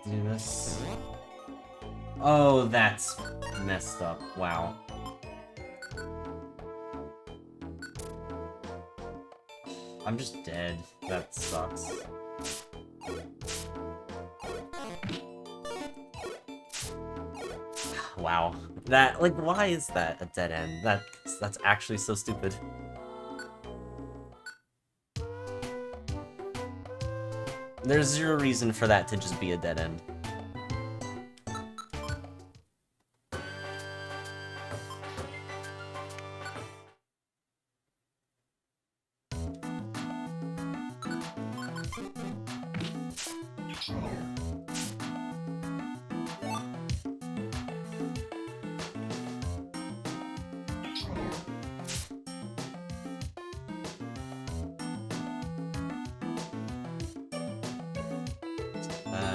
do this. Oh, that's messed up. Wow. I'm just dead. That sucks. Wow. That, like, why is that a dead end? That's actually so stupid. There's zero reason for that to just be a dead end.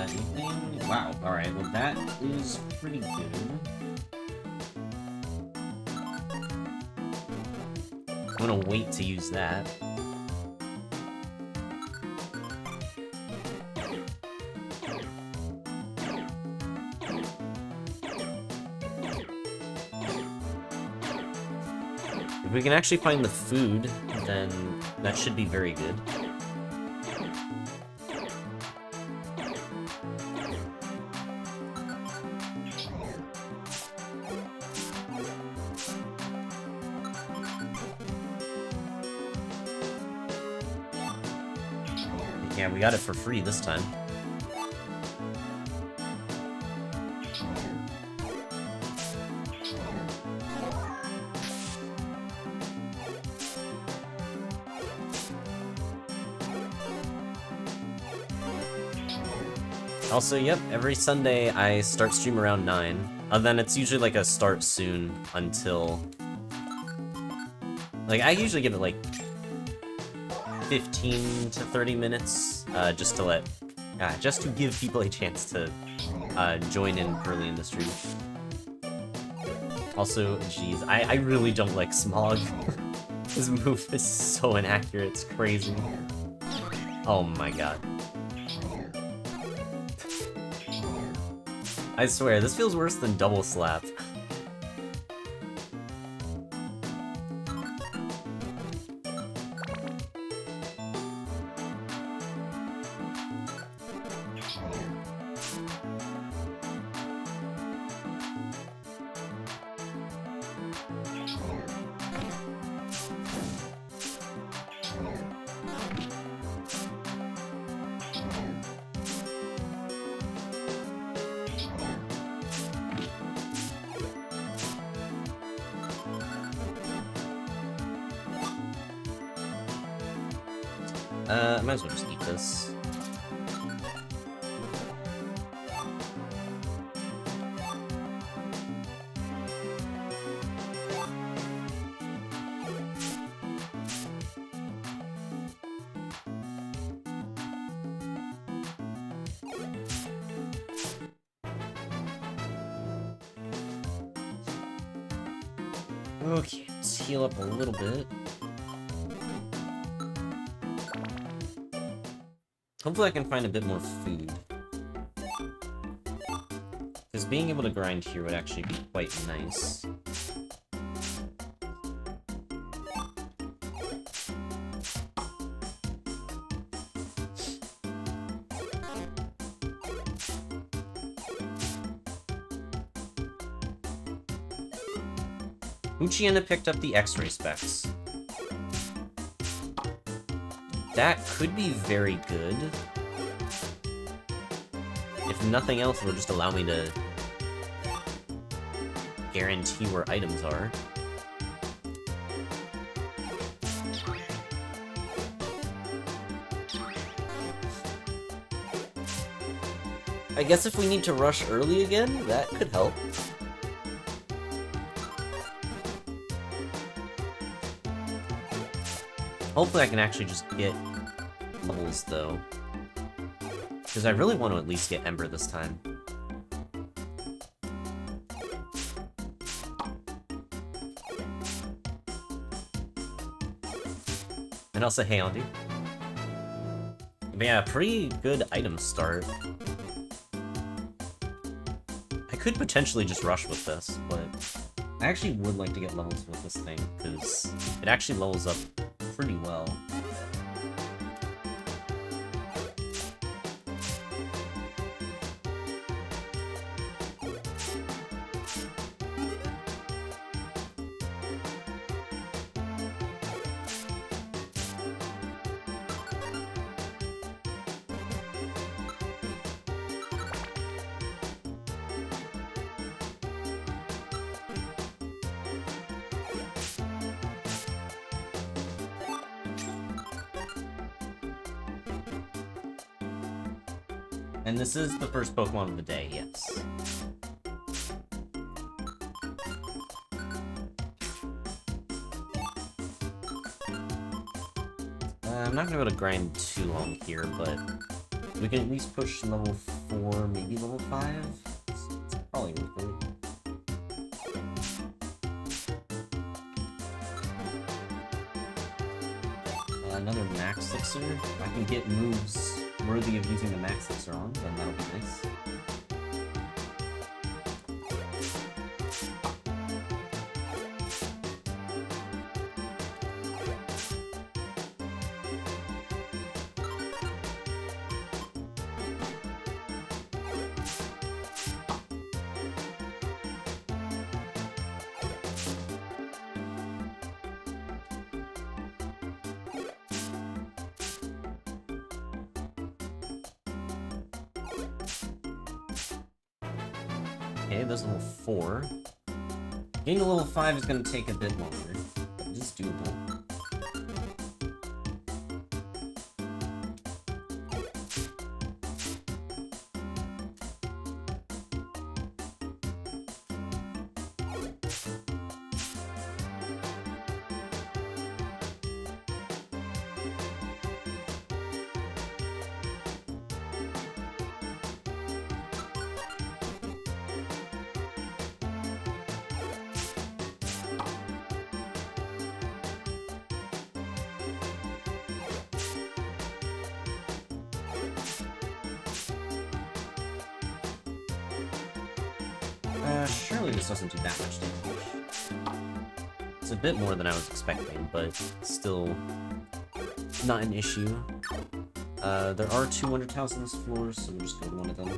Anything? Wow, alright, well that is pretty good. I'm gonna wait to use that. If we can actually find the food, then that should be very good. Yeah, we got it for free this time. Also, yep, every Sunday I start stream around 9. And then it's usually like a start soon until... Like, I usually give it like 15 to 30 minutes, just to let... just to give people a chance to join in early in the stream. Also, geez, I really don't like Smog. His move is so inaccurate, it's crazy. Oh my god. I swear, this feels worse than Double Slap. I might as well just eat this. Okay, let's heal up a little bit. Hopefully I can find a bit more food. Because being able to grind here would actually be quite nice. Uchiena picked up the X-ray specs. That could be very good. If nothing else, it'll just allow me to guarantee where items are. I guess if we need to rush early again, that could help. Hopefully I can actually just get levels, though. Because I really want to at least get Ember this time. And also, hey, Andy. But yeah, pretty good item start. could potentially just rush with this, but I actually would like to get levels with this thing, because it actually levels up pretty well. And this is the first Pokemon of the day, yes. I'm not gonna be able to grind too long here, but we can at least push level 4, maybe level 5. It's probably worth it. Another Max Elixir. If I can get moves worthy of using the Max Elixir on, then that'll be nice. Okay, there's level 4. Getting to level 5 is going to take a bit longer, but it is doable. Surely this doesn't do that much damage. It's a bit more than I was expecting, but still not an issue. There are 2 Undertales on this floor, so we'll just go to one of them.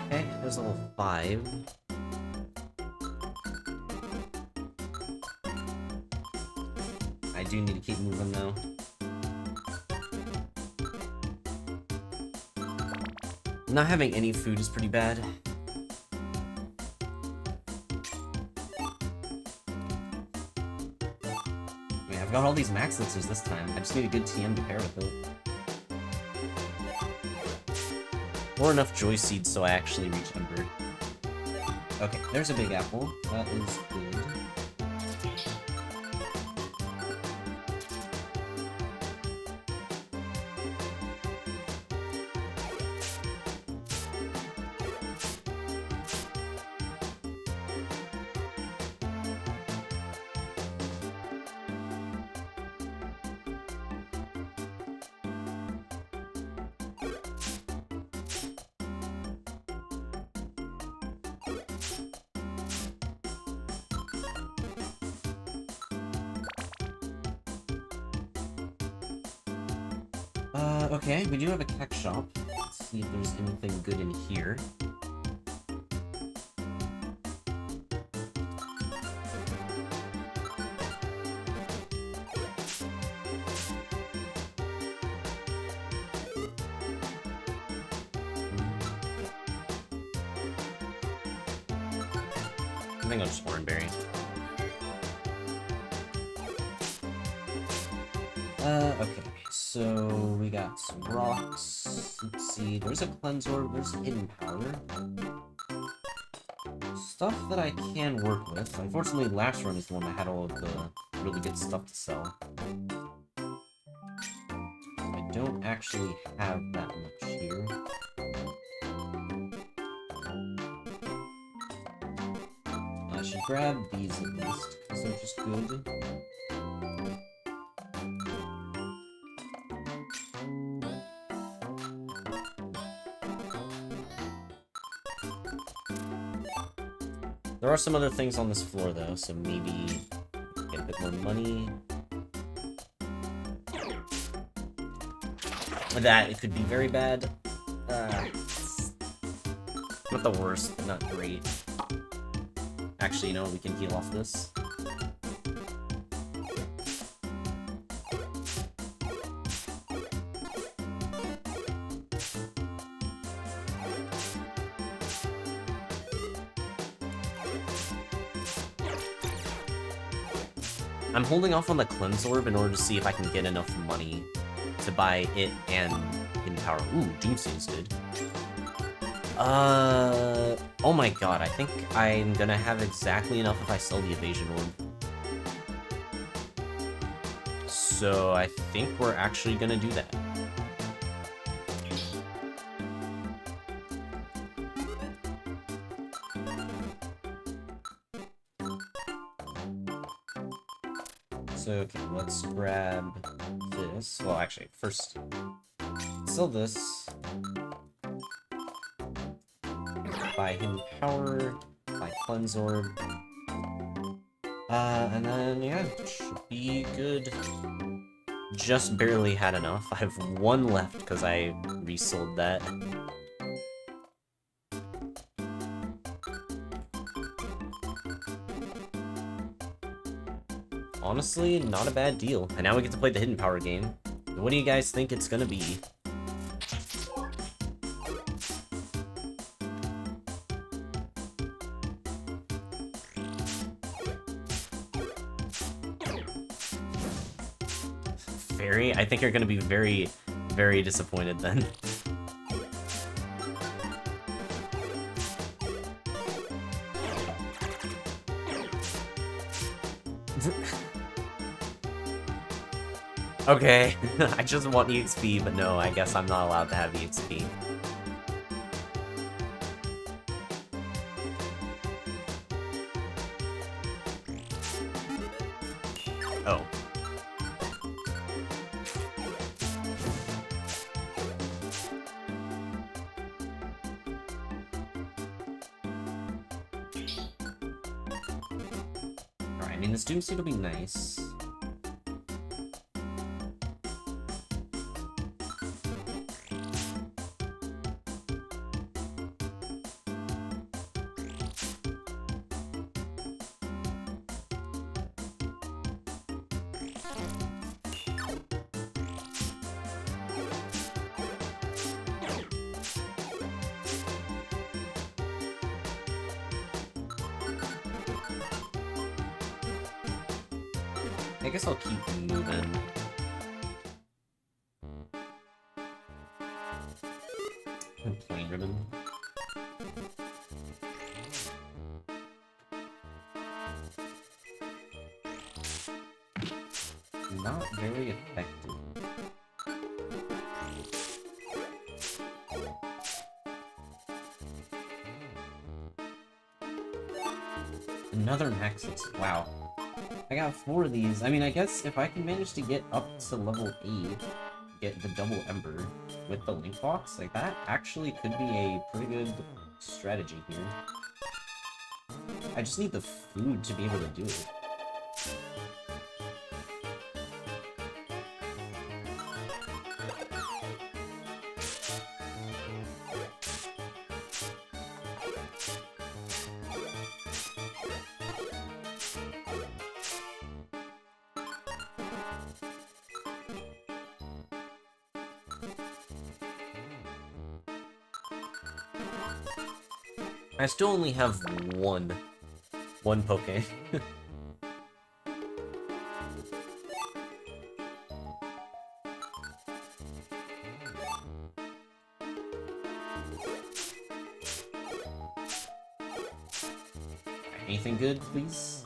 Okay, there's level 5. I do need to keep moving though. Not having any food is pretty bad. I mean, I've got all these Max Elixirs this time. I just need a good TM to pair with it. Or enough Joy Seeds so I actually reach Ember. Okay, there's a big apple. That is good. Okay, we do have a tech shop. Let's see if there's anything good in here. I think I'll just Oranberry. Okay, so we got some rocks. Let's see, there's a cleanser, there's hidden power. Stuff that I can work with. Unfortunately, last run is the one that had all of the really good stuff to sell. I don't actually have that much here. I should grab these at least, because they're just good. There are some other things on this floor, though, so maybe get a bit more money. That, it could be very bad. Not the worst, but not great. Actually, you know, we can heal off this. I'm holding off on the Cleanse Orb in order to see if I can get enough money to buy it and Hidden Power. Ooh, Doomsday is good. Oh my god, I think I'm gonna have exactly enough if I sell the Evasion Orb. So I think we're actually gonna do that. So, okay, let's grab this. Well, actually, first, sell this. Buy Hidden Power. Buy Cleanse Orb. And then, yeah, should be good. Just barely had enough. I have one left because I resold that. Honestly, not a bad deal. And now we get to play the Hidden Power game. What do you guys think it's gonna be? Fairy? I think you're gonna be very, very disappointed then. Okay, I just want EXP, but no, I guess I'm not allowed to have EXP. Oh. Alright, I mean, this Doomsday will be nice. I guess I'll keep moving. Plain ribbon. Not very effective. Another Maxis. Wow. I got 4 of these. I mean, I guess if I can manage to get up to level 8, get the double Ember with the Link Box, like that actually could be a pretty good strategy here. I just need the food to be able to do it. I still only have one Poke. Anything good, please?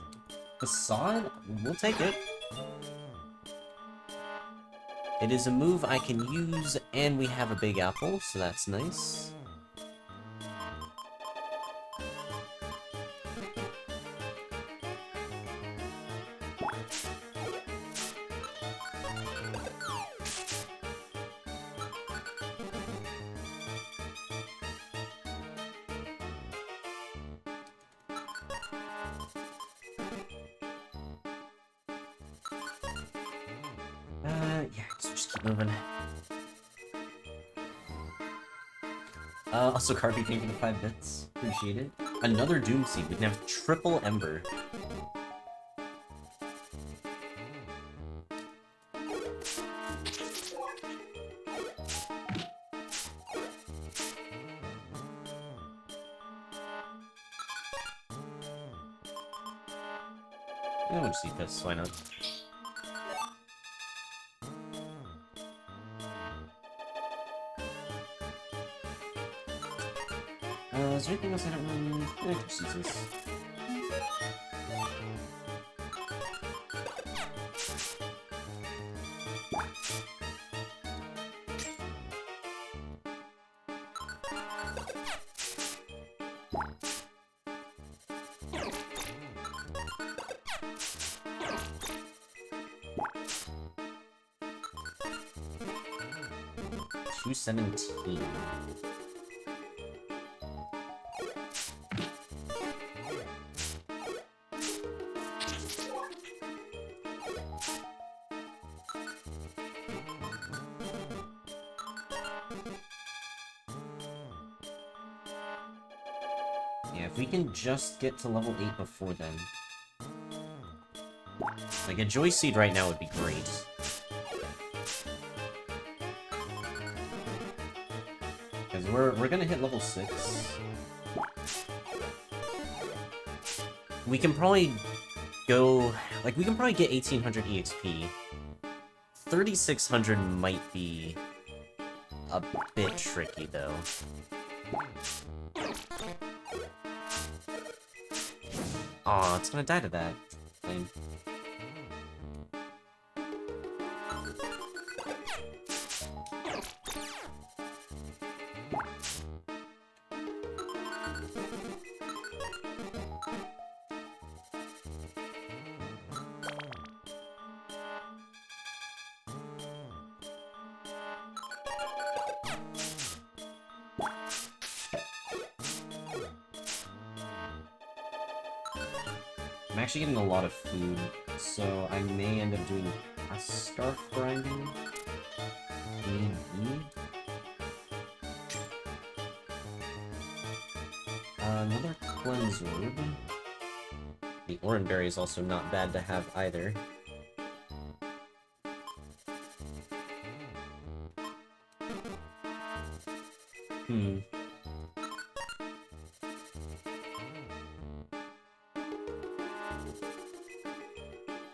Facade? We'll take it. It is a move I can use, and we have a big apple, so that's nice. Yeah, just keep moving. Also, Carby, thank you for the 5 bits. Appreciate it. Another Doom Seed. We can have triple Ember. I want to see this, why not? Is there anything else I don't really need? I can just use this. $217. Yeah, if we can just get to level 8 before then. Like, a Joy Seed right now would be great. Because we're gonna hit level 6. We can probably go... Like, we can probably get 1800 EXP. 3600 might be a bit tricky, though. Aw, it's gonna die to that. Lame. I'm actually getting a lot of food, so I may end up doing a scarf grinding. Maybe. Another cleanse orb. The orange berry is also not bad to have either.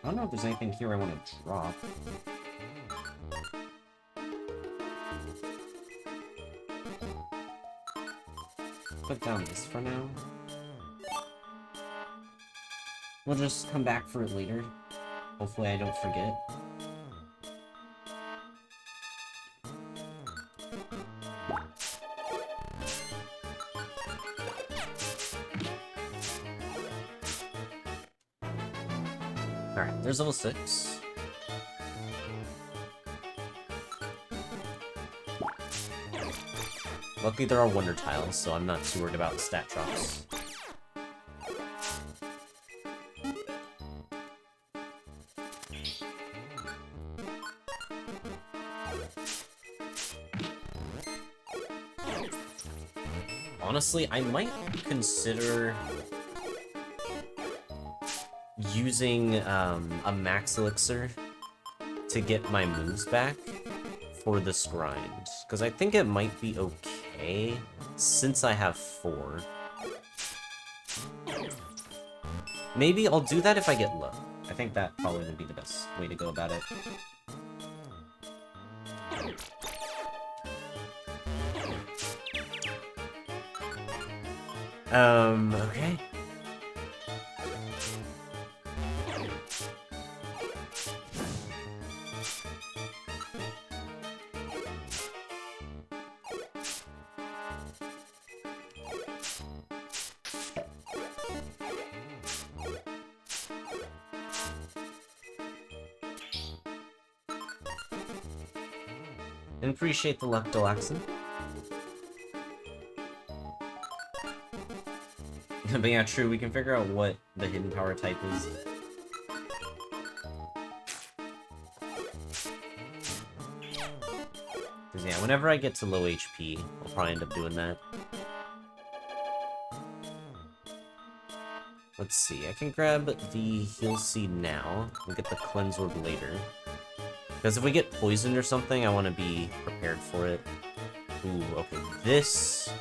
I don't know if there's anything here I want to drop. put down this for now. We'll just come back for it later. Hopefully I don't forget. Alright, there's level 6. Luckily there are wonder tiles, so I'm not too worried about stat drops. Honestly, I might consider using a max elixir to get my moves back for this grind, because I think it might be okay since I have 4. Maybe I'll do that if I get low. I think that probably would be the best way to go about it. Okay. And appreciate the luck, Delaxon. But yeah, true, we can figure out what the hidden power type is. Because yeah, whenever I get to low HP, I'll probably end up doing that. Let's see, I can grab the heal seed now, and get the cleanse orb later. Because if we get poisoned or something, I want to be prepared for it. Ooh, okay, this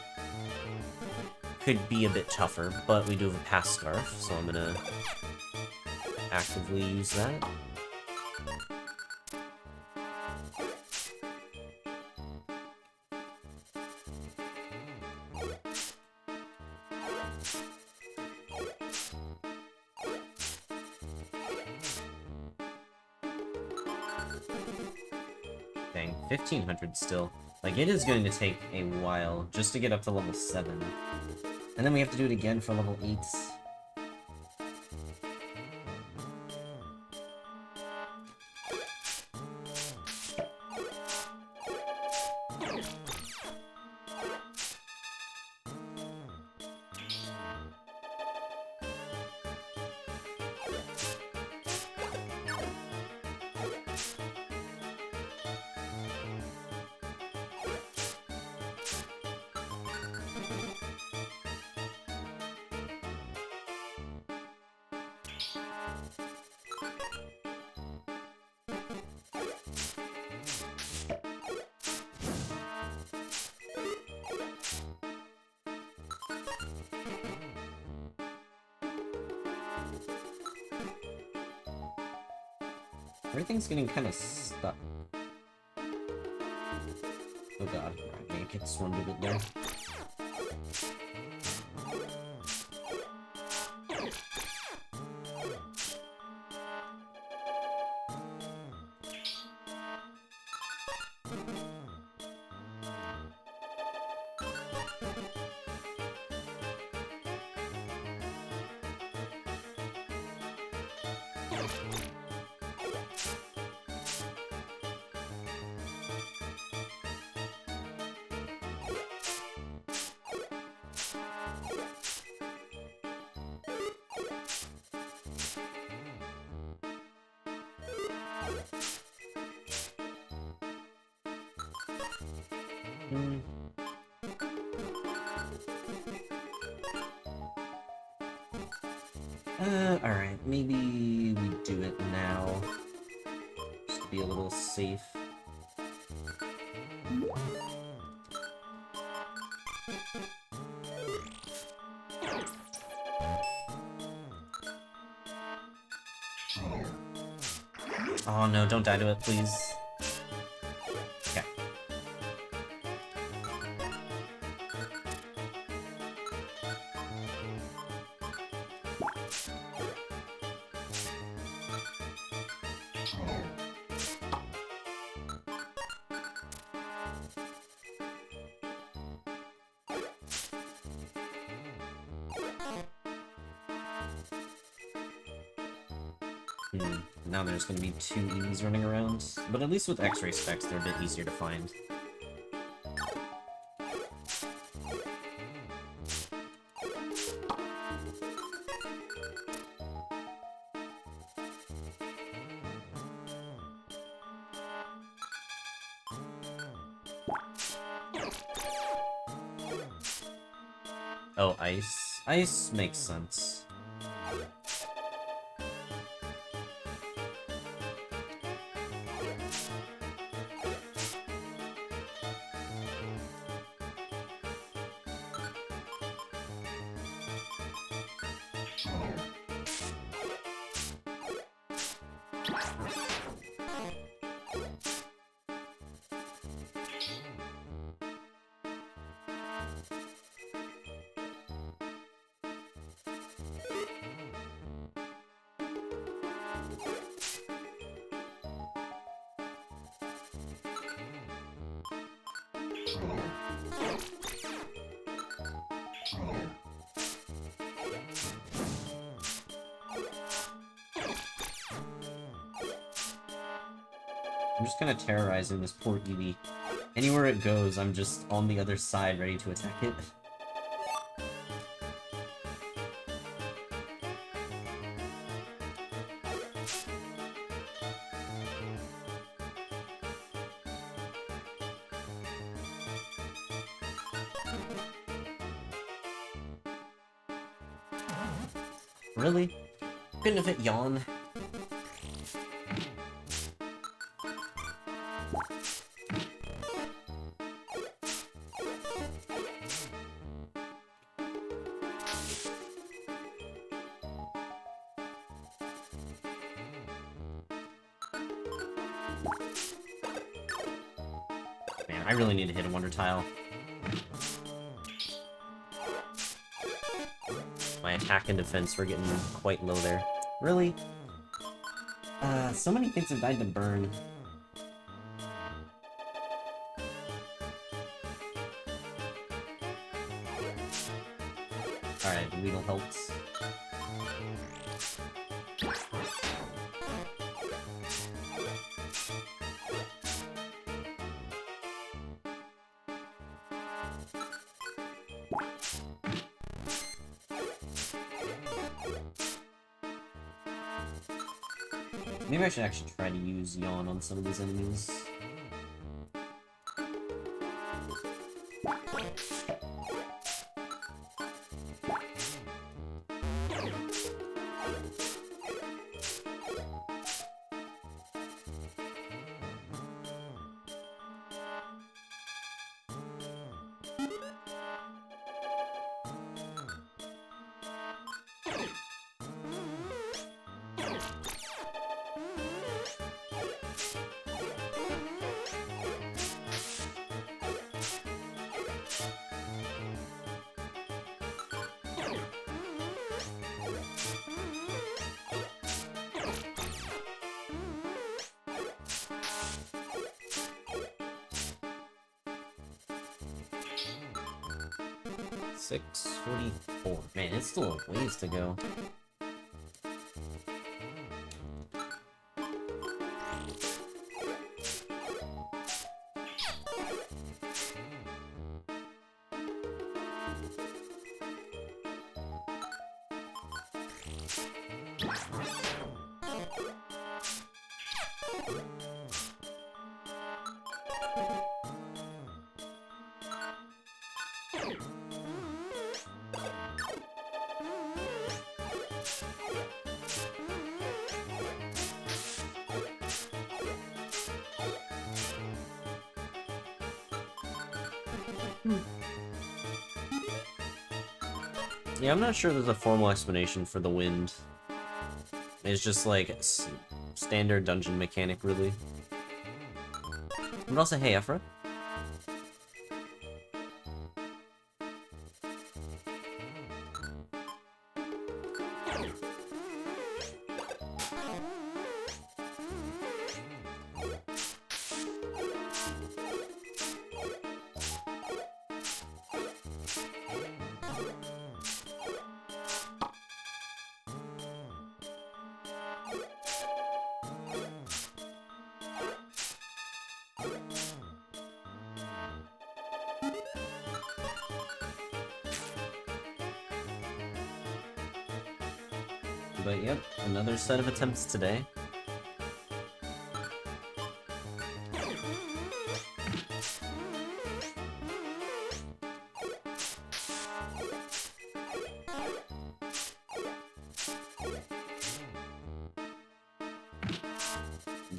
could be a bit tougher, but we do have a pass scarf, so I'm gonna actively use that. Dang, 1500 still. Like, it is going to take a while just to get up to level 7. And then we have to do it again for level 8. Everything's getting kind of stuck. Oh god, I think it swarmed a bit there. Alright, maybe we do it now. Just to be a little safe. Oh no, don't die to it, please. Okay. Now there's gonna be two Eevees running around, but at least with X-ray specs, they're a bit easier to find. Oh, ice. Ice makes sense. I'm just kind of terrorizing this poor Eevee. Anywhere it goes, I'm just on the other side ready to attack it. Really? Couldn't have hit Yawn. Man, I really need to hit a Wonder Tile. My attack and defense were getting quite low there. Really? So many things have died to burn. Alright, the Weedle helps. Maybe I should actually try to use Yawn on some of these enemies. $6.44. Man, it's still a ways to go. Yeah, I'm not sure there's a formal explanation for the wind. It's just like standard dungeon mechanic, really. But also, hey, Ephra. But yep, another set of attempts today.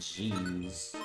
Jeez.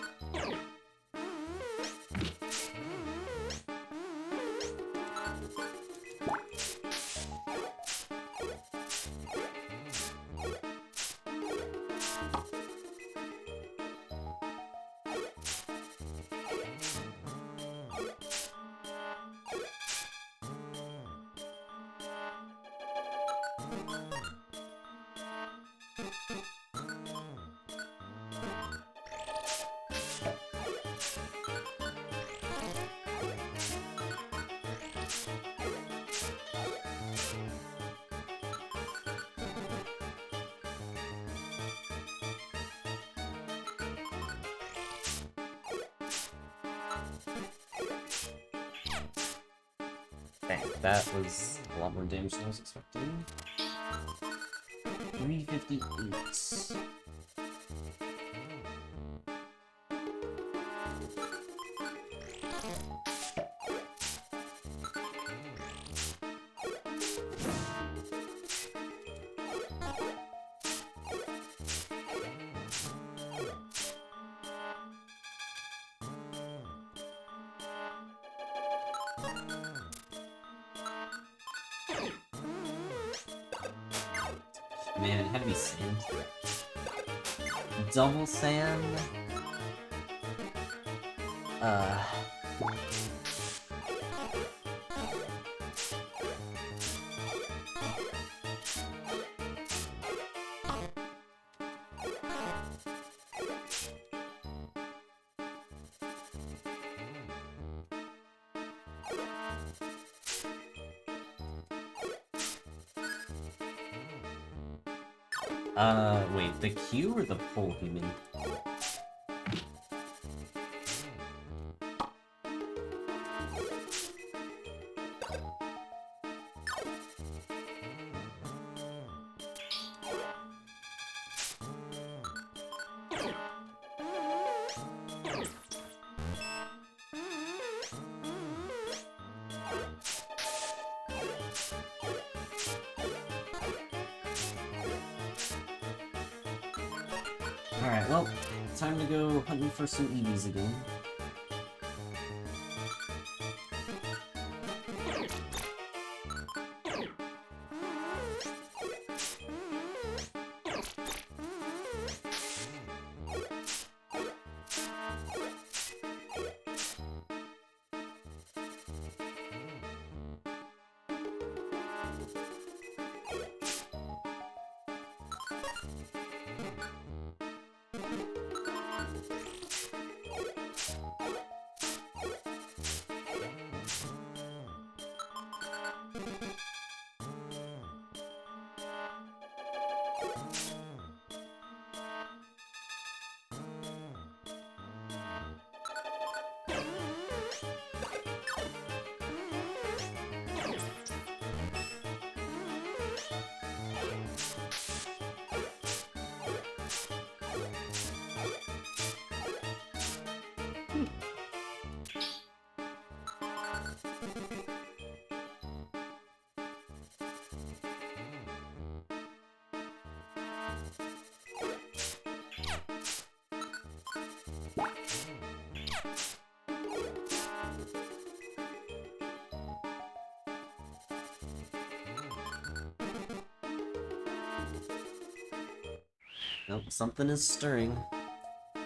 Dang, that was a lot more damage than I was expecting. 358. Man, it had to be sand. Double sand? Wait, the Q or the pole human? Alright, well, time to go hunting for some EVs again. Nope, something is stirring.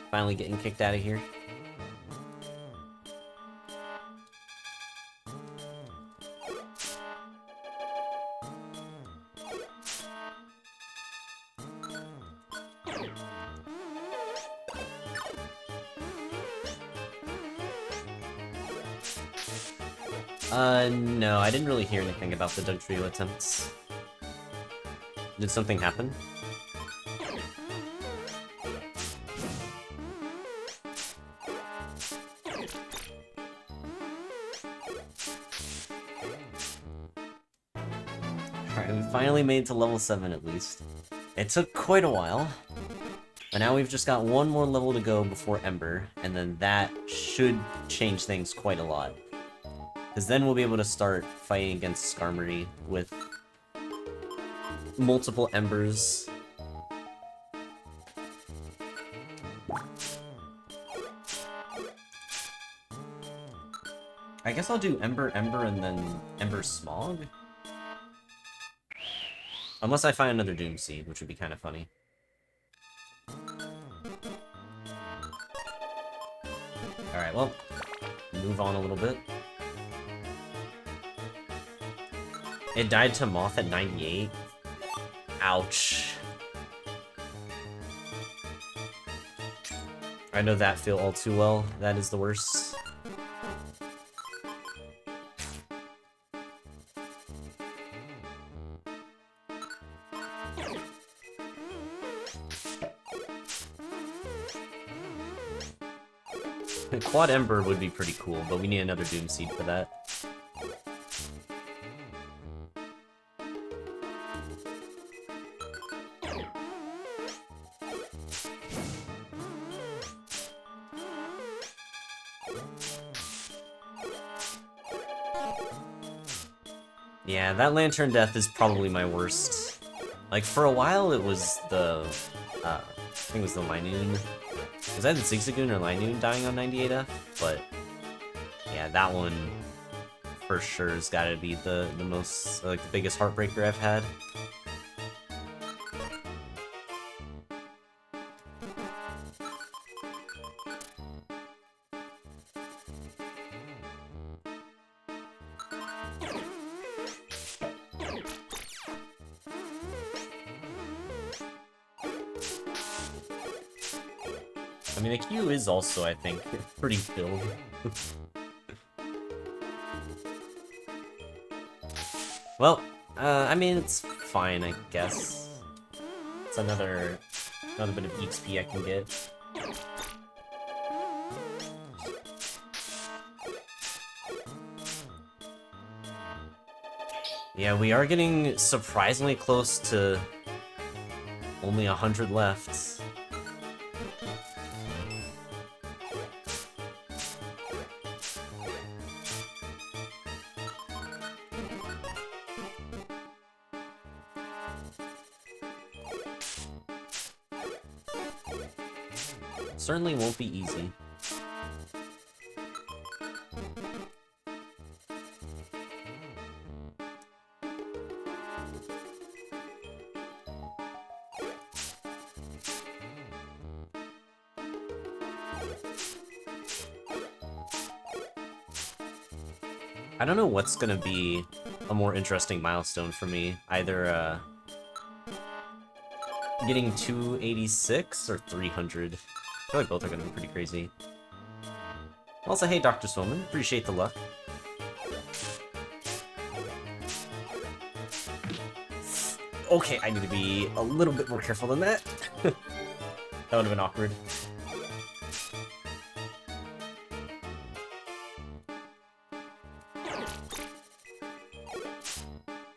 Finally getting kicked out of here. No, I didn't really hear anything about the Dugtrio attempts. Did something happen? Alright, we finally made it to level 7 at least. It took quite a while, but now we've just got one more level to go before Ember, and then that should change things quite a lot. Because then we'll be able to start fighting against Skarmory with multiple Embers. I guess I'll do Ember, and then Ember Smog? Unless I find another Doom Seed, which would be kind of funny. Alright, well, move on a little bit. It died to Moth at 98. Ouch. I know that feel all too well. That is the worst. Quad Ember would be pretty cool, but we need another Doom Seed for that. Yeah, that Lantern Death is probably my worst. Like, for a while it was the, I think it was the Linoon. It was either Zigzagoon or Linoon dying on 98F, but yeah, that one for sure has gotta be the most, like, the biggest heartbreaker I've had. I mean, the queue is also, I think, pretty filled. Well, I mean, it's fine, I guess. It's another bit of XP I can get. Yeah, we are getting surprisingly close to only 100 left. Certainly won't be easy. I don't know what's gonna be a more interesting milestone for me. Either, getting 286 or 300. I feel like both are gonna be pretty crazy. Also, hey, Dr. Swillman, appreciate the luck. Okay, I need to be a little bit more careful than that. That would have been awkward.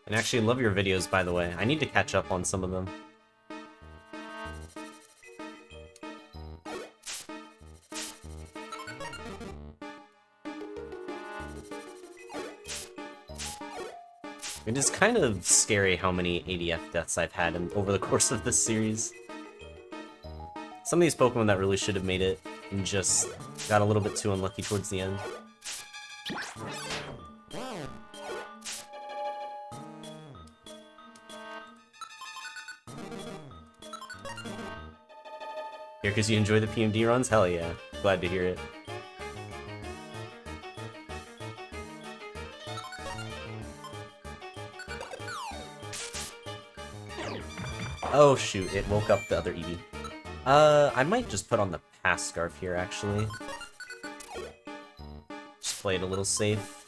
And actually, love your videos, by the way. I need to catch up on some of them. It is kind of scary how many ADF deaths I've had over the course of this series. Some of these Pokemon that really should have made it and just got a little bit too unlucky towards the end. Here, because you enjoy the PMD runs? Hell yeah. Glad to hear it. Oh shoot, it woke up the other Eevee. I might just put on the Pass Scarf here, actually. Just play it a little safe.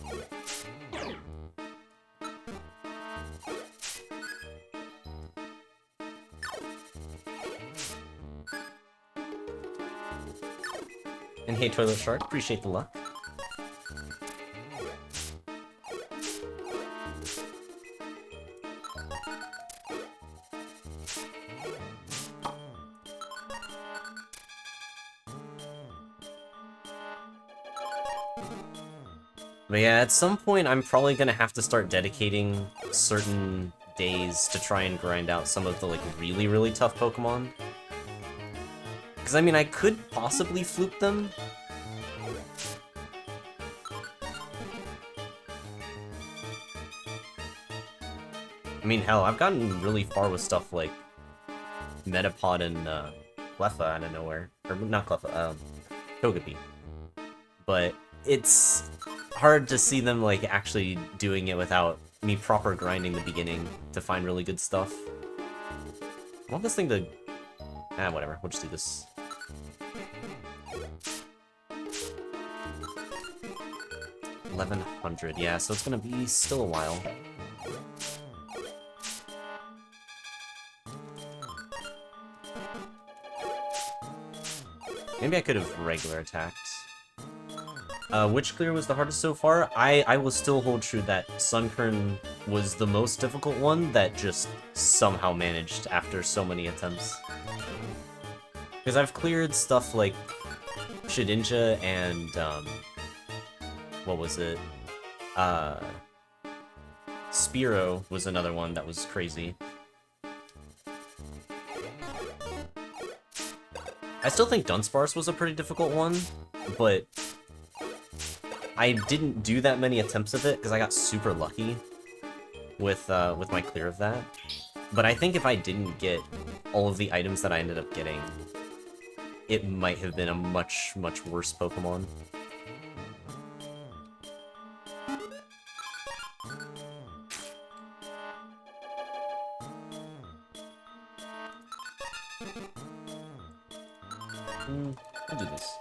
And hey, Toilet Shark, appreciate the luck. But yeah, at some point I'm probably gonna have to start dedicating certain days to try and grind out some of the, like, really, really tough Pokemon. Because, I mean, I could possibly fluke them. I mean, hell, I've gotten really far with stuff like Metapod and Cleffa out of nowhere. Or, not Cleffa, Togepi. But it's hard to see them, like, actually doing it without me proper grinding the beginning to find really good stuff. I want this thing to... Ah, whatever. We'll just do this. $1,100, yeah, so it's gonna be still a while. Maybe I could have regular attacked. Which clear was the hardest so far? I will still hold true that Sunkern was the most difficult one that just somehow managed after so many attempts. Because I've cleared stuff like Shedinja and, what was it? Spearow was another one that was crazy. I still think Dunsparce was a pretty difficult one, but I didn't do that many attempts of it because I got super lucky with my clear of that. But I think if I didn't get all of the items that I ended up getting, it might have been a much, much worse Pokemon. I'll do this.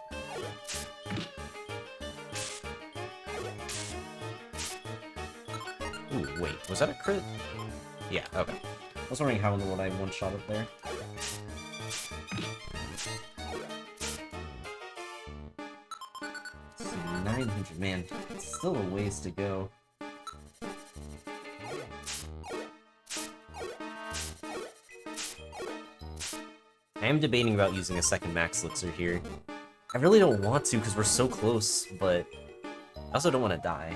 Ooh, wait, was that a crit? Yeah, okay. I was wondering how in the world I one-shot it there. Let's see, 900, man. It's still a ways to go. I am debating about using a second Max Elixir here. I really don't want to because we're so close, but I also don't want to die.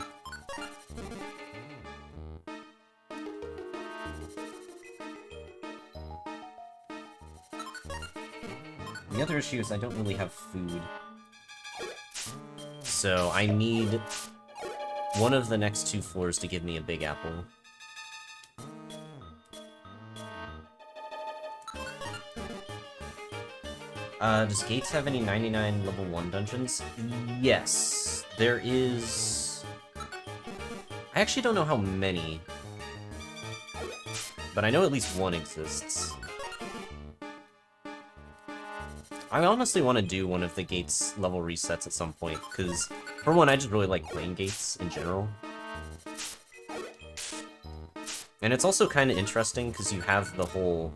The other issue is I don't really have food. So I need one of the next 2 floors to give me a Big Apple. Does Gates have any 99 level 1 dungeons? Yes, there is... I actually don't know how many, but I know at least one exists. I honestly want to do one of the Gates level resets at some point, because, for one, I just really like playing Gates in general. And it's also kind of interesting, because you have the whole,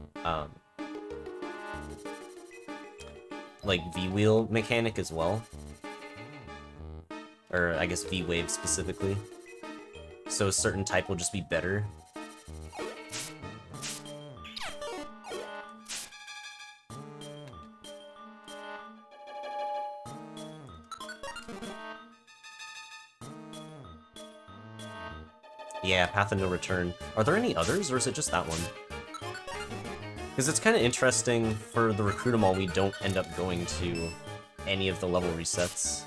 like, V-Wheel mechanic as well. Or, I guess V-Wave specifically. So a certain type will just be better. Yeah, Path of No Return. Are there any others, or is it just that one? Because it's kind of interesting, for the Recruit 'em All, we don't end up going to any of the level resets.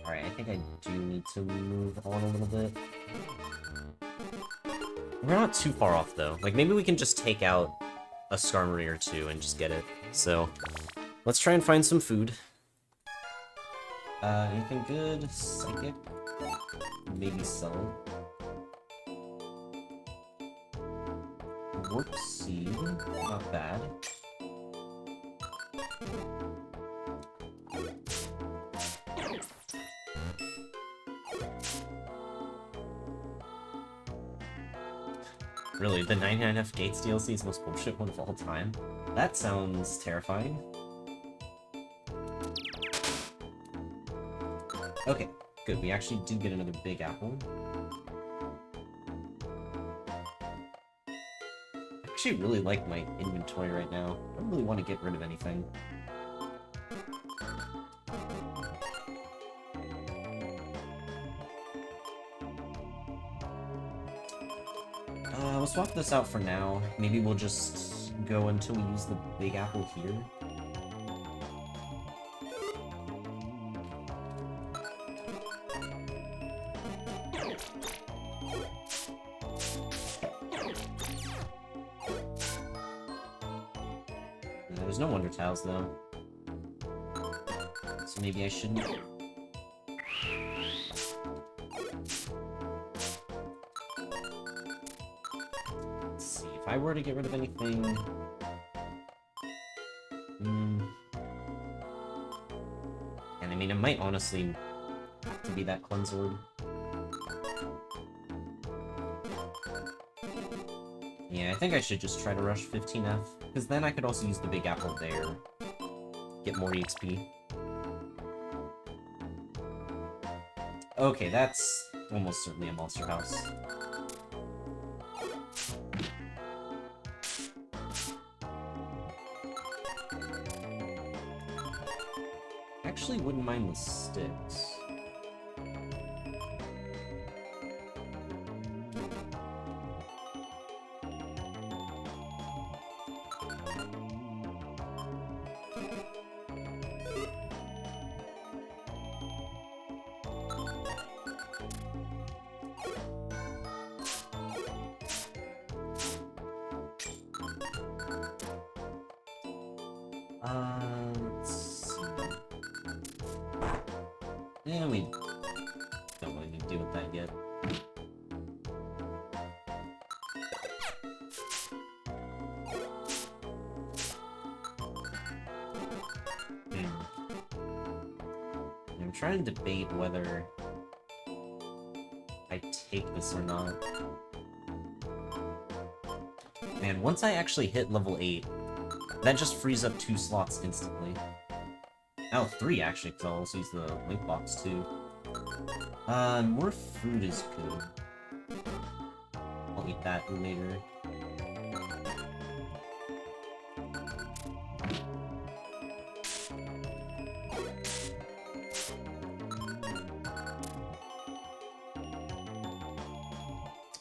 Alright, I think I do need to move on a little bit. We're not too far off, though. Like, maybe we can just take out a Skarmory or 2 and just get it. So, let's try and find some food. Anything good? Psychic? Maybe sell. Warp Seed? Not bad. Really, the 99F Gates DLC is the most bullshit one of all time? That sounds terrifying. Okay, Good, we actually do get another big apple. I actually really like my inventory right now. I don't really want to get rid of anything. We'll swap this out for now. Maybe we'll just go until we use the big apple here. There's no Wonder Tiles, though. So maybe I shouldn't. Let's see, if I were to get rid of anything... And I mean, it might honestly have to be that Cleanse Orb. Yeah, I think I should just try to rush 15F, because then I could also use the big apple there. Get more EXP. Okay, that's almost certainly a monster house. Actually wouldn't mind the sticks. Let's see. Yeah, we don't really need to deal with that yet. I'm trying to debate whether I take this or not. Man, once I actually hit level 8, that just frees up 2 slots instantly. Now 3 actually, because I'll also use the link box too. More food is good. I'll eat that later.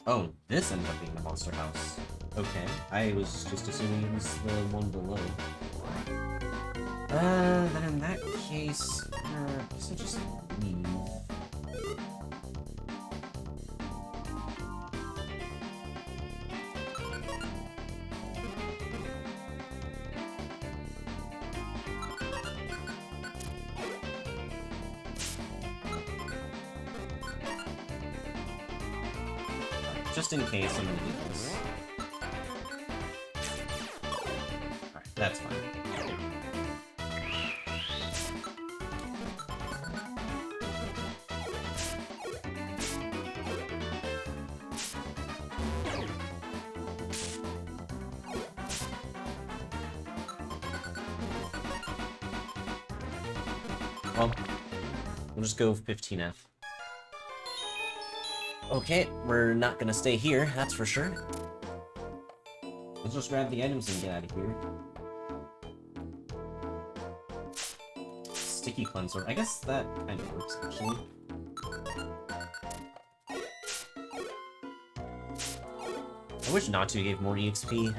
Oh, this ended up being the monster house. Okay, I was just assuming it was the one below. Then in that case, I guess I just leave. Just in case, I'm gonna do this. Alright, that's fine. Well, we'll just go 15F. Okay, we're not gonna stay here, that's for sure. Let's just grab the items and get out of here. Sticky cleanser. I guess that kind of works, actually. I wish Natu gave more EXP.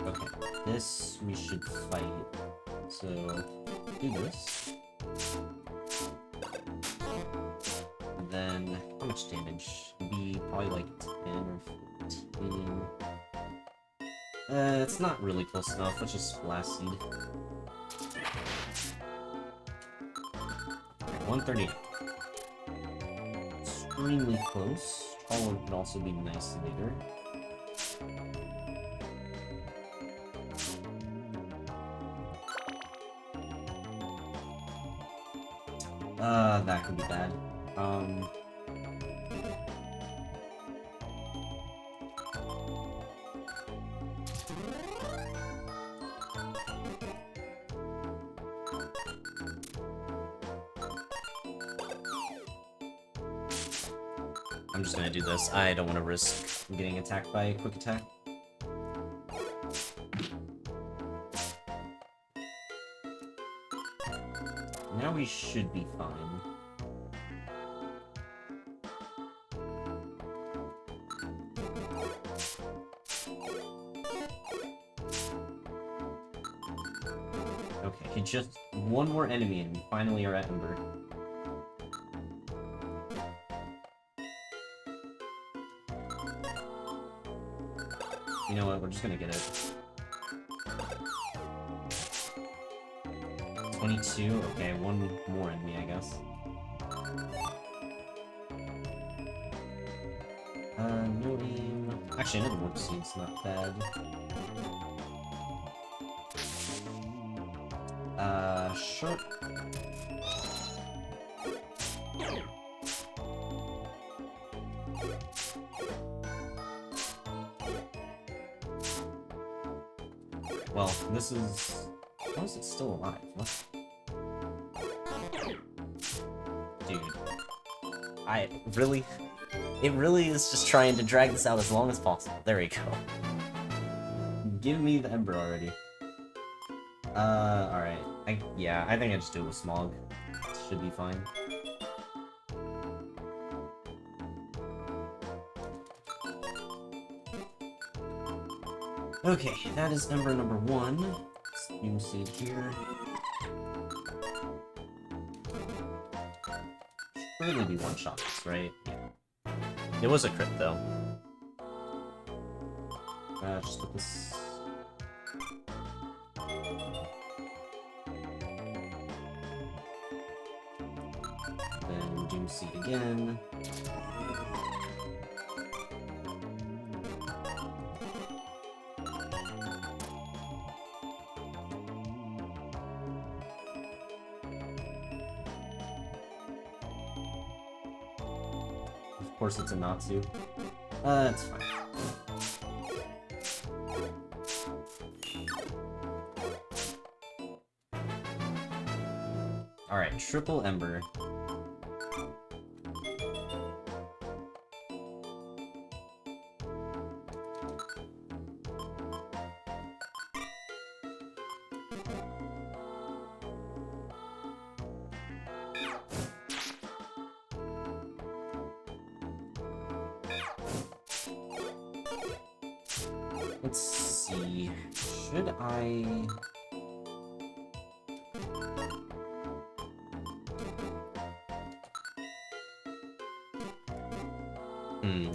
Okay, this we should fight. So, do this. And then, how much damage? Maybe probably like 10 or 15. It's not really close enough. Let's just Blast Seed. Okay, 130. Extremely close. Taller could also be nice later. That could be bad. I'm just gonna do this. I don't want to risk getting attacked by a quick attack. Now we should be fine. Okay, just one more enemy and we finally are at Ember. You know what, we're just gonna get it. 22? Okay, one more enemy, I guess. No aim. Actually, another warp seed's not bad. Sure. Well, this is... How is it still alive? What? Dude. Really? It really is just trying to drag this out as long as possible. There we go. Give me the Ember already. Alright. Yeah, I think I just do it with Smog. Should be fine. Okay, that is Ember number 1. You can see it here. Should really be one-shot this, right? Yeah. It was a crit, though. Just put this... Then Doom Seed again. Of course it's a Natsu. It's fine. Alright, triple Ember. Let's see. Should I...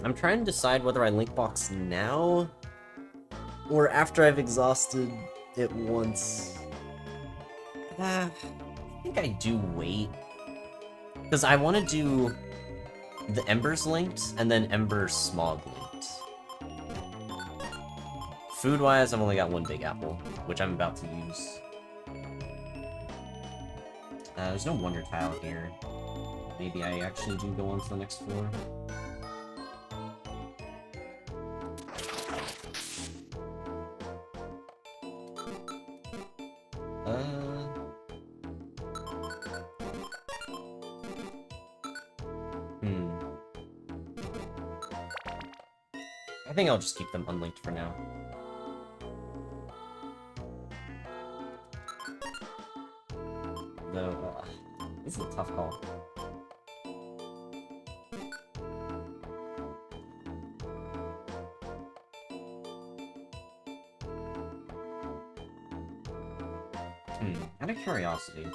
I'm trying to decide whether I link box now or after I've exhausted it once. I think I do wait. Because I want to do the Embers linked and then Ember Smog linked. Food-wise, I've only got one Big Apple, which I'm about to use. There's no Wonder Tile here. Maybe I actually do go on to the next floor. I think I'll just keep them unlinked for now. Though, this is a tough call. Out of curiosity.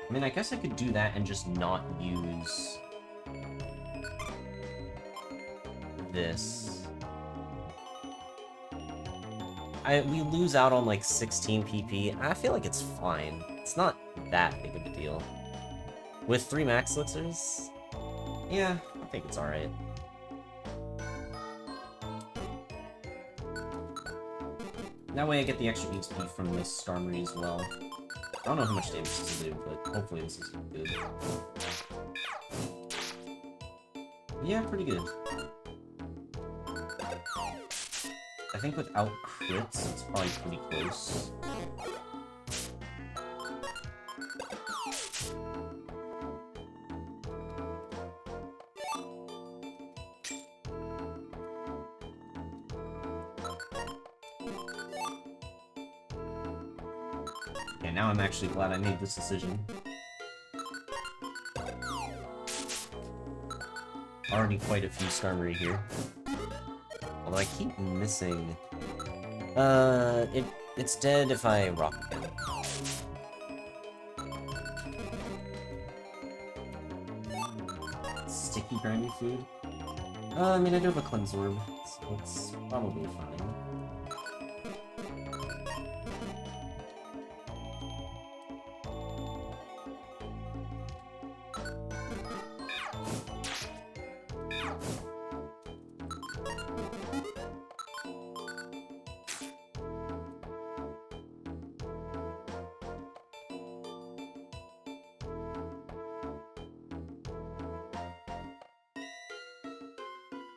I mean, I guess I could do that and just not use this. We lose out on like 16 PP. I feel like it's fine. It's not that big of a deal. With 3 max elixirs, yeah, I think it's alright. That way I get the extra HP from this Star Marie as well. I don't know how much damage this will do, but hopefully this is good. Yeah, pretty good. I think without crits, it's probably pretty close. Okay, now I'm actually glad I made this decision. Already quite a few Skarmory here. Although I keep missing... it's dead if I rock again. Sticky grimy food? I mean, I do have a Cleanse Orb, so it's probably fine.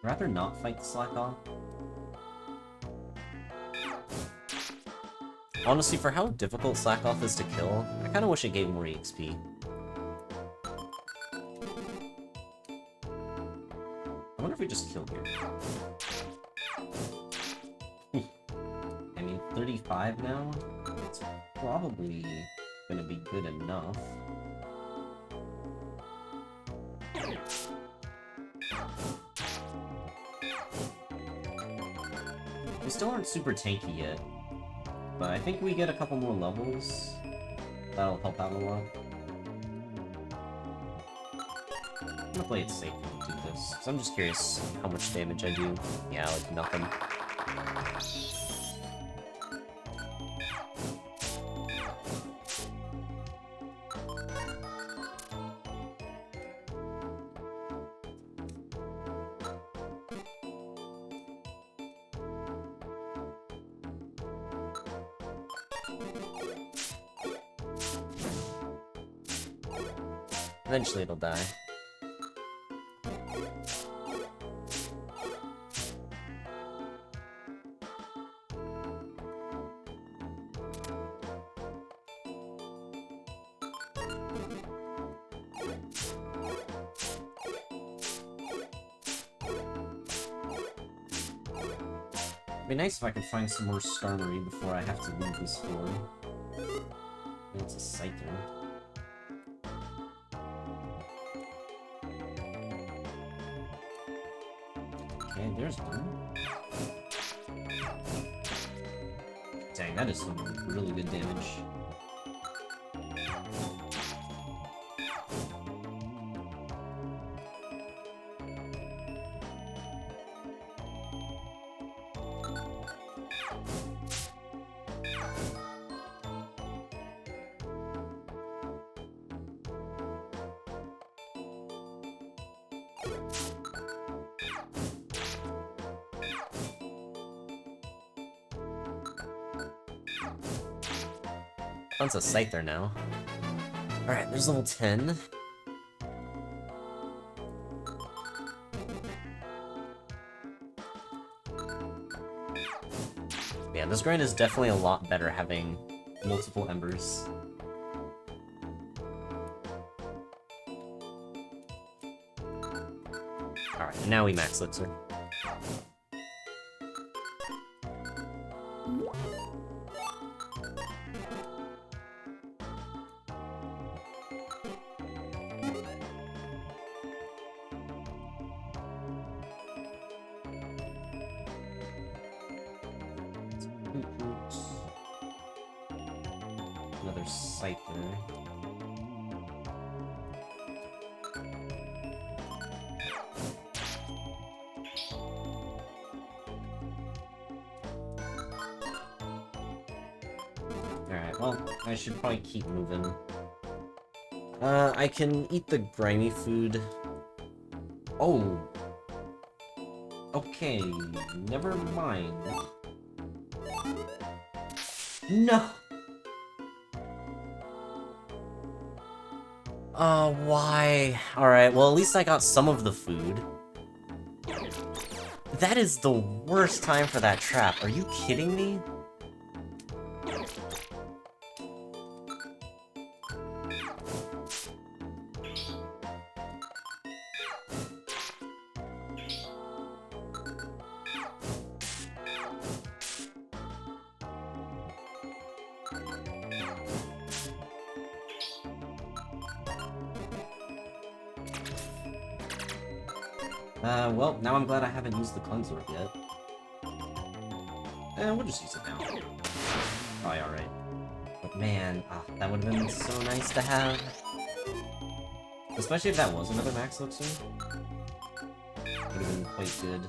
I'd rather not fight the Slakoth. Honestly, for how difficult Slakoth is to kill, I kinda wish it gave more EXP. I wonder if we just kill here. I mean, 35 now? It's probably gonna be good enough. We still aren't super tanky yet, but I think we get a couple more levels. That'll help out a lot. I'm gonna play it safe and do this, because I'm just curious how much damage I do. Yeah, like nothing. Eventually it'll die. It'd be nice if I could find some more Skarmory before I have to leave this floor. It's a Scyther. Okay, there's one. Dang, that is some really good damage. That's a Scyther now. Alright, there's level 10. Yeah, this grind is definitely a lot better having multiple Embers. Alright, and now we max Elixir. Another Scyther. Alright, well, I should probably keep moving. I can eat the grimy food. Oh! Okay, never mind. No! Why? Alright, well at least I got some of the food. The That is the worst time for that trap. Are you kidding me? Well, now I'm glad I haven't used the cleanser yet. We'll just use it now. Probably alright. But man, that would have been so nice to have. Especially if that was another max elixir. Would have been quite good.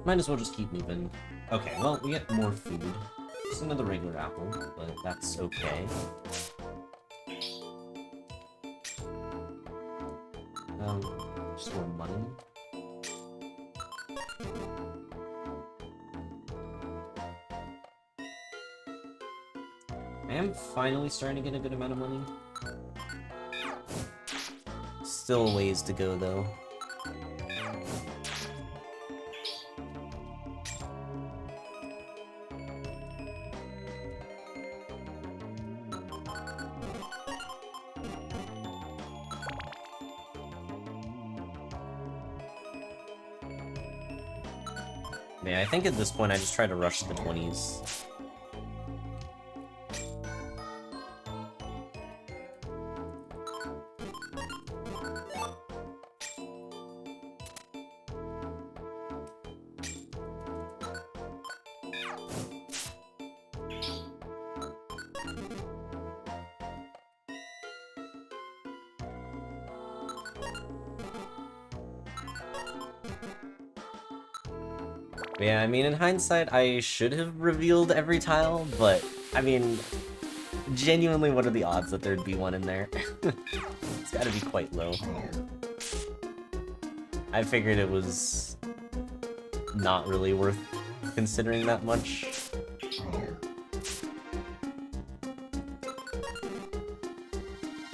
Might as well just keep moving. Okay, well, we get more food. Just another regular apple, but that's okay. Just more money. I am finally starting to get a good amount of money. Still a ways to go, though. Yeah, I think at this point I just try to rush the 20s. Yeah, I mean, in hindsight, I should have revealed every tile, but, I mean, genuinely, what are the odds that there'd be one in there? It's gotta be quite low. I figured it was not really worth considering that much.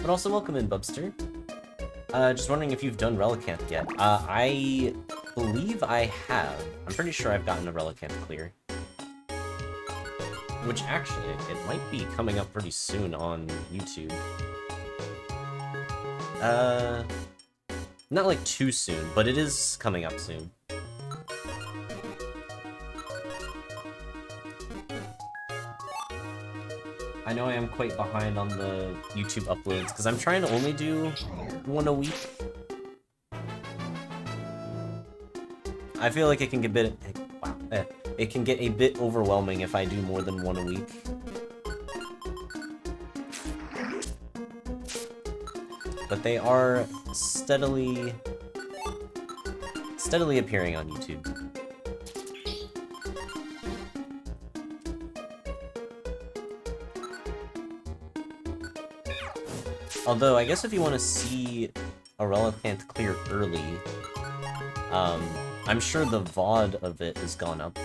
But also, welcome in, Bubster. Just wondering if you've done Relicanth yet. I believe I have. I'm pretty sure I've gotten a Relicanth clear. Which actually, it might be coming up pretty soon on YouTube. Not like too soon, but it is coming up soon. I know I am quite behind on the YouTube uploads, because I'm trying to only do one a week. I feel like it can get it can get a bit overwhelming if I do more than one a week. But they are steadily appearing on YouTube. Although, I guess if you want to see a Relicanth clear early, I'm sure the VOD of it has gone up.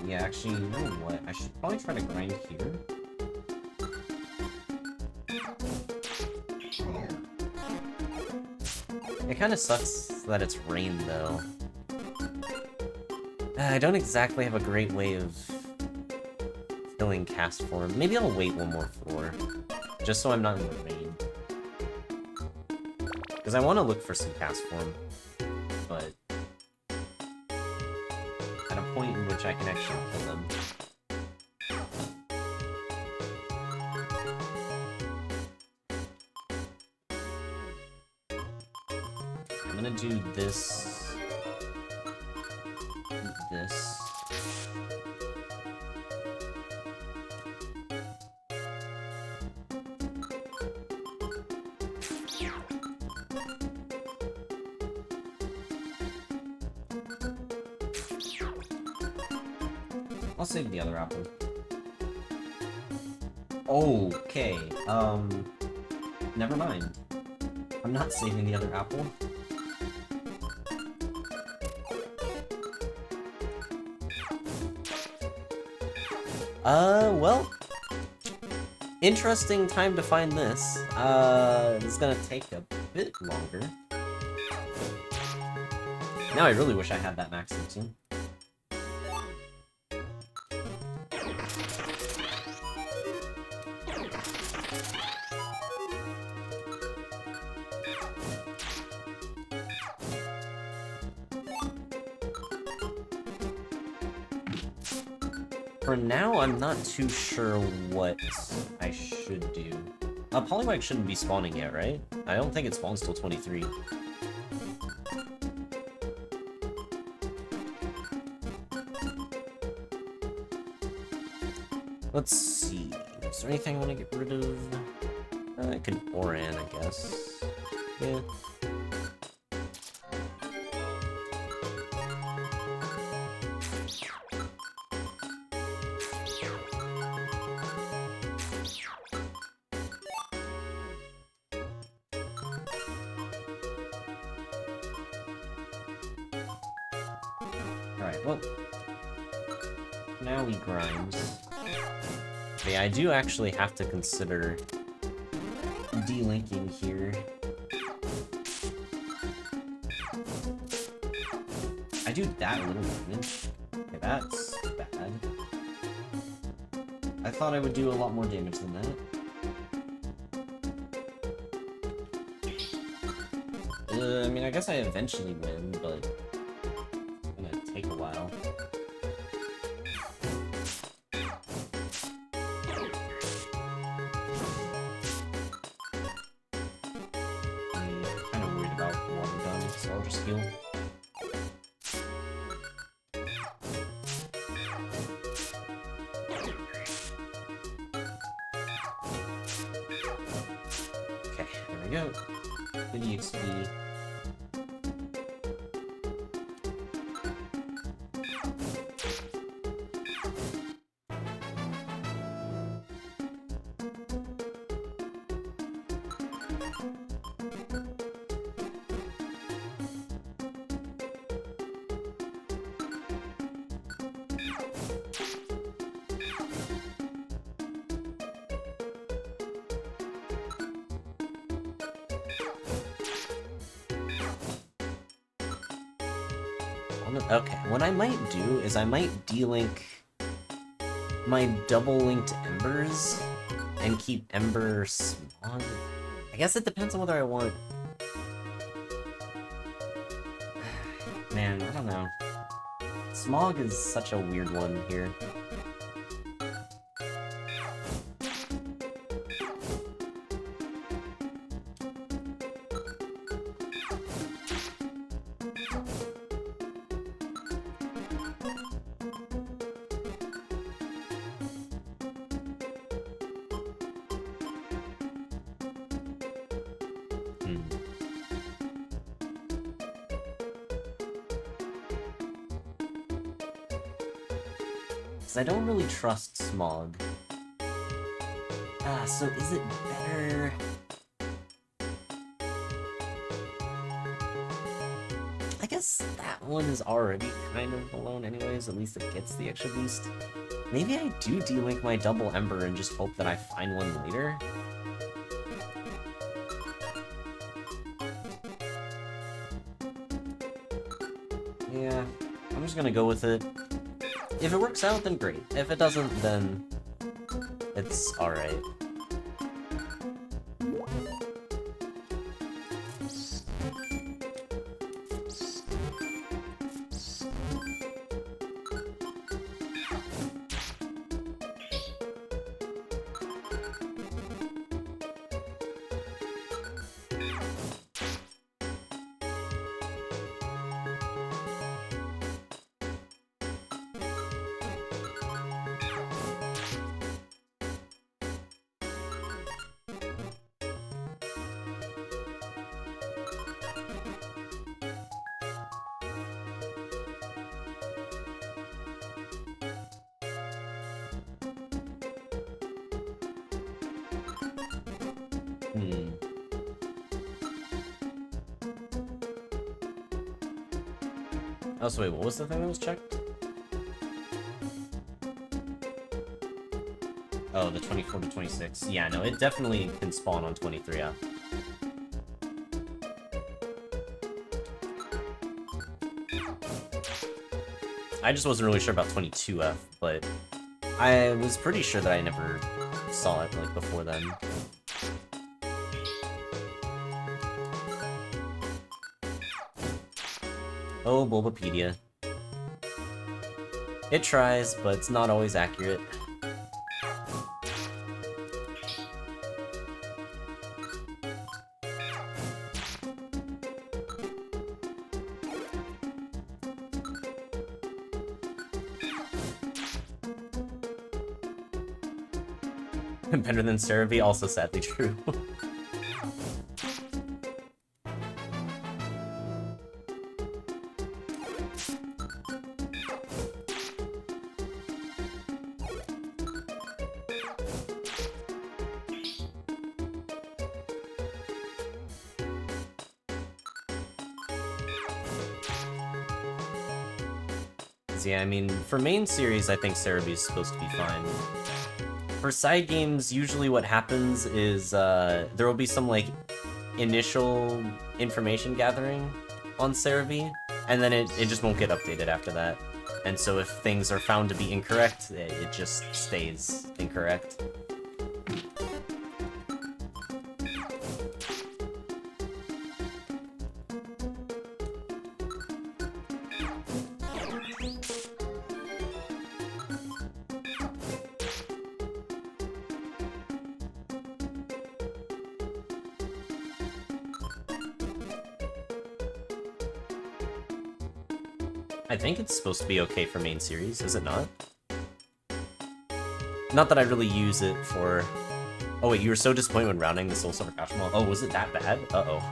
Yeah, actually, you know what? I should probably try to grind here. It kind of sucks that it's rain, though. I don't exactly have a great way of filling cast form. Maybe I'll wait one more floor, just so I'm not in the rain. Because I want to look for some cast form, but at a point in which I can actually kill them. I'm gonna do this. This. I'll save the other apple. Okay, never mind. I'm not saving the other apple. Well, interesting time to find this. It's gonna take a bit longer. Now I really wish I had that max routine. For now, I'm not too sure what I should do. Poliwag shouldn't be spawning yet, right? I don't think it spawns till 23. Let's see. Is there anything I want to get rid of? I could Oran, I guess. Yeah. Alright, well. Now we grind. Okay, I do actually have to consider delinking here. I do that little damage. Okay, that's bad. I thought I would do a lot more damage than that. I mean, I guess I eventually win, but it's gonna take a while. So I'll just heal. Okay, there we go. Good EXP. Okay, what I might do is I might delink my double-linked Embers and keep Ember Smog. I guess it depends on whether I want... Man, I don't know. Smog is such a weird one here. I don't really trust Smog. So is it better... I guess that one is already kind of alone anyways, at least it gets the extra boost. Maybe I do delink my double Ember and just hope that I find one later? Yeah, I'm just gonna go with it. If it works out, then great. If it doesn't, then it's alright. Hmm. Oh, so wait, what was the thing that was checked? Oh, the 24 to 26. Yeah, no, it definitely can spawn on 23, yeah. I just wasn't really sure about 22F, but I was pretty sure that I never saw it, like, before then. Oh, Bulbapedia. It tries, but it's not always accurate. Better than Cerebi, also sadly true. Yeah, I mean, for main series, I think Cerebi is supposed to be fine. For side games, usually what happens is there will be some, like, initial information gathering on Cerebi, and then it just won't get updated after that. And so if things are found to be incorrect, it just stays incorrect. I think it's supposed to be okay for main series, is it not? Not that I really use it for... Oh wait, you were so disappointed when rounding the Soul Silver Kashmal. Oh, was it that bad? Uh-oh.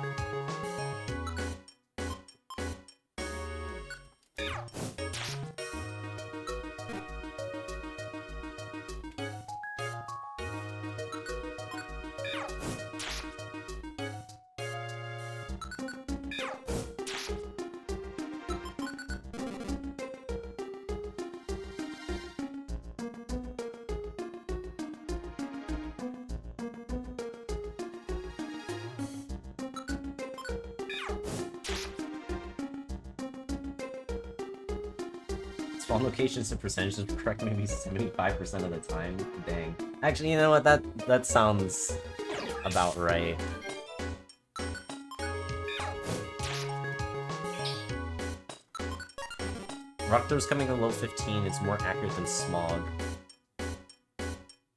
Spawn locations and percentages were correct maybe 75% of the time. Dang. Actually, you know what? That sounds about right. Rock Throw's coming in low 15. It's more accurate than Smog.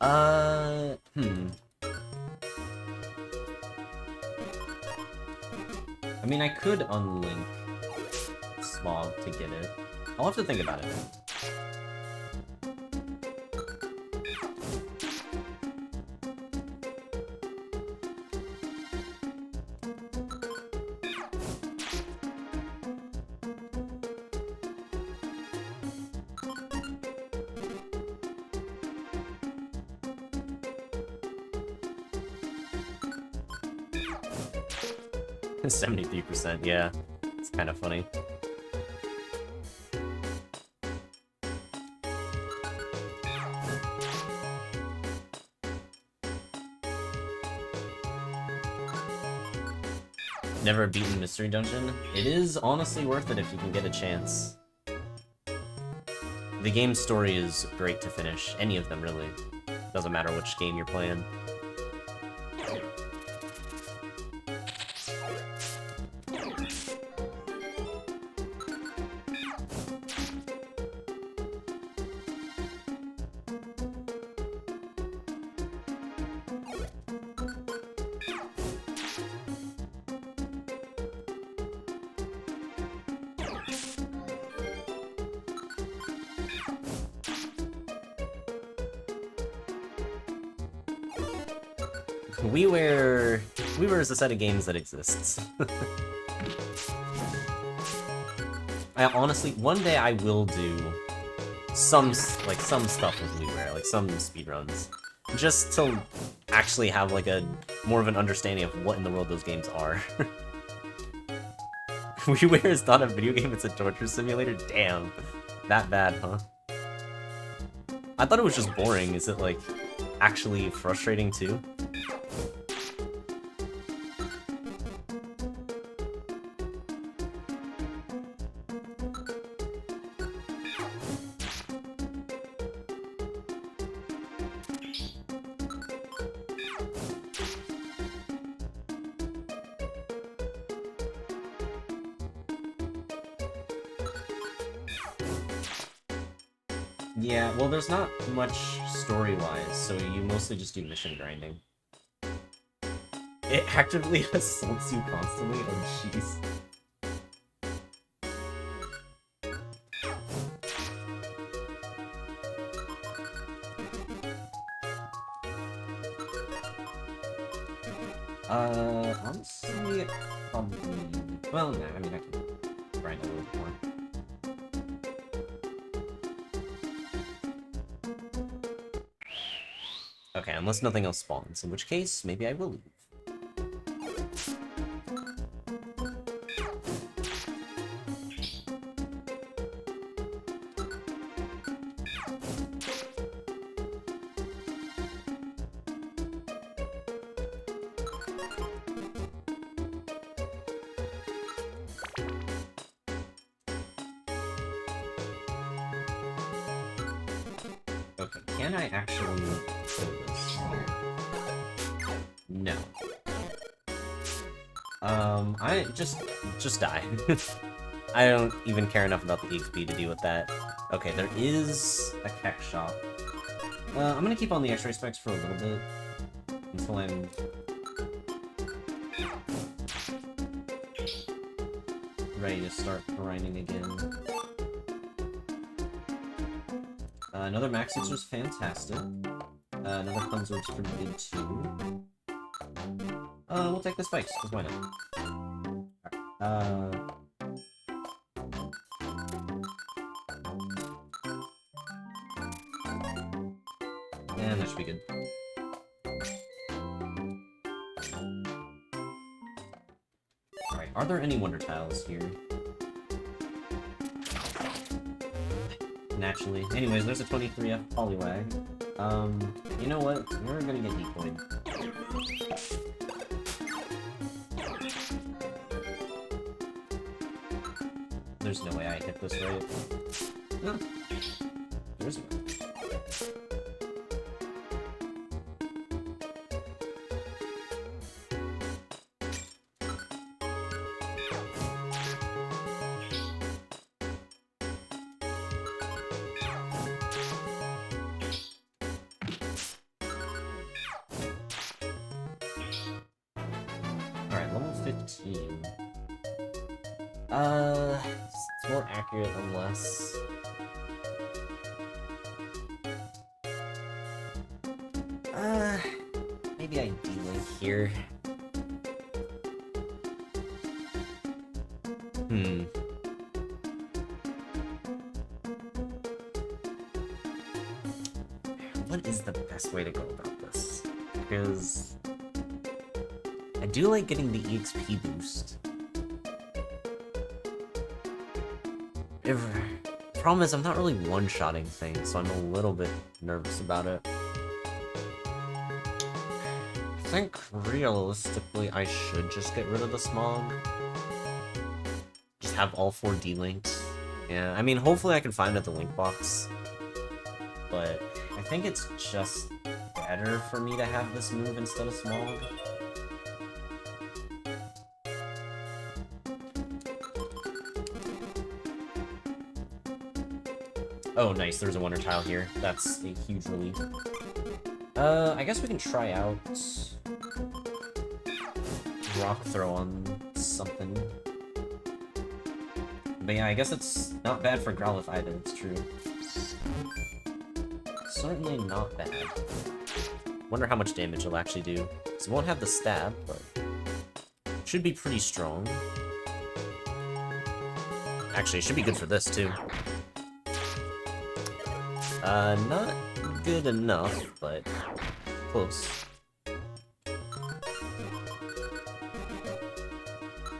I mean, I could unlink Smog to get it. I'll have to think about it. 73%, yeah. It's kind of funny. Never beaten Mystery Dungeon? It is honestly worth it if you can get a chance. The game's story is great to finish. Any of them, really. Doesn't matter which game you're playing. WiiWare is a set of games that exists. I honestly, one day I will do some stuff with WiiWare, like some speedruns. Just to actually have like a more of an understanding of what in the world those games are. WiiWare is not a video game, it's a torture simulator? Damn. That bad, huh? I thought it was just boring. Is it, like, actually frustrating, too? Yeah, well, there's not much story-wise, so you mostly just do mission grinding. It actively assaults you constantly? Oh, jeez. Honestly, probably... Well, no, I mean, I can grind a little bit more. Okay, unless nothing else spawns, in which case, maybe I will leave. Okay, can I actually kill this? No. I just die. I don't even care enough about the XP to deal with that. Okay, there is a keck shop. I'm gonna keep on the X-ray specs for a little bit until I'm ready to start grinding again. Another Max Sixer's fantastic. Another Cleanser's pretty good too. We'll take the spikes, because why not? And that should be good. Alright, are there any Wonder Tiles here? Naturally. Anyways, there's a 23F Poliwag. You know what? We're gonna get decoyed. There's no way I hit this right. No. There's a way. Alright, level 15. It's more accurate unless... Maybe I D-Link here. What is the best way to go about this? Because... I do like getting the EXP boost. Problem is, I'm not really one-shotting things, so I'm a little bit nervous about it. I think, realistically, I should just get rid of the smog. Just have all 4 D-links. Yeah, I mean, hopefully I can find it at the link box. But I think it's just better for me to have this move instead of smog. Oh, nice, there's a Wonder Tile here. That's a huge relief. I guess we can try out... Rock Throw on something. But yeah, I guess it's not bad for Growlithe either, it's true. Certainly not bad. Wonder how much damage it'll actually do. So it won't have the stab, but... it should be pretty strong. Actually, it should be good for this, too. Not good enough, but Close.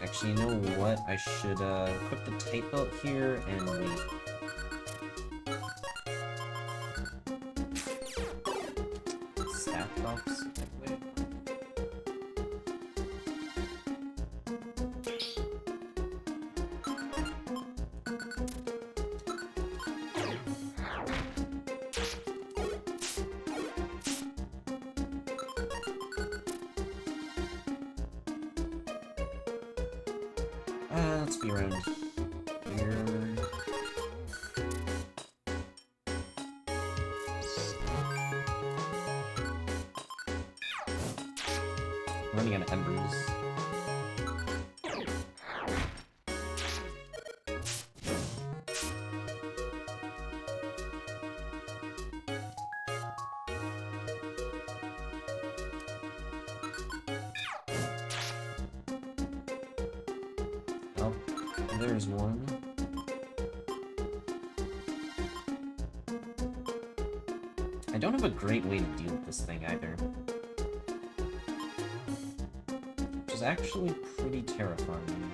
Actually, you know what? I should equip the tape belt here and wait. Staff drops? Wait. Let's be around here. Running out of embers. Oh, there's one. I don't have a great way to deal with this thing either. Which is actually pretty terrifying.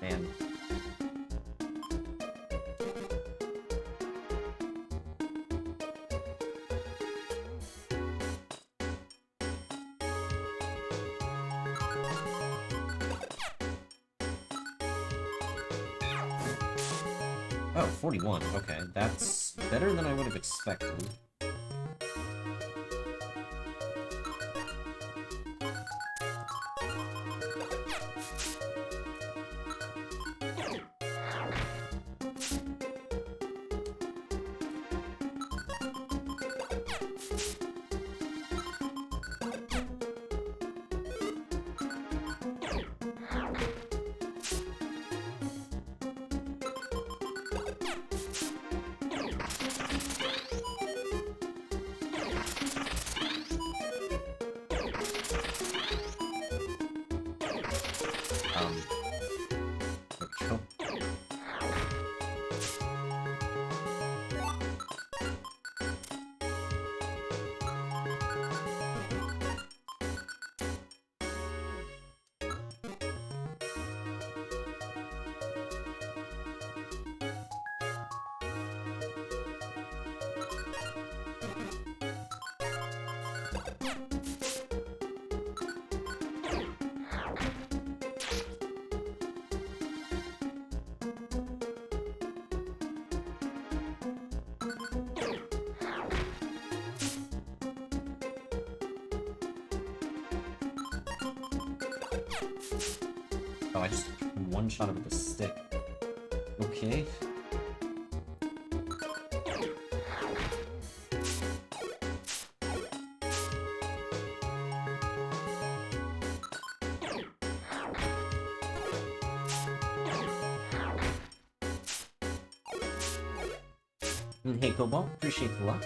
Man. Oh, 41. Okay, that's better than I would have expected. There we go. Oh, I just one shot him with the stick. Okay. Hey, Cobalt, appreciate the luck.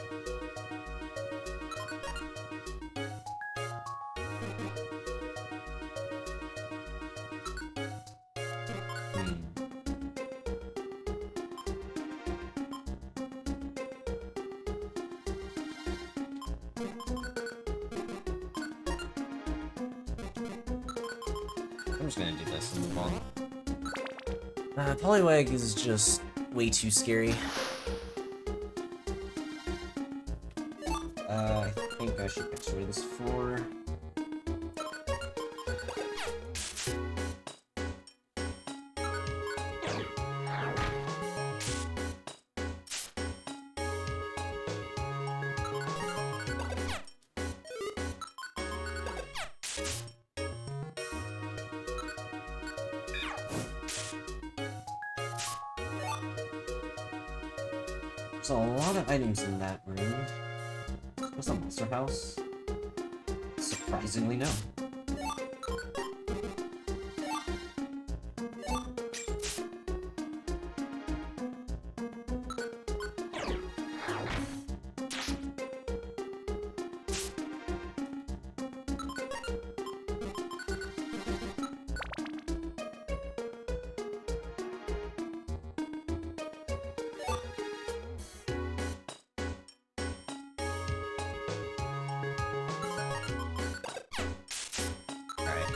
I'm just gonna do this and move on. Poliwag is just way too scary. I think I should destroy this floor. There's a lot of items in that room. What's a monster house? Surprisingly, no.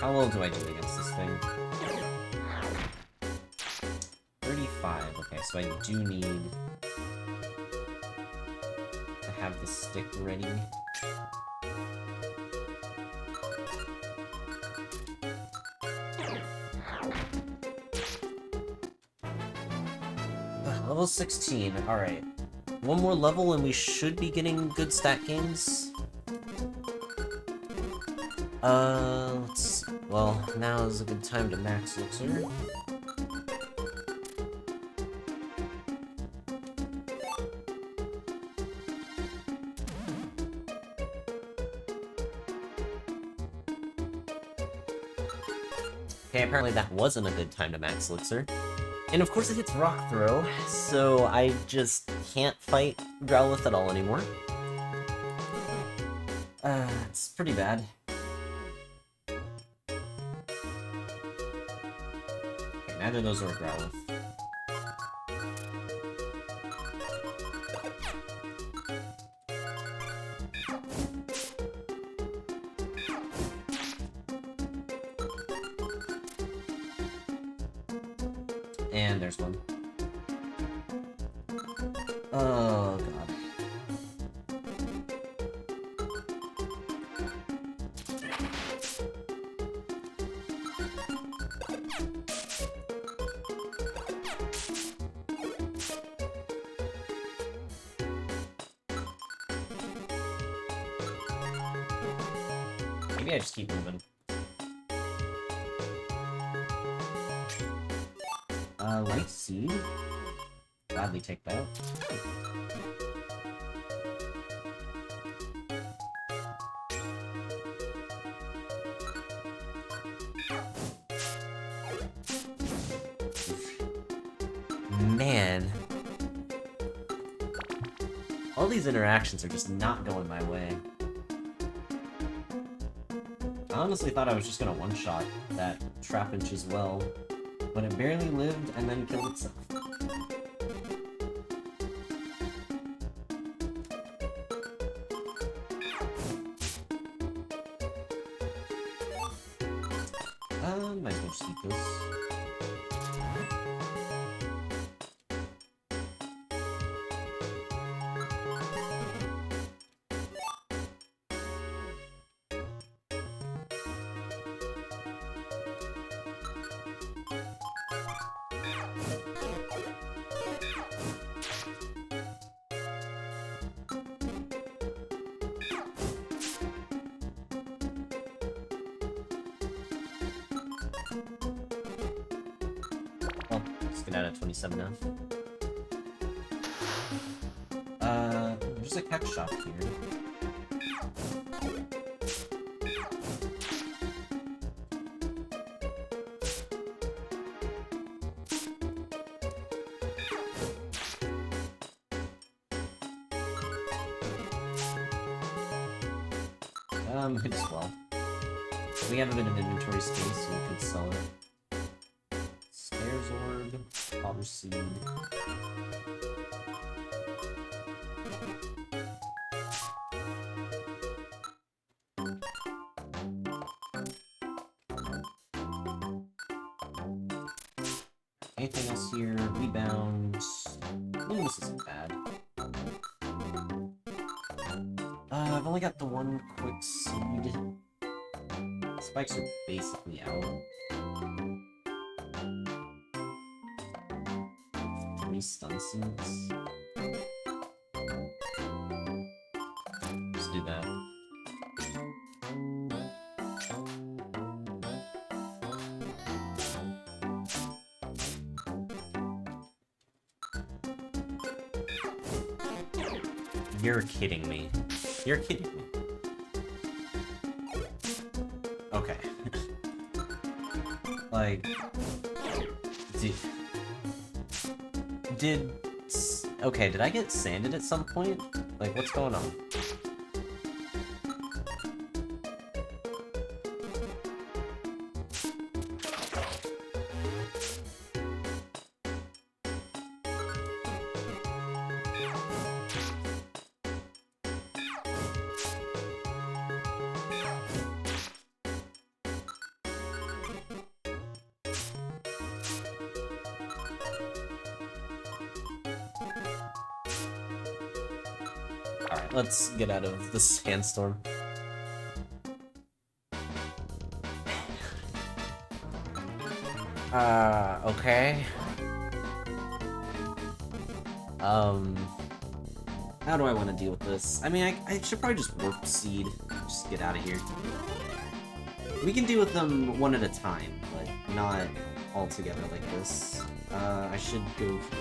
How well do I do against this thing? 35. Okay, so I do need to have the stick ready. Level 16, alright. One more level and we should be getting good stat gains. Let's see. Well, now is a good time to max Elixir. Okay, apparently that wasn't a good time to max Elixir. And of course it hits Rock Throw, so I just can't fight Growlithe at all anymore. It's pretty bad. Okay, neither of those are Growlithe. And there's one. Oh, God. Maybe I just keep moving. Light Seed. Gladly take that. Man. All these interactions are just not going my way. I honestly thought I was just gonna one-shot that Trapinch as well, but it barely lived and then killed itself. Might as well just keep this. Well, let's get out of 27 now. There's a catch shop here. Could as well. We have a bit of inventory space, so we could sell it. Stairs Orb, Powder Seed. Anything else here? Rebound. This isn't bad. I've only got the one quick seed. Spikes are basically out. 3 stun seeds. Let's do that. You're kidding me. You're kidding me. Okay. Like... Okay, did I get sanded at some point? Like, what's going on? Alright, let's get out of the sandstorm. Okay. How do I want to deal with this? I mean, I should probably just Warp Seed. Just get out of here. We can deal with them one at a time, but not all together like this. I should go for...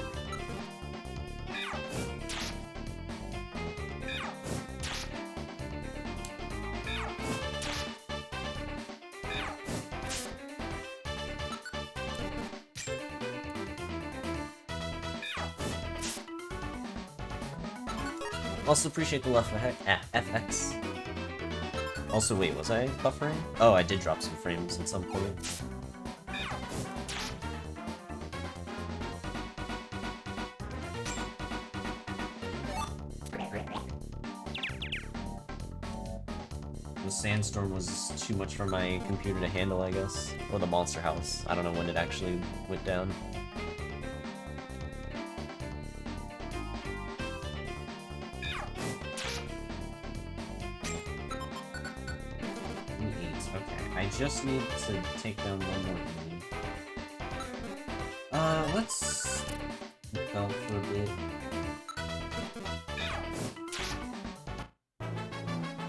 Also appreciate the left FX. Also, wait, was I buffering? Oh, I did drop some frames at some point. The sandstorm was too much for my computer to handle, I guess. Or the monster house. I don't know when it actually went down. I just need to take down one more enemy. Let's belt for a bit.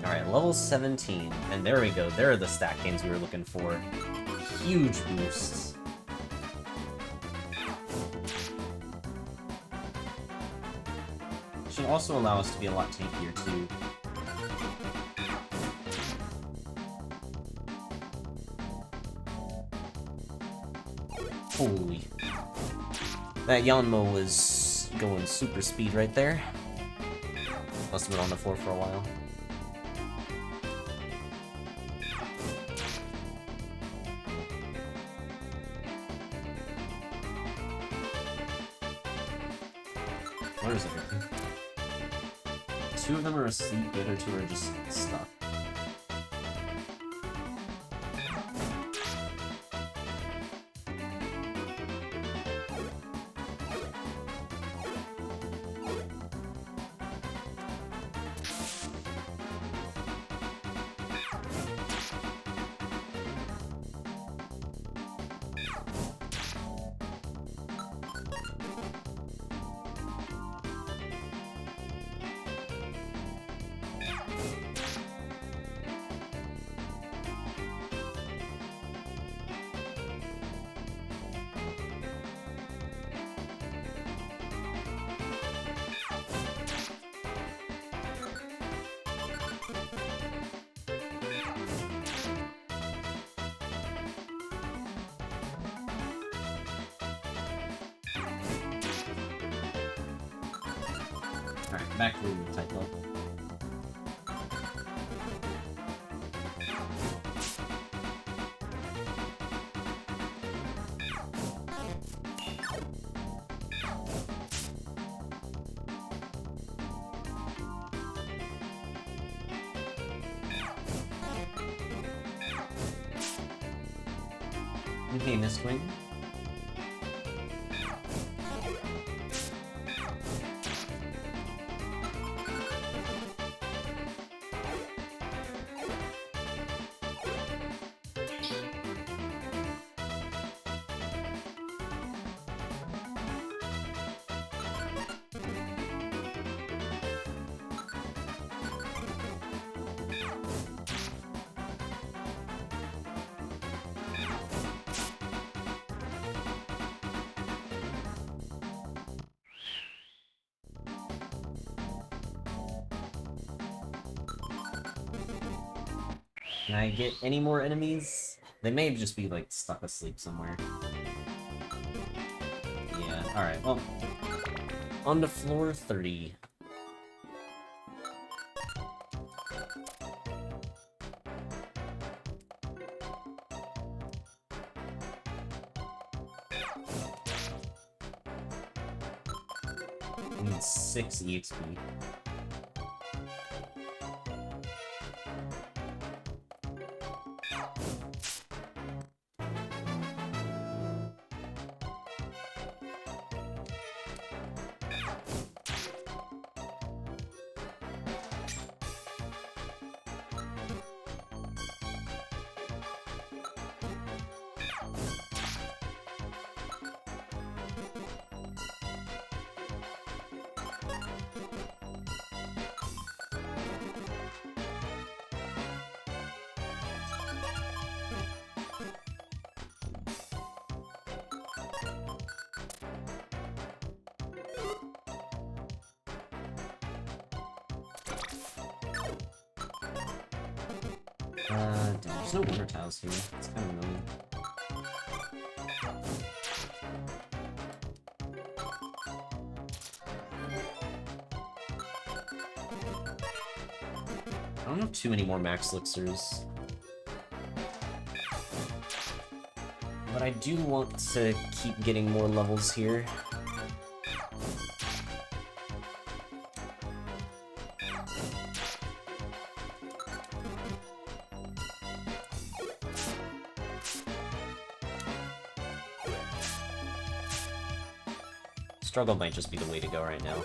Alright, level 17. And there we go. There are the stat gains we were looking for. Huge boosts. Should also allow us to be a lot tankier too. Holy. That Yanmo was going super speed right there. Must have been on the floor for a while. Where is everything? Two of them are asleep, the other two are just stuck. Alright, back to the type level. Okay, Miss Wing. Can I get any more enemies? They may just be, like, stuck asleep somewhere. Yeah, alright, well. On to floor 30. I need 6 EXP. Damn, there's no wonder tiles here. It's kind of annoying. I don't have too many more max elixirs. But I do want to keep getting more levels here. Struggle might just be the way to go right now.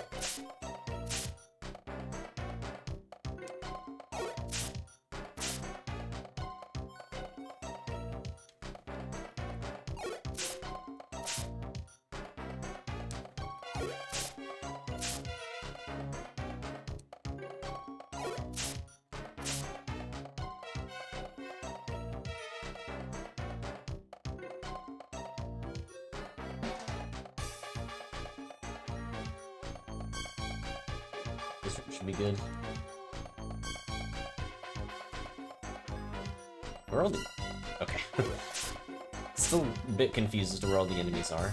This should be good. Where are all the... Okay. Still a bit confused as to where all the enemies are.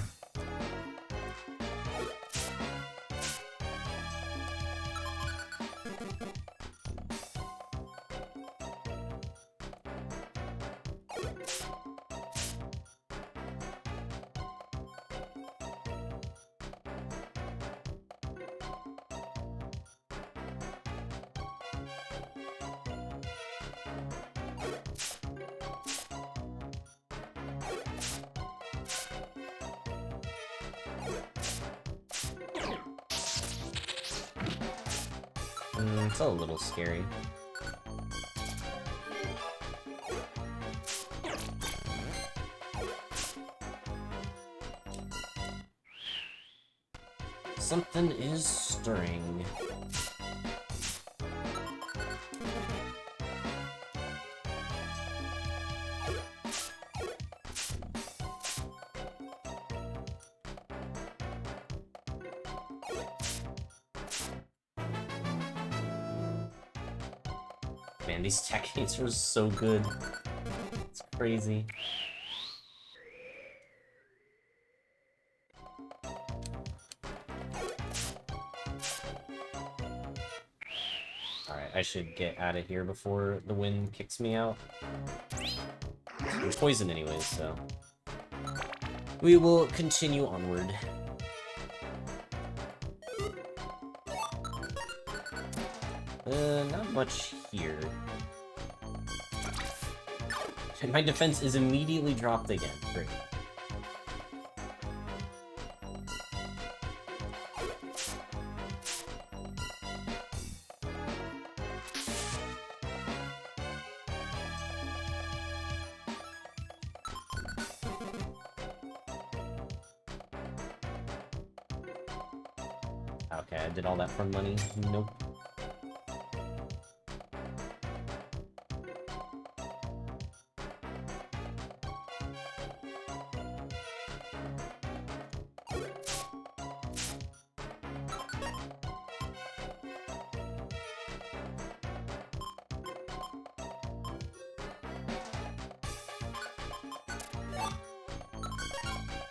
It's a little scary. Something is stirring. Man, these techniques are so good. It's crazy. Alright, I should get out of here before the wind kicks me out. I'm poisoned anyways, so... we will continue onward. Not much here. And my defense is immediately dropped again. Great. Okay, I did all that for money. Nope.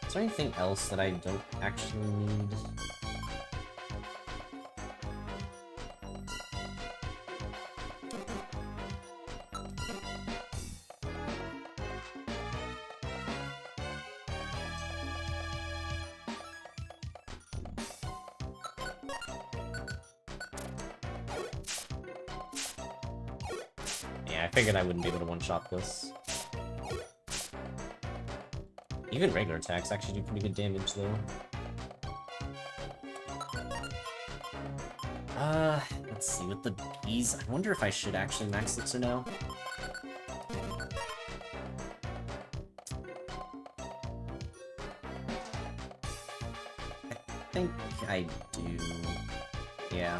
Is there anything else that I don't actually need? Yeah, I figured I wouldn't be able to one-shot this. Even regular attacks actually do pretty good damage, though. Let's see, with the bees, I wonder if I should actually max this or no. I think I do. Yeah.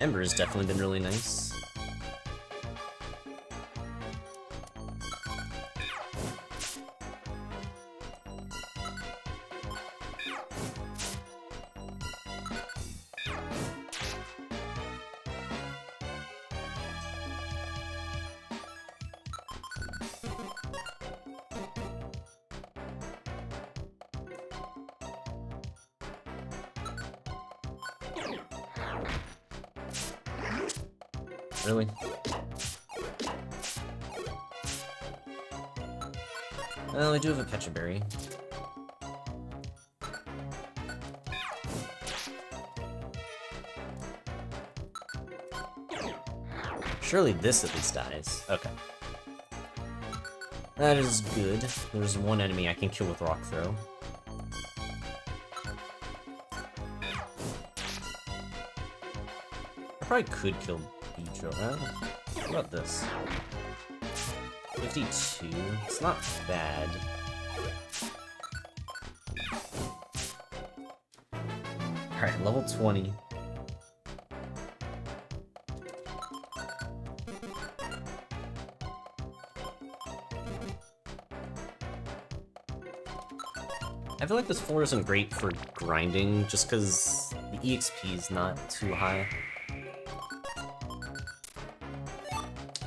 Embers definitely been really nice. Really? Well, I do have a Pecha Berry. Surely this at least dies. Okay. That is good. There's one enemy I can kill with Rock Throw. I probably could kill Beedrill. What about this? 52? It's not bad. Alright, level 20. I feel like this floor isn't great for grinding, just because the EXP is not too high.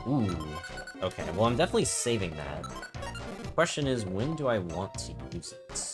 Ooh. Okay, well I'm definitely saving that. The question is, when do I want to use it?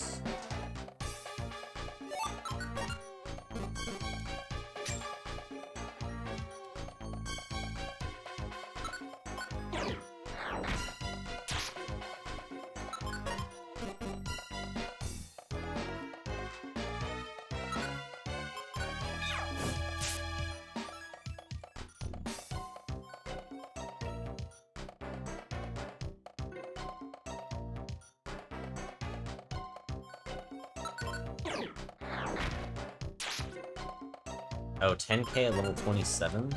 Oh, 10k at level 27?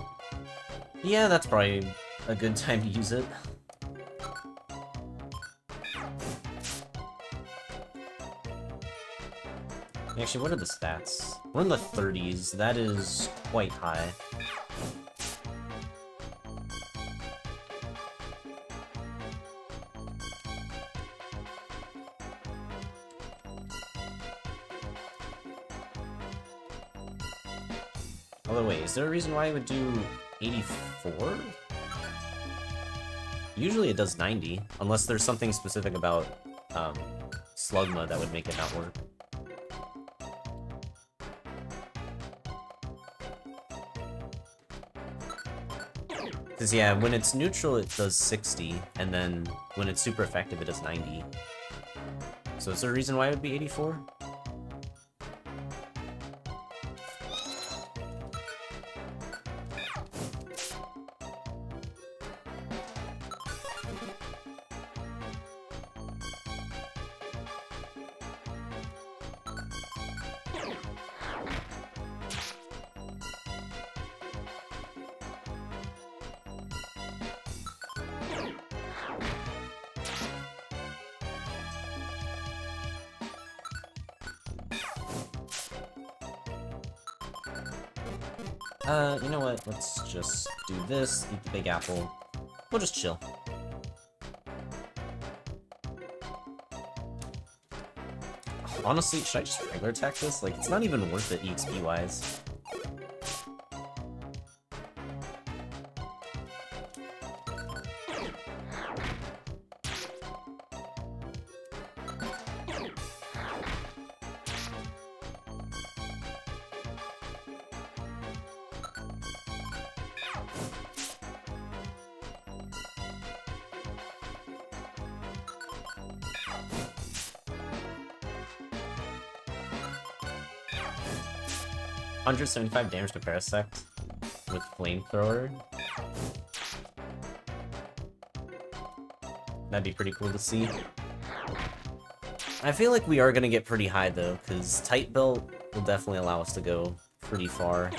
Yeah, that's probably a good time to use it. Actually, what are the stats? We're in the 30s. That is quite high. Although, wait, is there a reason why I would do 84? Usually it does 90, unless there's something specific about Slugma that would make it not work. Because, yeah, when it's neutral it does 60, and then when it's super effective it does 90. So is there a reason why it would be 84? You know what? Let's just do this, eat the big apple. We'll just chill. Honestly, should I just regular attack this? Like, it's not even worth it EXP-wise. $175 damage to Parasect with Flamethrower. That'd be pretty cool to see. I feel like we are gonna get pretty high though, because Tight Belt will definitely allow us to go pretty far.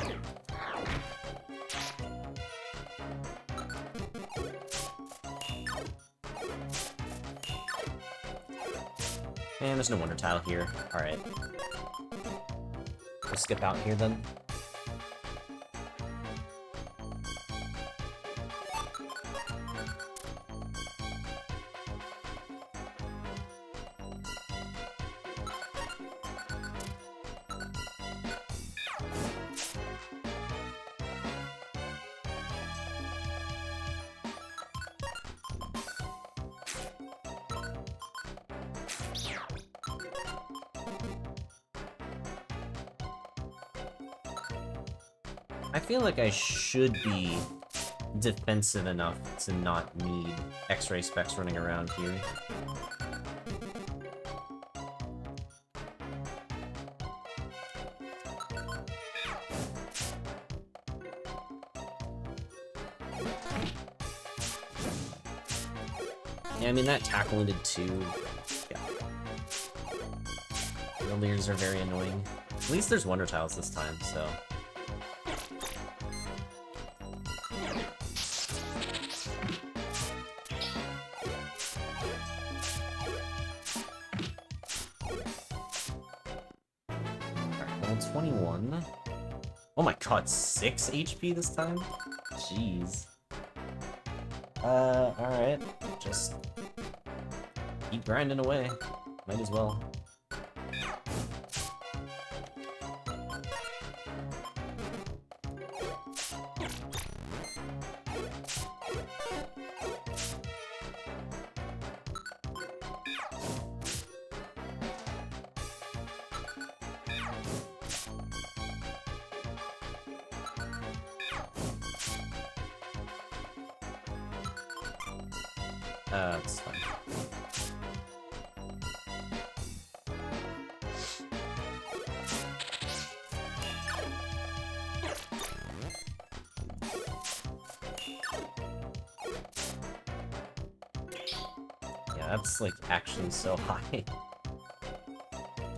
And there's no Wonder Tile here. Alright. We'll skip out here then. I feel like I should be defensive enough to not need X-ray specs running around here. Yeah, I mean, that tackle did too. Yeah. The leaders are very annoying. At least there's Wonder Tiles this time, so... Alright, level 21. Oh my god, 6 HP this time? Jeez. Alright. Just... keep grinding away. Might as well. That's fine. Yeah, that's like actually so high.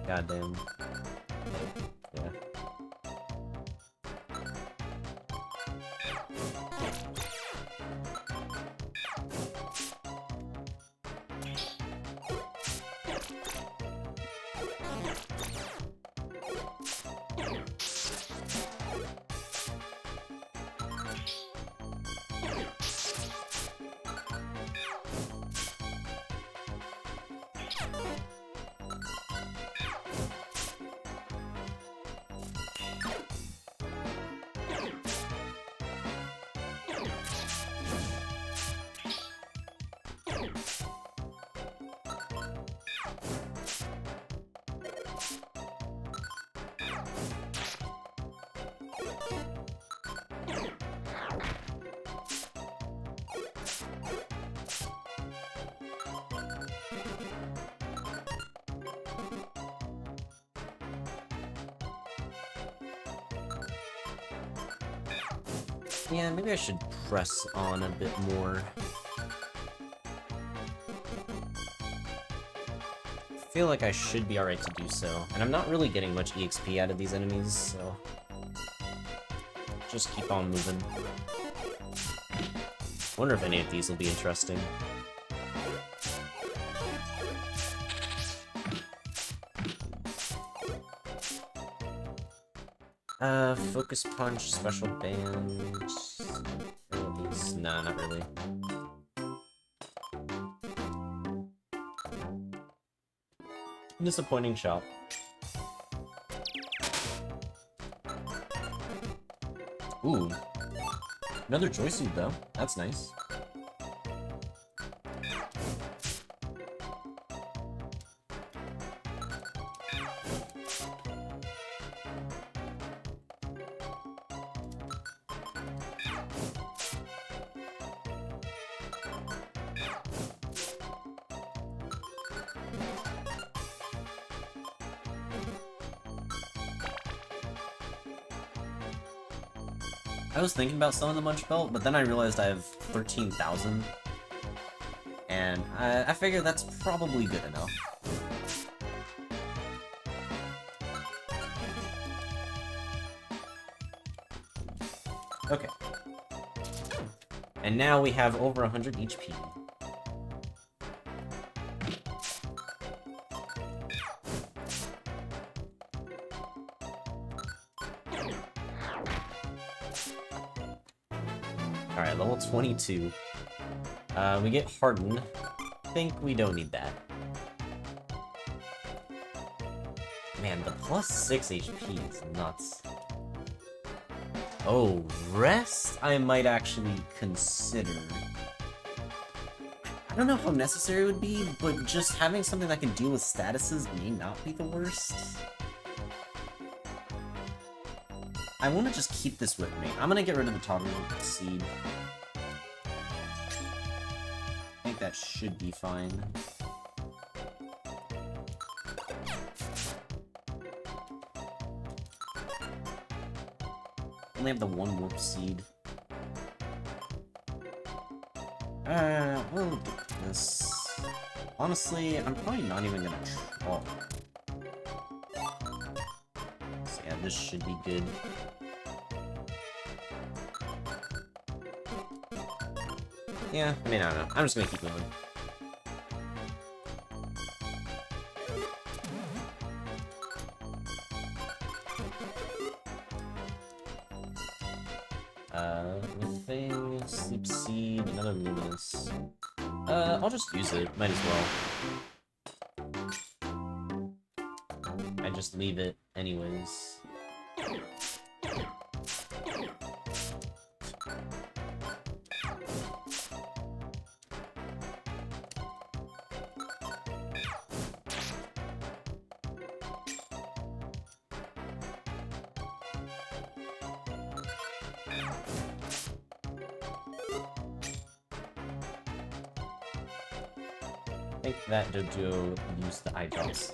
Goddamn. Yeah. Yeah, maybe I should press on a bit more. I feel like I should be alright to do so. And I'm not really getting much EXP out of these enemies, so... just keep on moving. Wonder if any of these will be interesting. Focus Punch, Special Band... Nah, not really. Disappointing shop. Ooh. Another joysuit though. That's nice. I was thinking about selling the Munch Belt, but then I realized I have 13,000. And I figure that's probably good enough. Okay. And now we have over 100 HP. Alright, level 22. We get Hardened. I think we don't need that. Man, the plus 6 HP is nuts. Oh, Rest I might actually consider. I don't know how necessary it would be, but just having something that can deal with statuses may not be the worst. I want to just keep this with me. I'm gonna get rid of the toggle seed. I think that should be fine. Only have the one warp seed. We'll get this. Honestly, I'm probably not even gonna try. So yeah, this should be good. Yeah, I mean, I don't know. I'm just gonna keep going. Thing, sleep seed, another luminous. I'll just use it. Might as well. I just leave it anyways. I think that Dojo used the eye drops.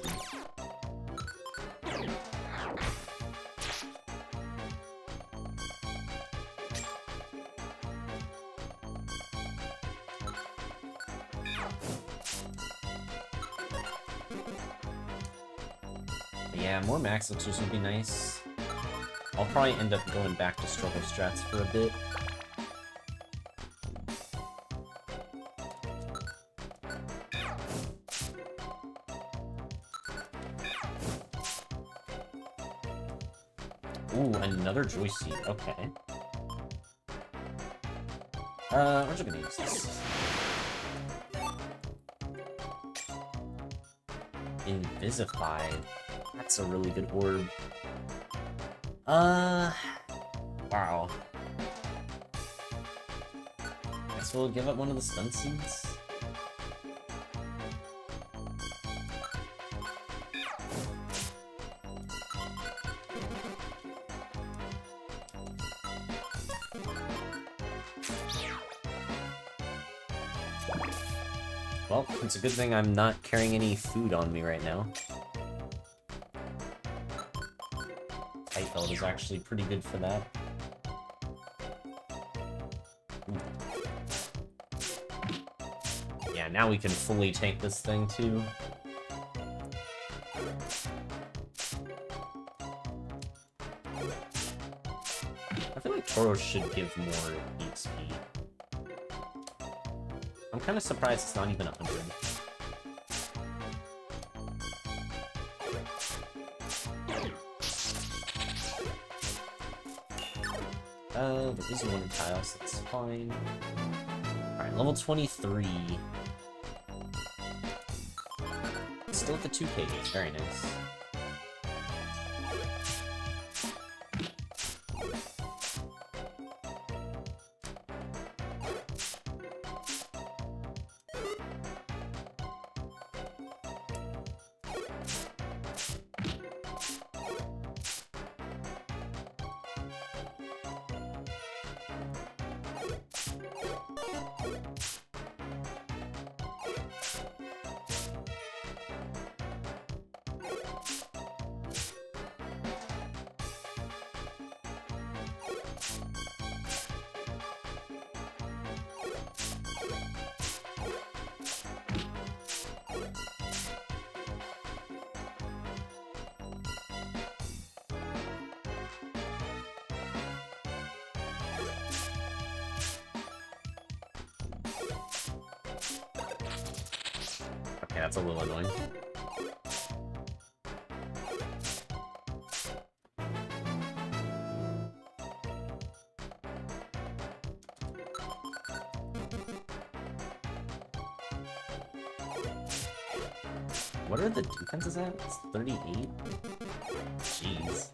Yeah, more max elixirs would be nice. I'll probably end up going back to struggle strats for a bit. Ooh, another joy seed. Okay. We're just gonna use this. Invisify. That's a really good orb. Wow. Guess we'll give up one of the stun seeds. Well, it's a good thing I'm not carrying any food on me right now. Tight belt is actually pretty good for that. Ooh. Yeah, now we can fully take this thing too. I feel like Toro should give more EXP. I'm kind of surprised it's not even 100. There is one tile, so that's fine. Alright, level 23. Still at the 2K, it's very nice. Okay, that's a little annoying. What are the defenses at? It's 38? Jeez.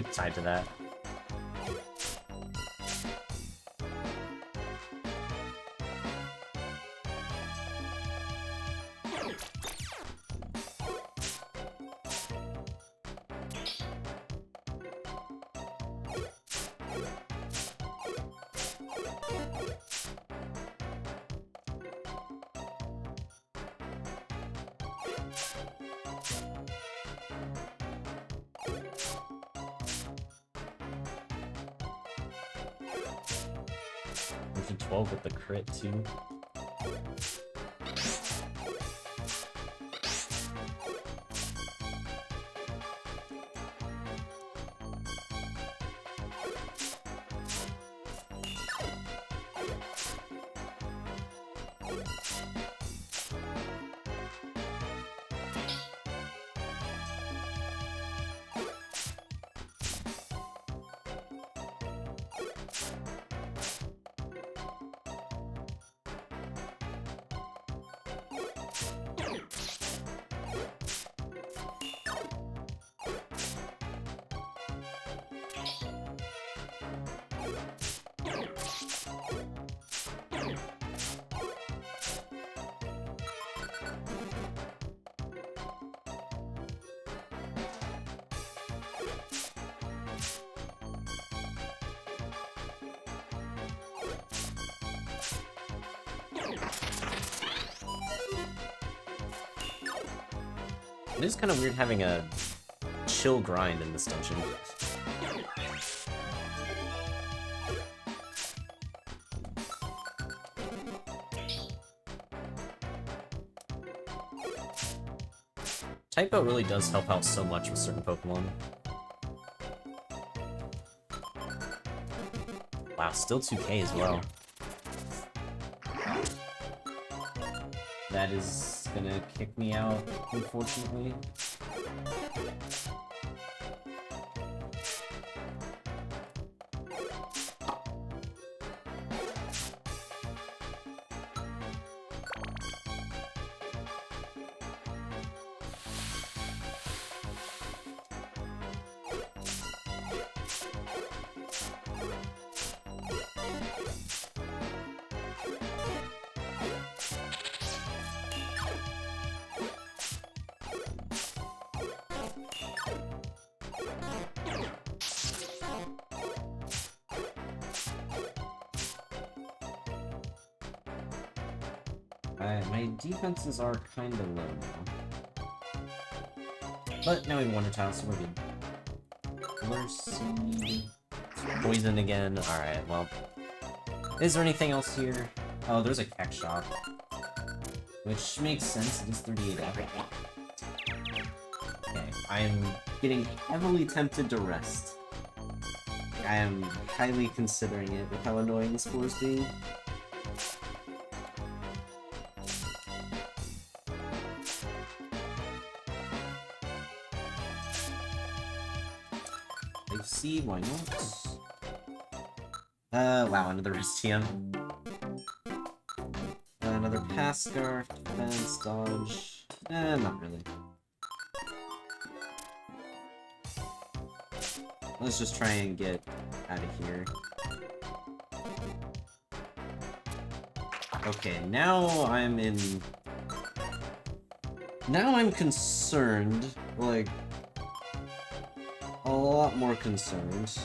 tied to that. Version 12 with the crit too. It is kind of weird having a chill grind in this dungeon. Typo really does help out so much with certain Pokemon. Wow, still 2k as well. That is gonna kick me out, unfortunately. My defenses are kind of low now. But now we have Wonder Tile, so we're good. Mercy. Poison again. Alright, well. Is there anything else here? Oh, there's a Keck Shop. Which makes sense, it is 38 effort. Okay, I am getting heavily tempted to rest. I am highly considering it with how annoying this floor is being. See, why not? Wow, another STM. Another Pass Scarf, Defense, Dodge. Not really. Let's just try and get out of here. Okay, now I'm in... Now I'm concerned, like... a lot more concerned.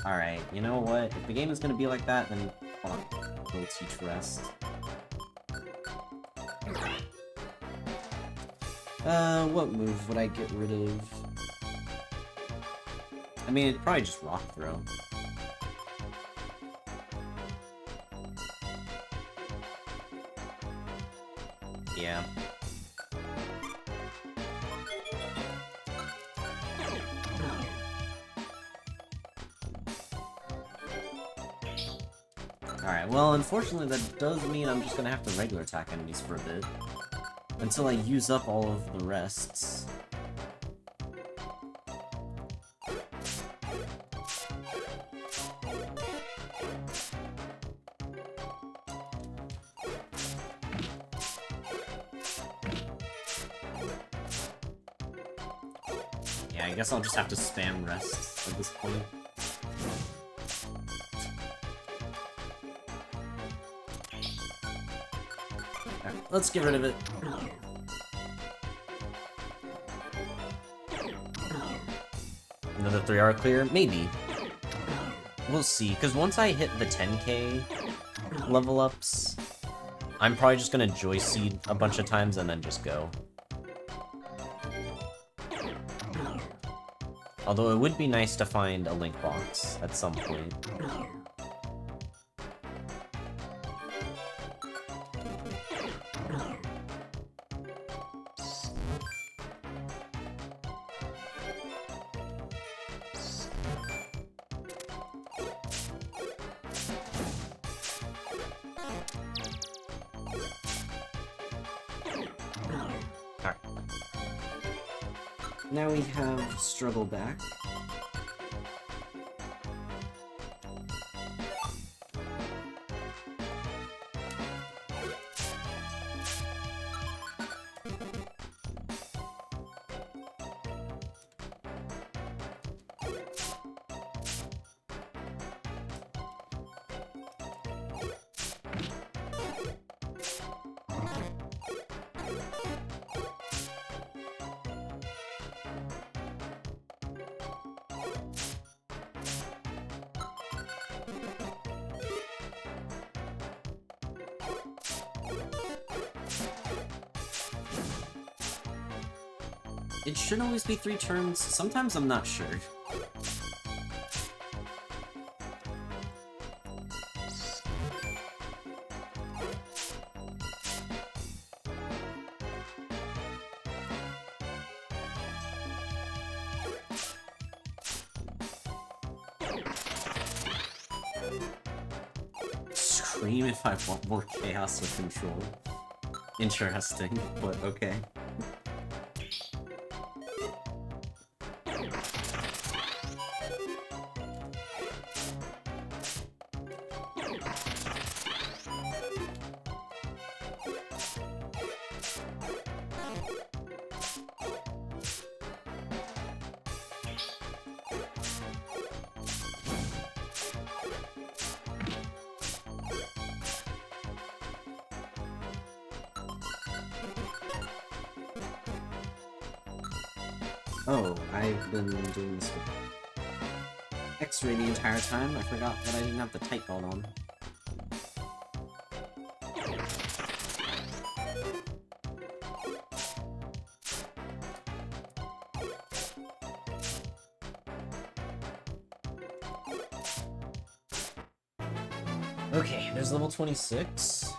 Alright, you know what? If the game is gonna be like that, then hold on. We'll teach rest. What move would I get rid of? I mean, it'd probably just Rock Throw. Yeah. Alright, well, unfortunately that does mean I'm just gonna have to regular attack enemies for a bit. Until I use up all of the rests. Yeah, I guess I'll just have to spam rest at this point. Alright, let's get rid of it. Another 3-hour clear? Maybe. We'll see, because once I hit the 10k level ups, I'm probably just gonna Joy Seed a bunch of times and then just go. Although it would be nice to find a link box at some point. Now we have Struggle Back. It should always be 3 turns. Sometimes I'm not sure. Scream if I want more chaos with control. Interesting, but okay. Oh, I've been doing this with X-ray the entire time. I forgot that I didn't have the tight belt on. Okay, there's level 26.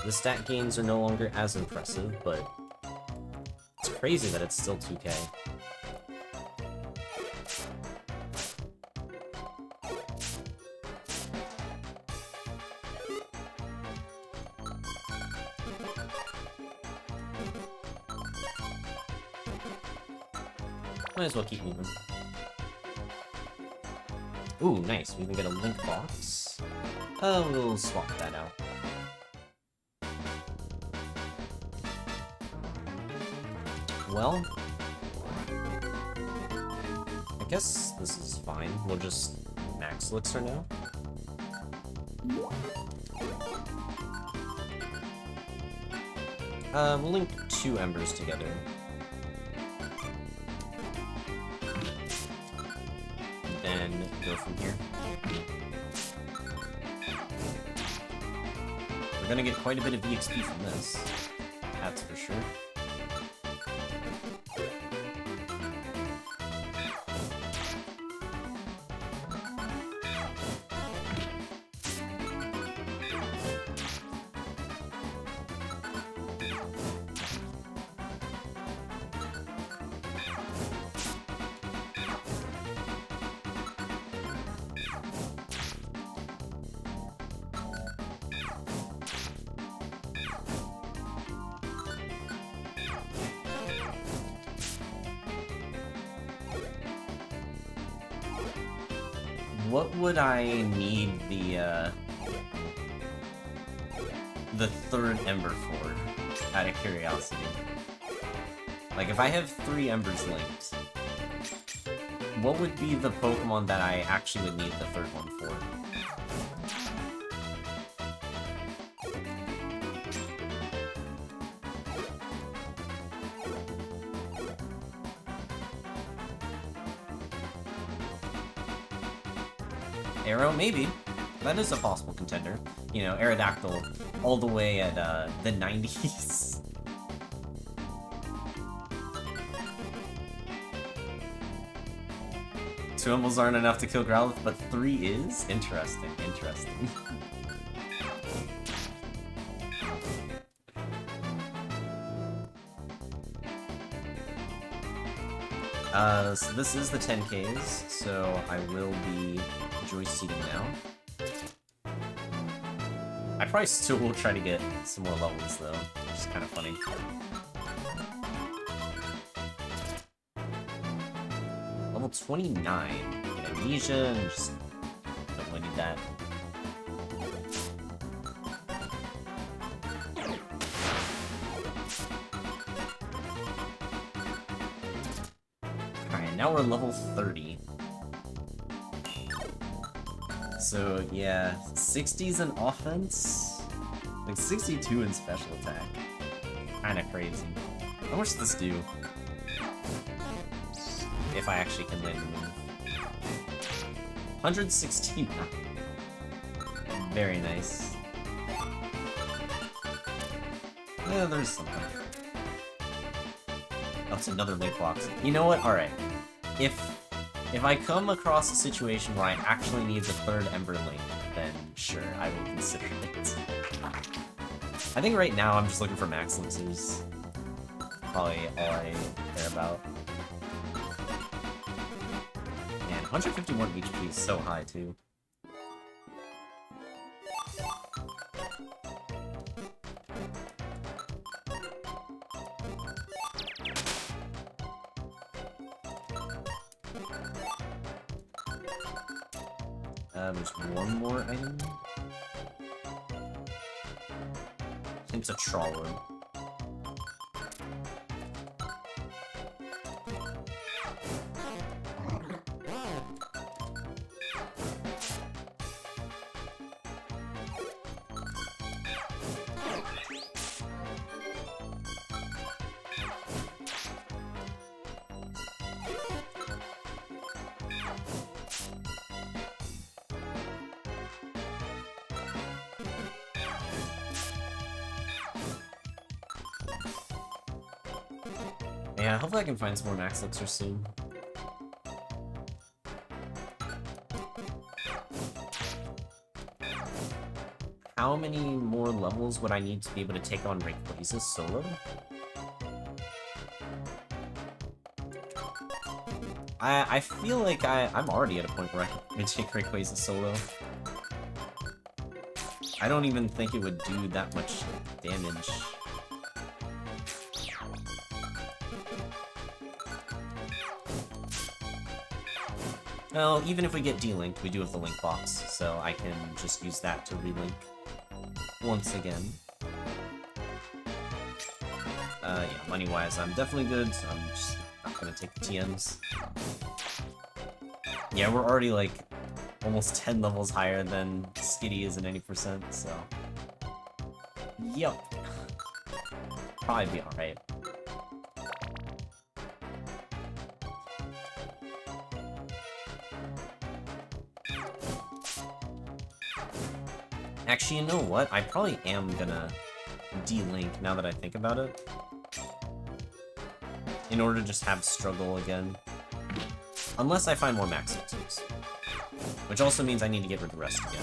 The stat gains are no longer as impressive, but it's crazy that it's still 2k. Might as well keep moving. Ooh, nice. We even get a link box. We'll swap that out. Well, I guess this is fine. We'll just max elixir now. We'll link 2 Embers together. Then go from here. We're gonna get quite a bit of EXP from this. That's for sure. What would I need the 3rd Ember for, out of curiosity? Like, if I have 3 Embers linked, what would be the Pokemon that I actually would need the 3rd one for? Arrow? Maybe. That is a possible contender. You know, Aerodactyl all the way at the 90s. Two Umbles aren't enough to kill Growlithe, but 3 is? Interesting, interesting. So this is the 10Ks, so I will be Joyous seeding now. I probably still will try to get some more levels though, which is kind of funny. Level 29. Get Amnesia and just don't really need that. Alright, now we're level 30. So yeah, 60s in offense, like 62 in special attack. Kinda crazy. How much does this do? If I actually can land the move. 116. Very nice. Yeah, there's something. Oh, it's another link box. You know what? Alright. If I come across a situation where I actually need the 3rd Ember Link, then sure, I will consider it. I think right now I'm just looking for max elixirs. Probably all I care about. Man, 151 HP is so high too. There's one more item. I think it's a trawler. Yeah, hopefully I can find some more max elixirs soon. How many more levels would I need to be able to take on Rayquaza solo? I feel like I'm already at a point where I can take Rayquaza solo. I don't even think it would do that much damage. Well, even if we get D-Linked, we do have the Link box, so I can just use that to relink once again. Yeah, money-wise, I'm definitely good, so I'm just not gonna take the TMs. Yeah, we're already, like, almost 10 levels higher than Skitty is in 80%, so... Yup. Probably be alright. Actually, you know what? I probably am gonna D-Link now that I think about it. In order to just have struggle again. Unless I find more max elixirs. Which also means I need to get rid of the rest again.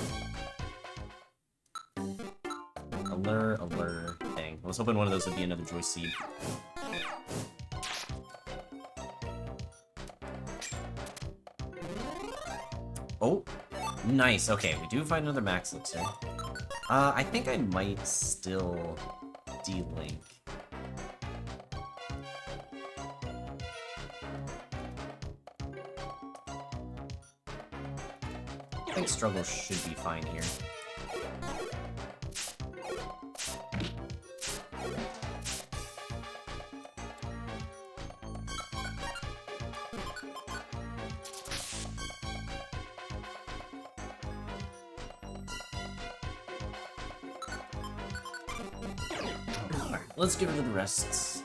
Allure, thing. I was hoping one of those would be another Joyous Seed. Oh! Nice, okay, we do find another max elixir. I think I might still D-Link. I think struggle should be fine here. Let's get rid of the rests.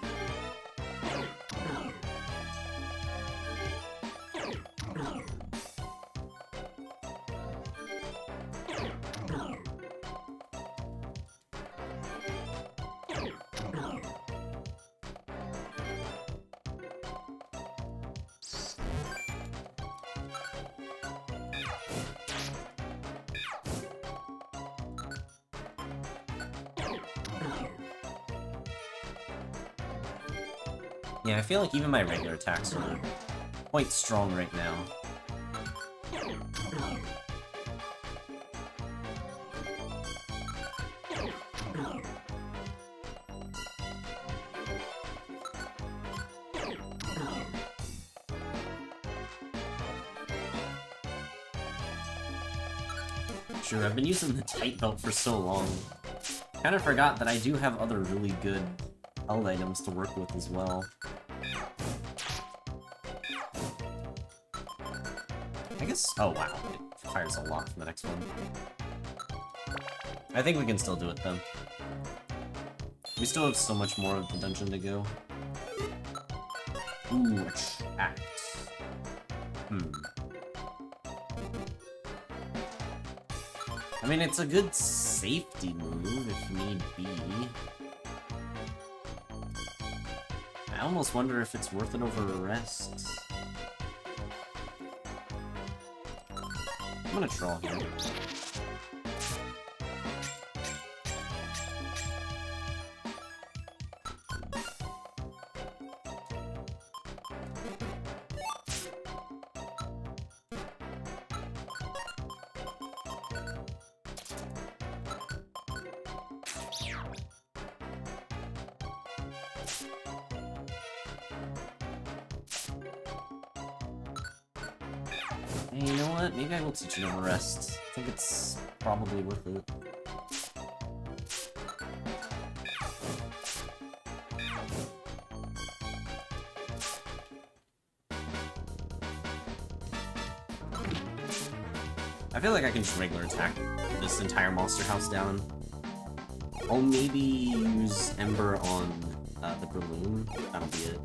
Yeah, I feel like even my regular attacks are quite strong right now. Sure, I've been using the tight belt for so long. Kind of forgot that I do have other really good held items to work with as well. I guess... oh wow, it fires a lot from the next one. I think we can still do it then. We still have so much more of the dungeon to go. Ooh, attract. I mean, it's a good safety move if need be. I almost wonder if it's worth it over rest. I'm gonna troll here. Hey, you know what? Maybe I will teach it over rest. I think it's probably worth it. I feel like I can just regular attack this entire monster house down. I'll maybe use Ember on the balloon. That'll be it.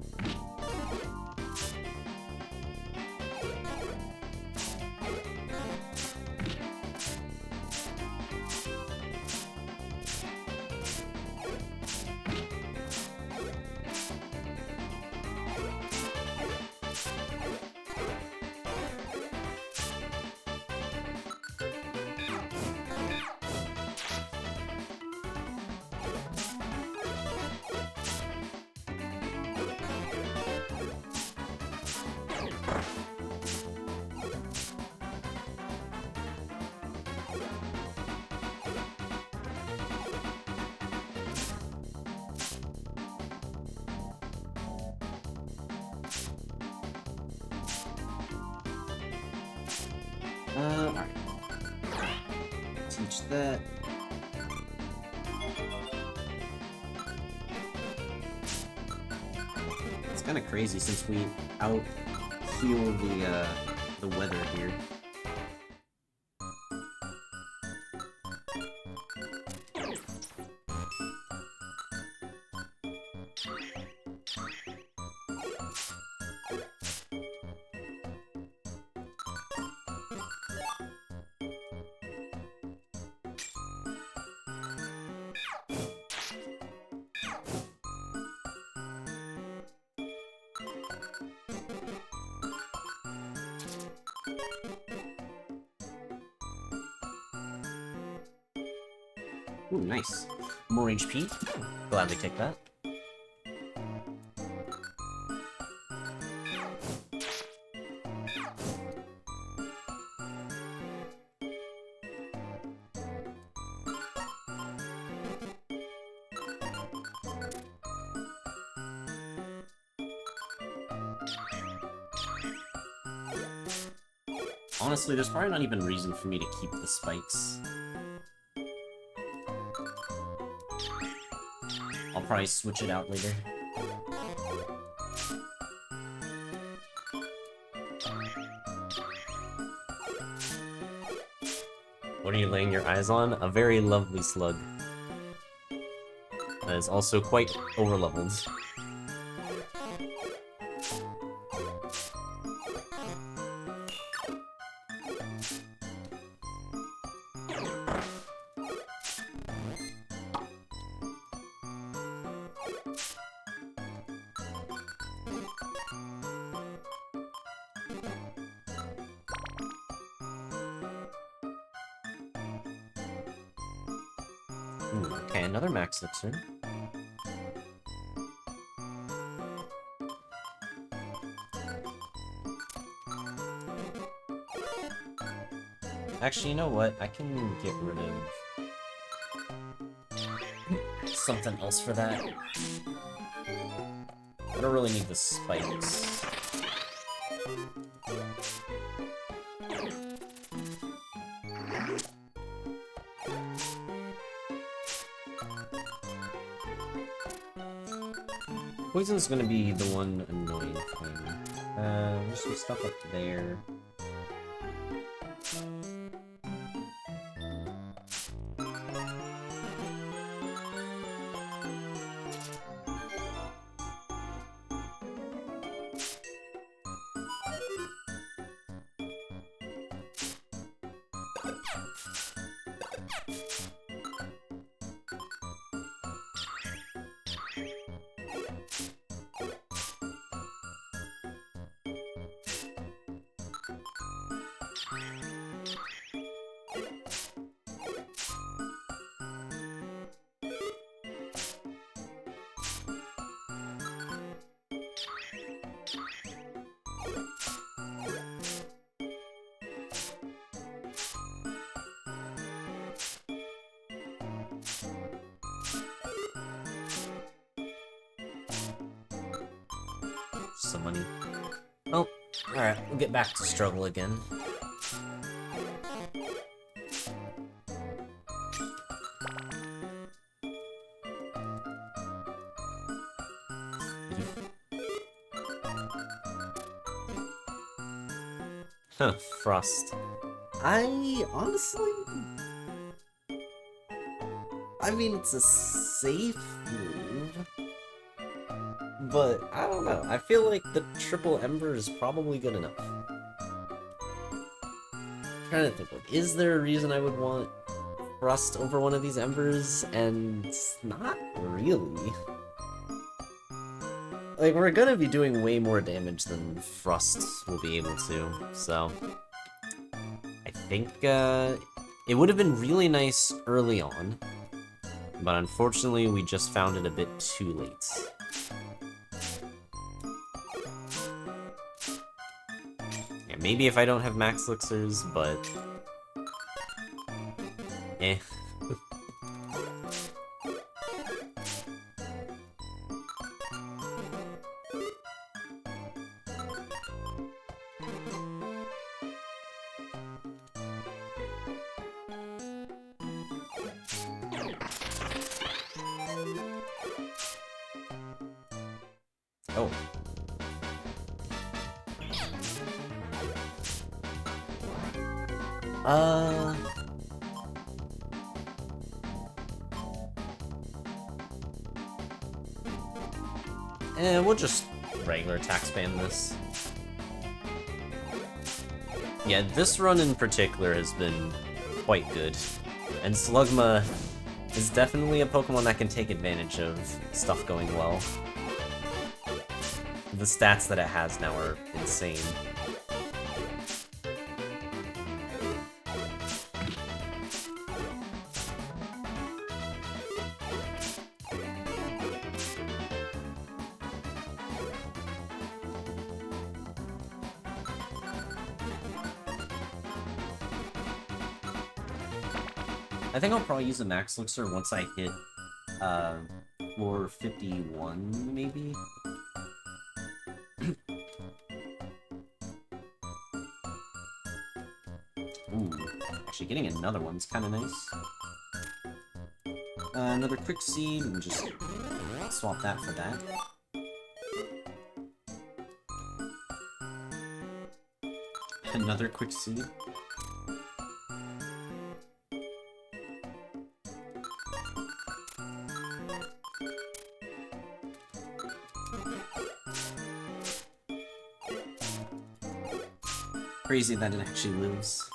Alright. Teach that. It's kind of crazy since we out-heal the weather here. Ooh, nice. More HP. Gladly take that. Honestly, there's probably not even a reason for me to keep the spikes. I'll probably switch it out later. What are you laying your eyes on? A very lovely slug. That is also quite overleveled. Okay, another max elixir. Actually, you know what? I can get rid of something else for that. I don't really need the spikes. Poison's gonna be the one annoying thing. There's some stuff up there. Some money. Oh, alright, we'll get back to struggle again. Huh, Frost. I mean, it's a safe move. But, I don't know. I feel like the triple Ember is probably good enough. I'm trying to think, like, is there a reason I would want Frost over one of these Embers? And not really. Like, we're gonna be doing way more damage than Frost will be able to, so... I think, it would have been really nice early on, but unfortunately we just found it a bit too late. Yeah, maybe if I don't have max elixirs, but... eh. Oh. We'll just regular attack spam this. Yeah, this run in particular has been quite good. And Slugma is definitely a Pokemon that can take advantage of stuff going well. The stats that it has now are insane. I think I'll probably use a max elixir once I hit floor 51, maybe? Ooh, actually getting another one's kind of nice. Another quick seed, and just swap that for that. Another quick seed. Crazy that it actually lives.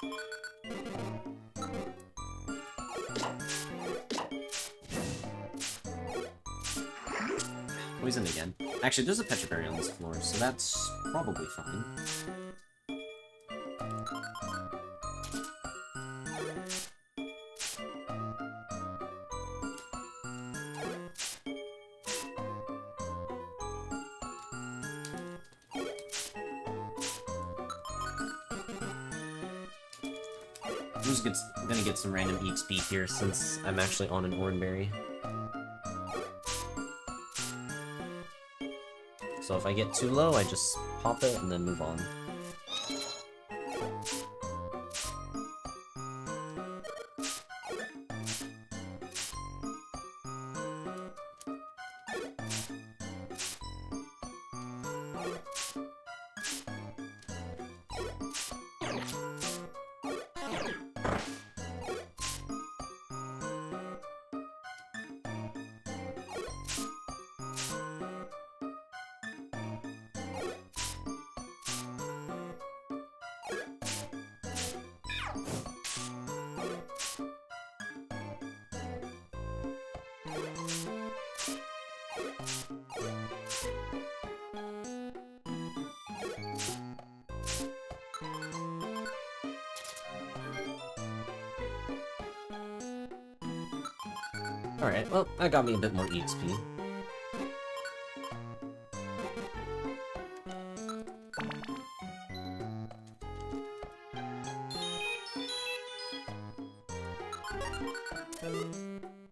Poisoned again. Actually, there's a Petra Berry on this floor, so that's probably fine. I'm gonna get some random EXP here since I'm actually on an Oranberry. So if I get too low, I just pop it and then move on. Alright, well, that got me a bit more EXP.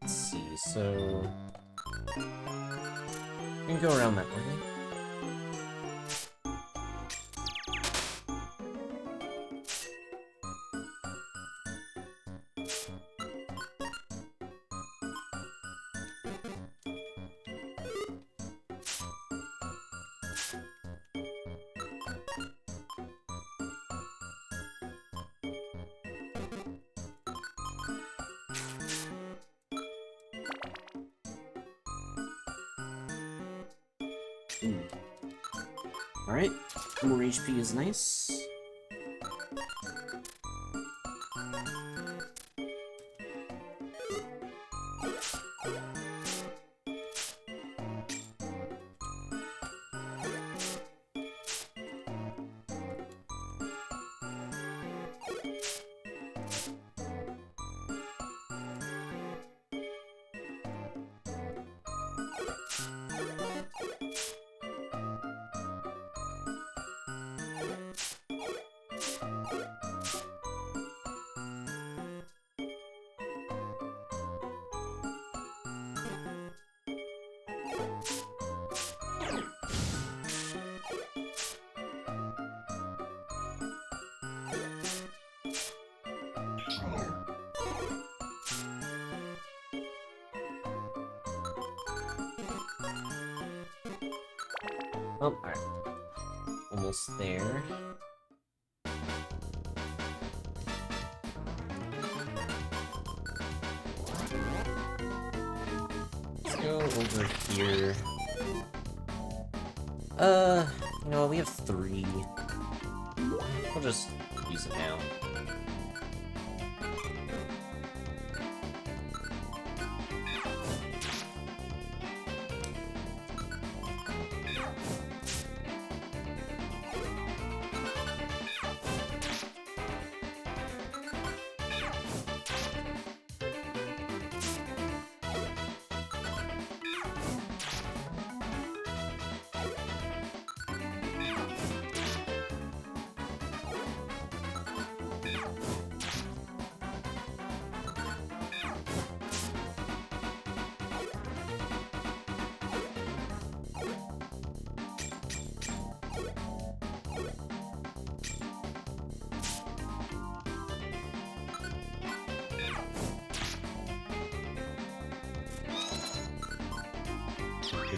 Let's see, so... we can go around that way. Alright, more HP is nice. Oh, alright. Almost there. Let's go over here. You know, we have 3. We'll just use it now.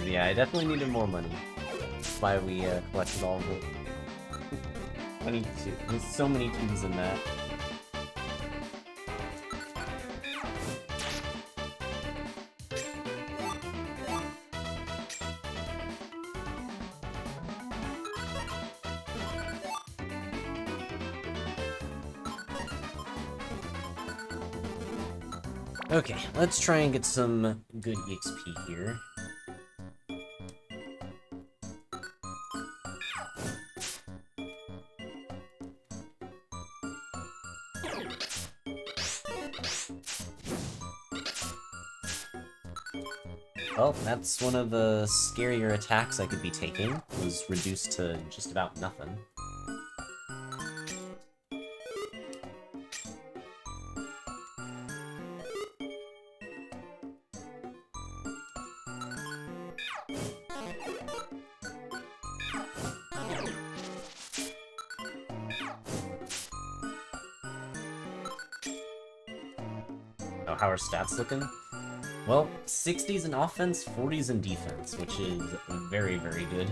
Yeah, I definitely needed more money. That's why we collected all of it. 22. There's so many 2s in that. Okay, let's try and get some good EXP here. Well, that's one of the scarier attacks I could be taking. It was reduced to just about nothing. Oh, how are stats looking? Well, 60s in offense, 40s in defense, which is very, very good.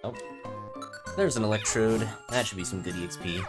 Oh, there's an electrode. That should be some good EXP.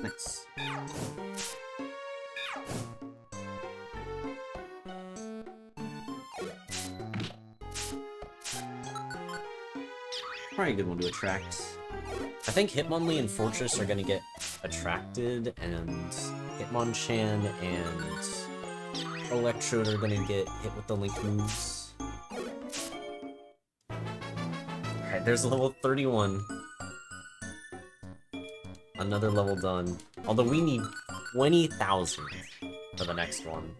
Nice. Probably a good one to attract. I think Hitmonlee and Fortress are gonna get attracted, and Hitmonchan and Electrode are gonna get hit with the Link moves. Alright, there's level 31. Another level done. Although we need 20,000 for the next one.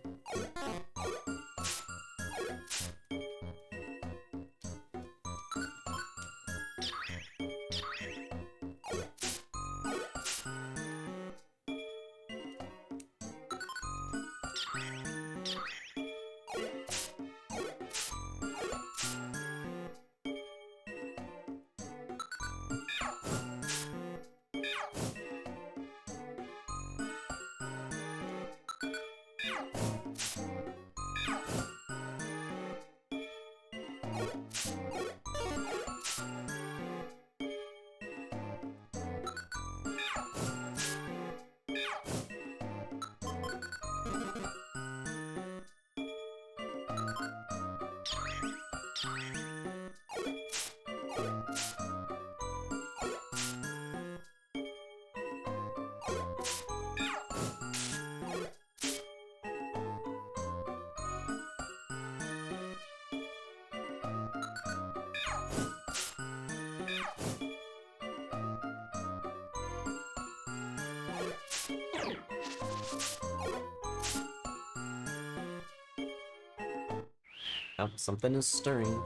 Oh, something is stirring.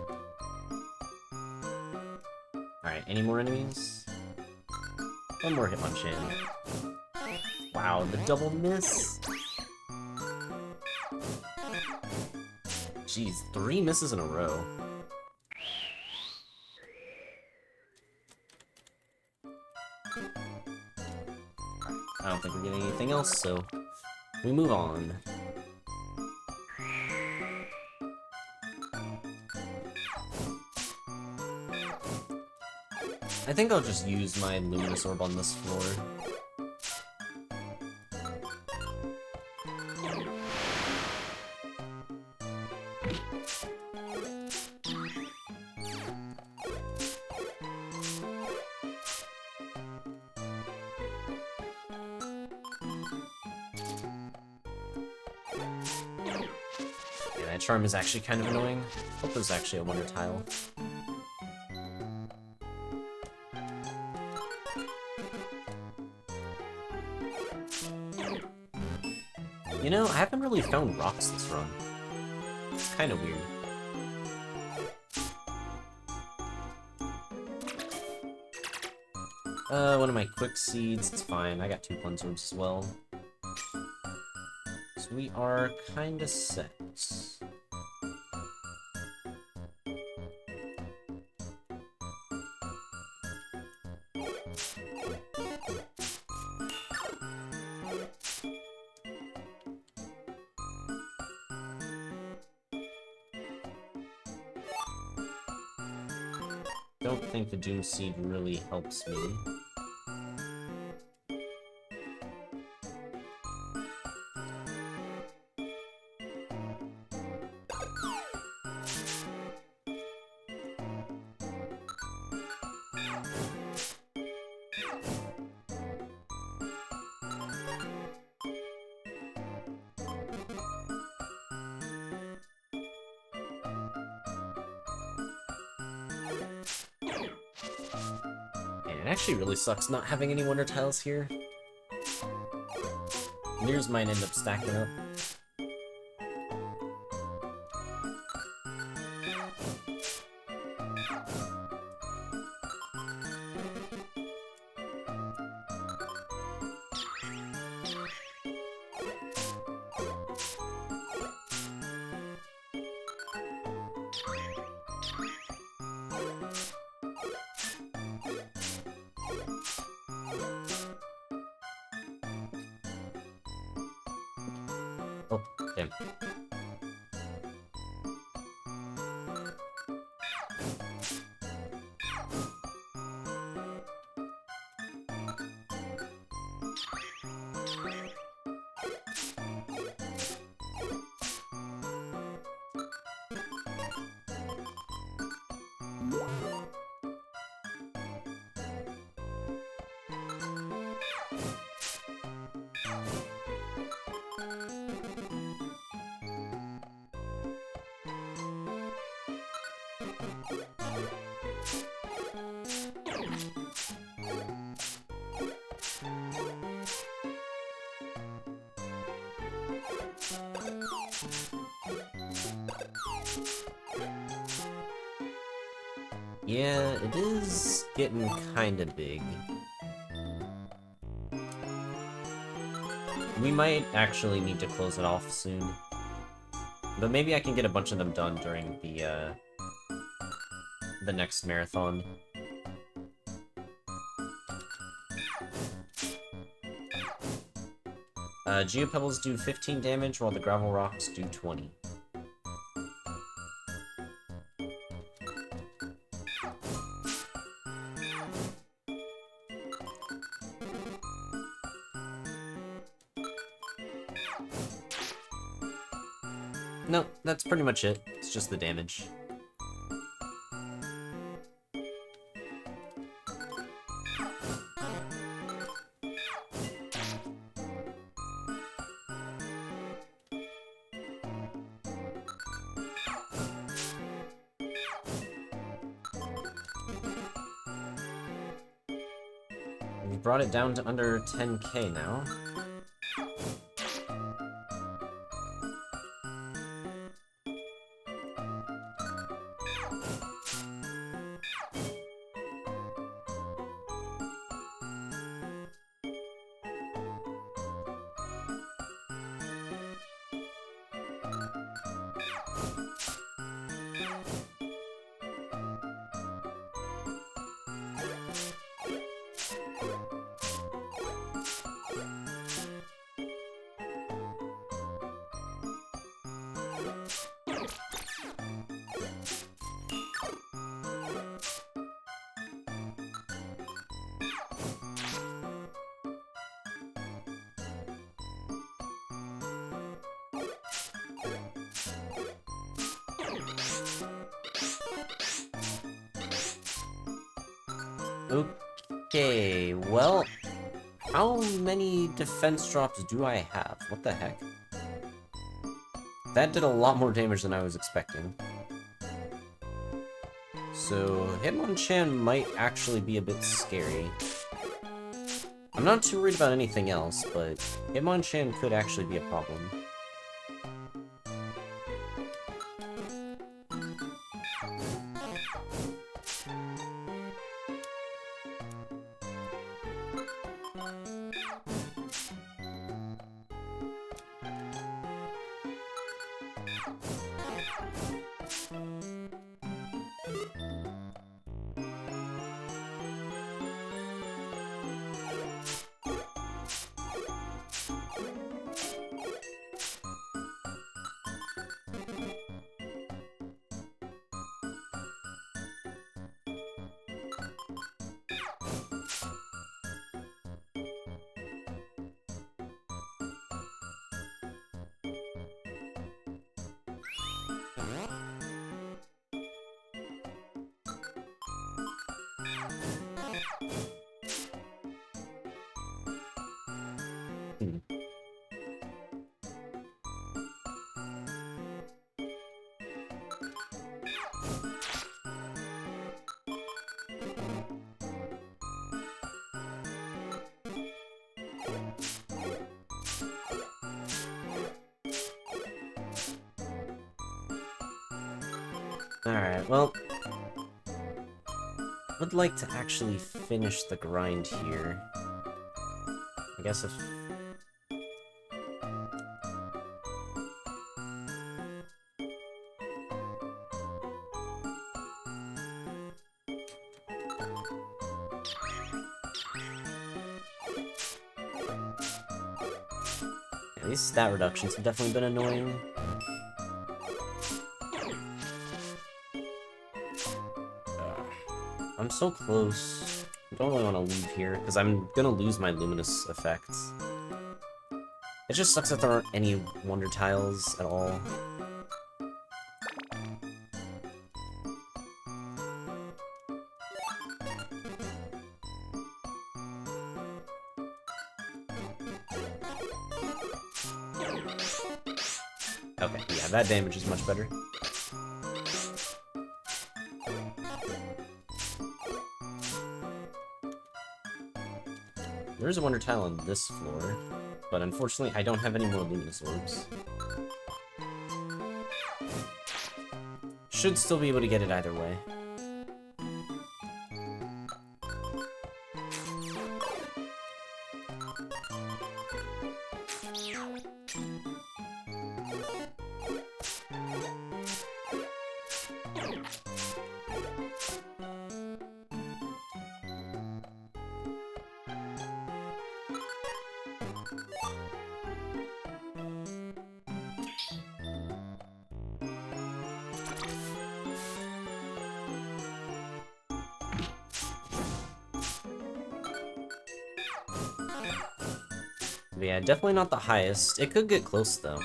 Alright, any more enemies? One more Hitmonchan. Wow, the double miss! Jeez, 3 misses in a row. I don't think we're getting anything else, so we move on. I think I'll just use my Luminous Orb on this floor. charm is actually kind of annoying. Hope there's actually a wonder tile. You know, I haven't really found rocks this run. It's kind of weird. One of my quick seeds, it's fine. I got 2 Plunge Orbs as well. So we are kinda set. Don't think the Doom Seed really helps me. It actually really sucks not having any wonder tiles here. Nears might end up stacking up. Oh, damn. Yeah, it is getting kinda big. We might actually need to close it off soon. But maybe I can get a bunch of them done during the next marathon. Geopebbles do 15 damage, while the gravel rocks do 20. No, that's pretty much it. It's just the damage. We've brought it down to under 10k now. Okay, well, how many defense drops do I have? What the heck? That did a lot more damage than I was expecting. So, Hitmonchan might actually be a bit scary. I'm not too worried about anything else, but Hitmonchan could actually be a problem. Alright, well, would like to actually finish the grind here. I guess if... Yeah, these stat reductions have definitely been annoying. I'm so close. I don't really want to leave here, because I'm gonna lose my luminous effects. It just sucks that there aren't any wonder tiles at all. Okay, yeah, that damage is much better. There is a wonder tile on this floor, but unfortunately I don't have any more luminous orbs. Should still be able to get it either way. But yeah, definitely not the highest. It could get close, though.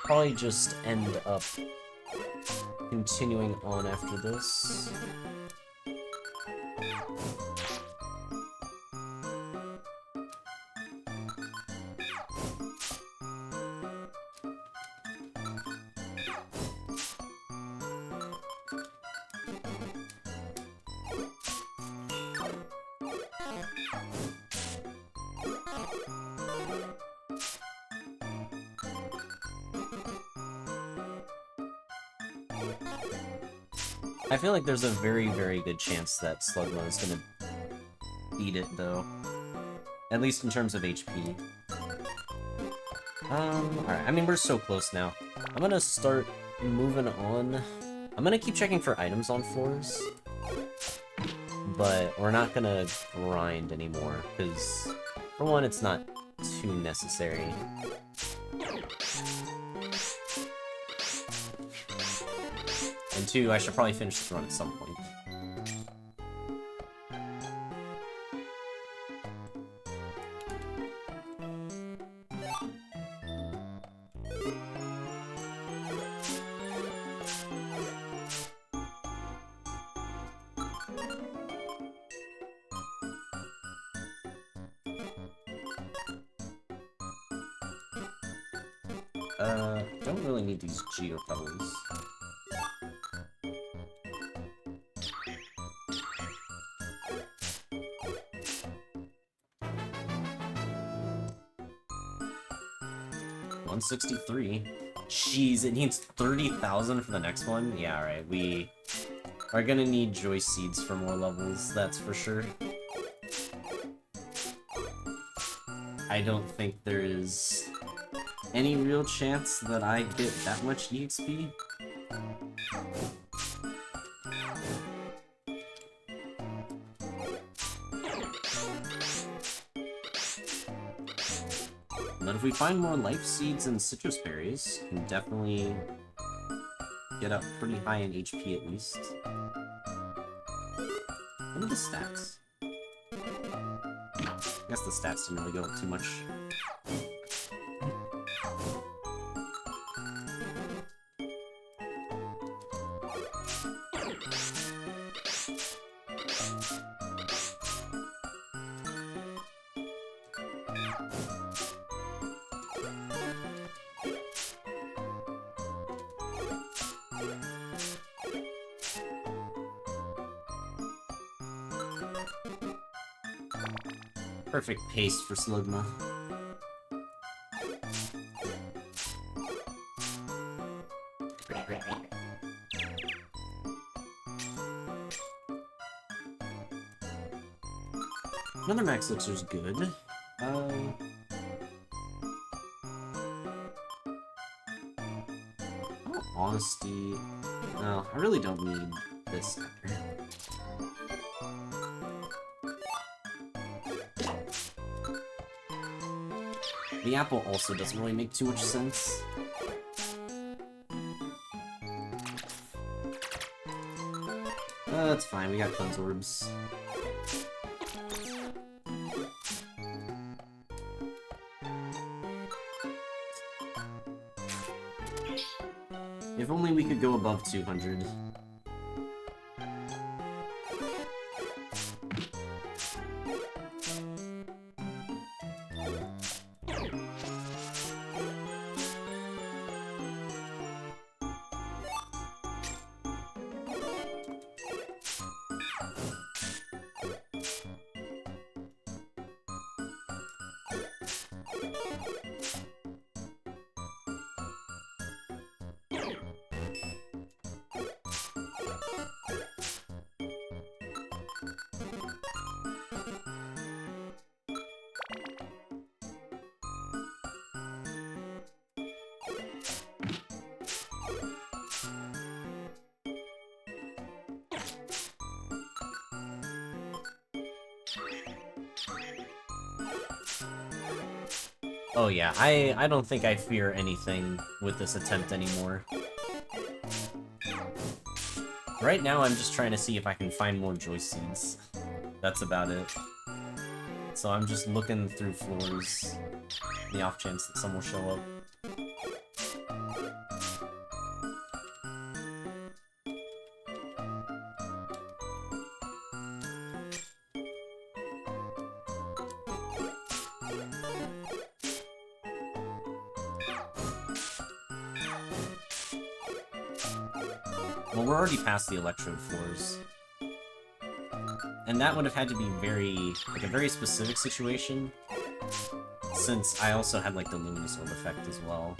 Probably just end up continuing on after this. I feel like there's a very, very good chance that Slugma is gonna beat it, though. At least in terms of HP. Alright, I mean, we're so close now. I'm gonna start moving on. I'm gonna keep checking for items on floors. But we're not gonna grind anymore, because, for one, it's not too necessary. And two, I should probably finish this run at some point. Don't really need these geopebbles. $163. Jeez, it needs 30,000 for the next one? Yeah, alright, we are gonna need Joy Seeds for more levels, that's for sure. I don't think there is any real chance that I get that much EXP. But if we find more life seeds and citrus berries, we can definitely get up pretty high in HP at least. What are the stats? I guess the stats didn't really go up too much. Perfect pace for Slugma. Another max elixir's good. Honesty. No, I really don't need this after. The apple also doesn't really make too much sense. That's fine, we got cleanse orbs. If only we could go above 200. Oh yeah, I don't think I fear anything with this attempt anymore. Right now I'm just trying to see if I can find more Joy Seeds. That's about it. So I'm just looking through floors, the off chance that some will show up. Well, we're already past the electrode floors. And that would have had to be a very specific situation, since I also had, like, the luminous orb effect as well.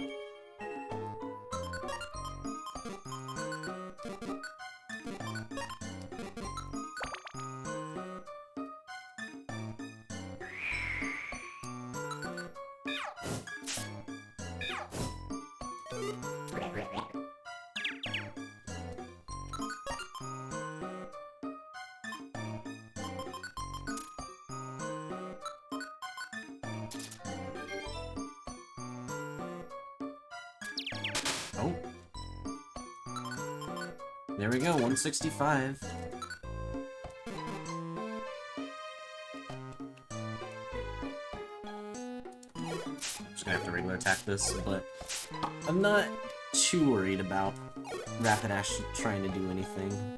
There we go, 165. Just gonna have to regular attack this, but I'm not too worried about Rapidash trying to do anything.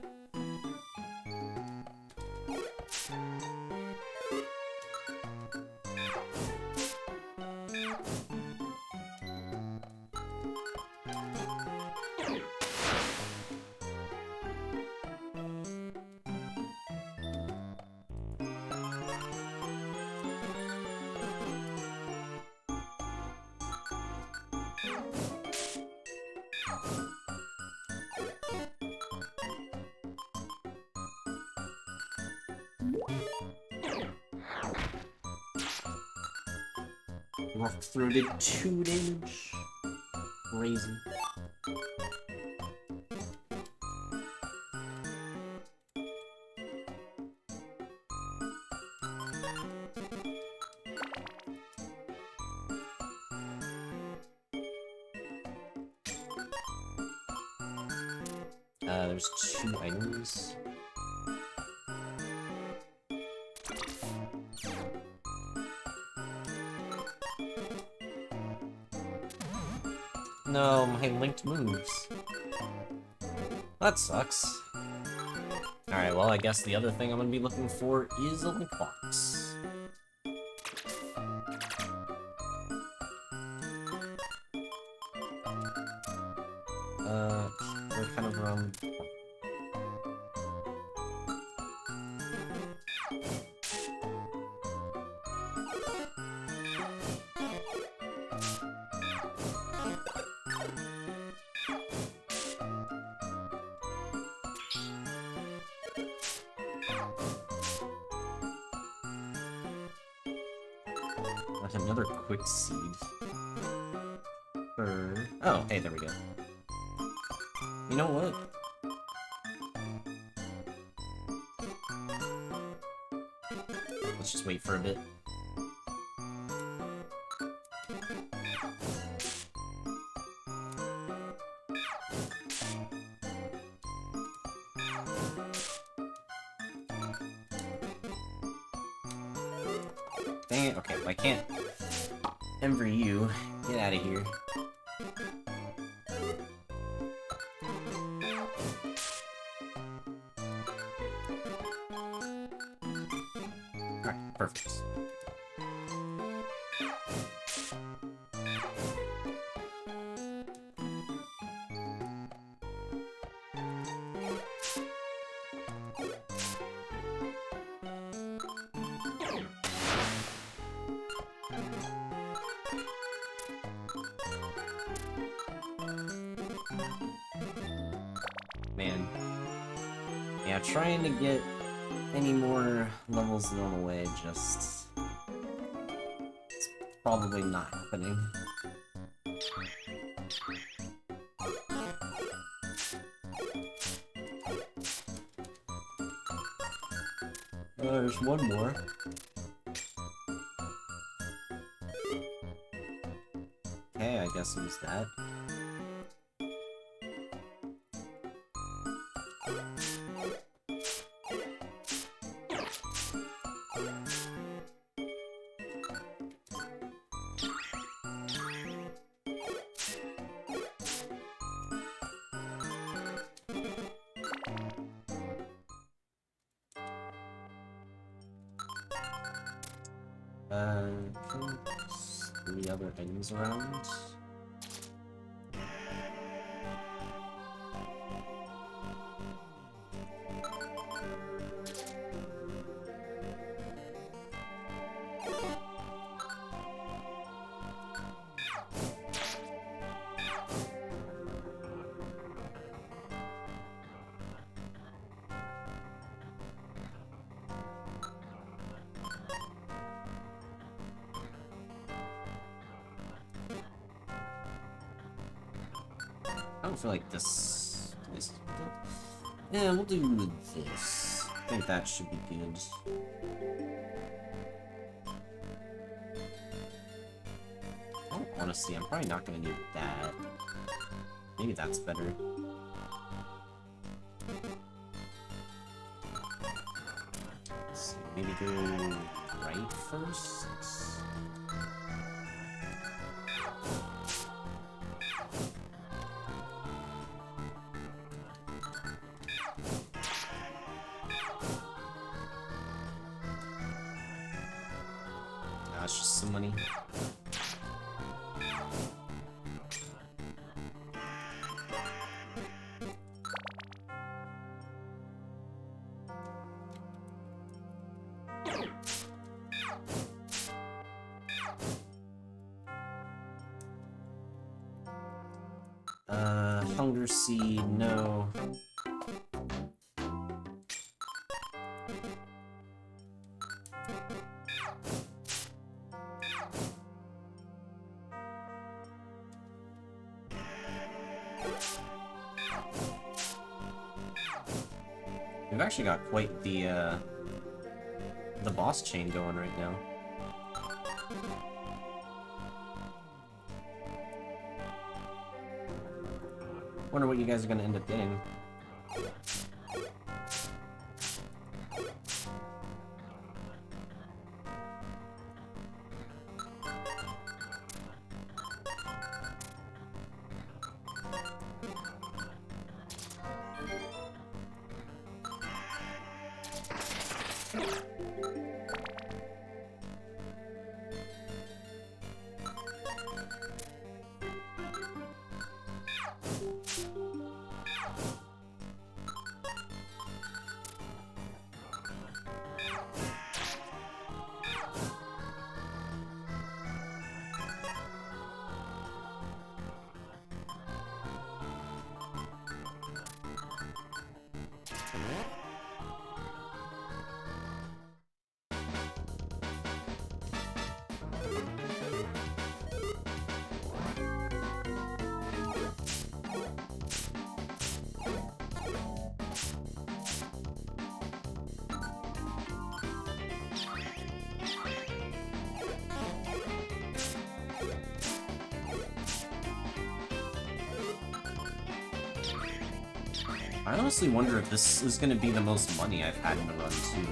Rough-throated 2 damage. Crazy. There's 2 items. No, my linked moves. That sucks. Alright, well, I guess the other thing I'm gonna be looking for is a link box. We're kind of around... That's another quick seed. Oh, hey, there we go. You know what? Let's just wait for a bit. Dang it, okay, well, I can't Ember you. Get out of here. Alright, perfect. Man. Yeah, trying to get any more levels the normal way, just... it's probably not happening. There's one more. Okay, I guess it was that. Any other things around? I don't feel like this... Yeah, we'll do this. I think that should be good. Oh, honestly, I'm probably not gonna need that. Maybe that's better. maybe go right first? It's just some money. Hunger Seed, no. We've actually got quite the boss chain going right now. Wonder what you guys are gonna end up getting. I honestly wonder if this is going to be the most money I've had in a run, too.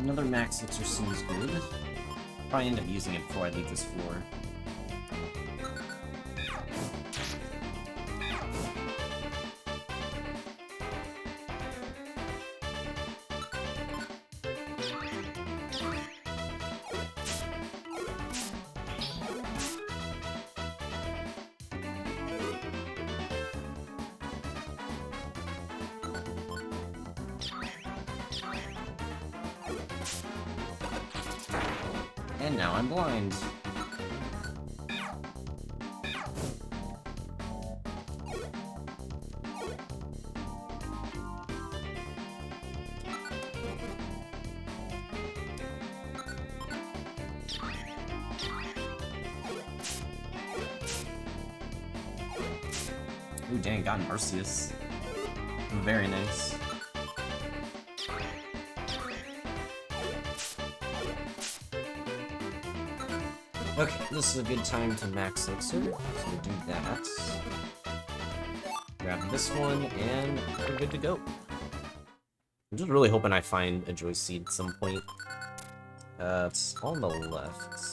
Another max elixir seems good. Probably end up using it before I leave this floor. And now I'm blind. Ooh, dang, got Mercius. Very nice. Okay, this is a good time to max elixir, so we'll do that. Grab this one, and we're good to go. I'm just really hoping I find a Joy Seed at some point. It's on the left.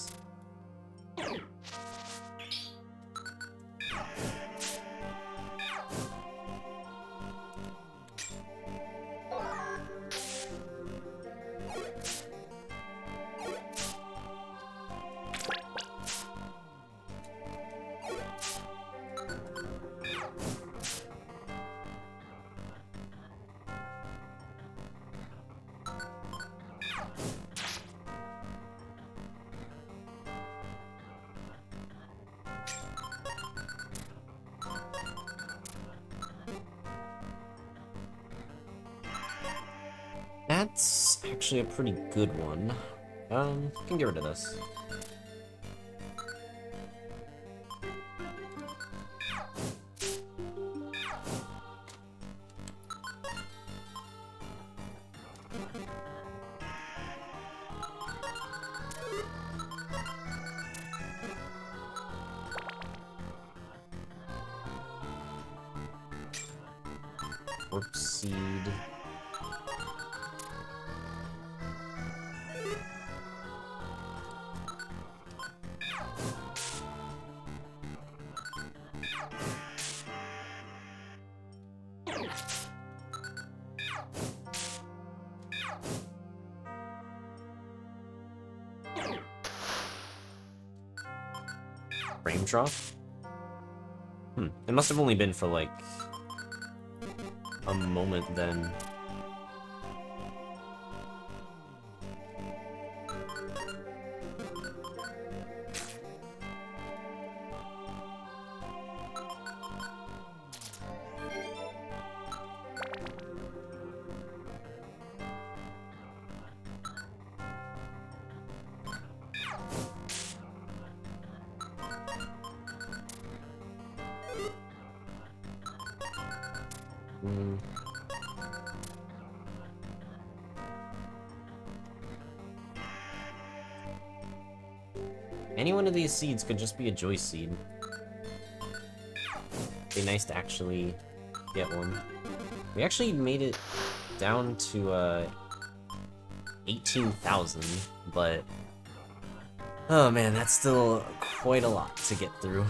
That's actually a pretty good one. Can get rid of this. Warp Seed. Frame drop? It must have only been for like a moment then. Any one of these seeds could just be a Joy Seed. Be nice to actually get one. We actually made it down to 18,000, but oh man, that's still quite a lot to get through.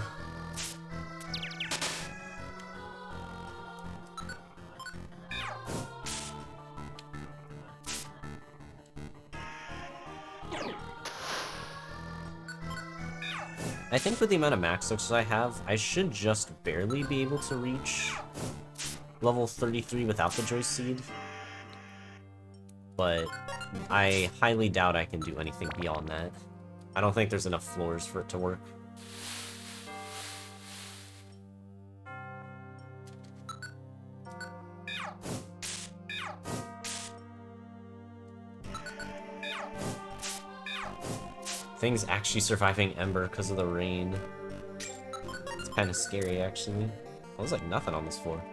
I think with the amount of max looks I have, I should just barely be able to reach level 33 without the Joy Seed. But I highly doubt I can do anything beyond that. I don't think there's enough floors for it to work. Things actually surviving Ember because of the rain. It's kind of scary, actually. Well, there's like nothing on this floor.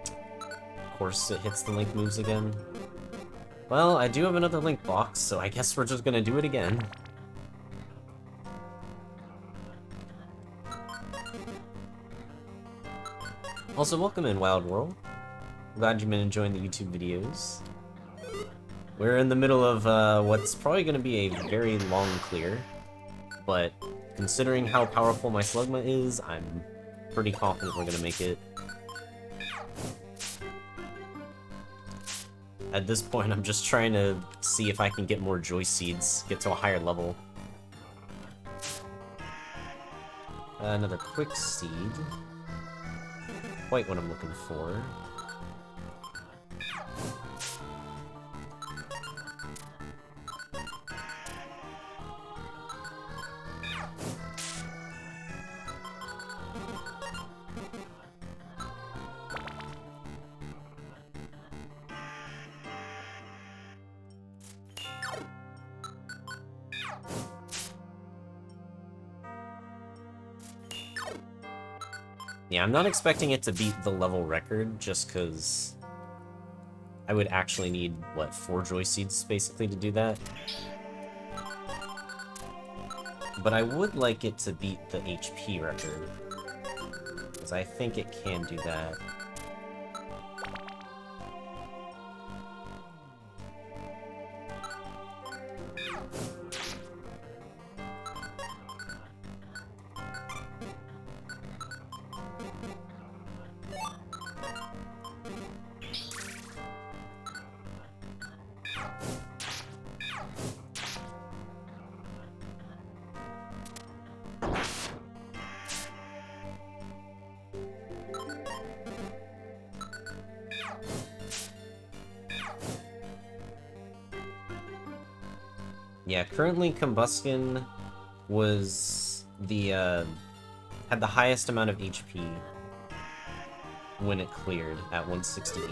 Of course, it hits the Link moves again. Well, I do have another Link box, so I guess we're just gonna do it again. Also, welcome in, Wild World. Glad you've been enjoying the YouTube videos. We're in the middle of what's probably going to be a very long clear, but considering how powerful my Slugma is, I'm pretty confident we're going to make it. At this point, I'm just trying to see if I can get more Joy Seeds, get to a higher level. Another Quick Seed. Quite what I'm looking for. Yeah, I'm not expecting it to beat the level record, just because I would actually need, what, 4 Joy Seeds, basically, to do that. But I would like it to beat the HP record, because I think it can do that. Yeah, currently Combustion was the, had the highest amount of HP. when it cleared at 168.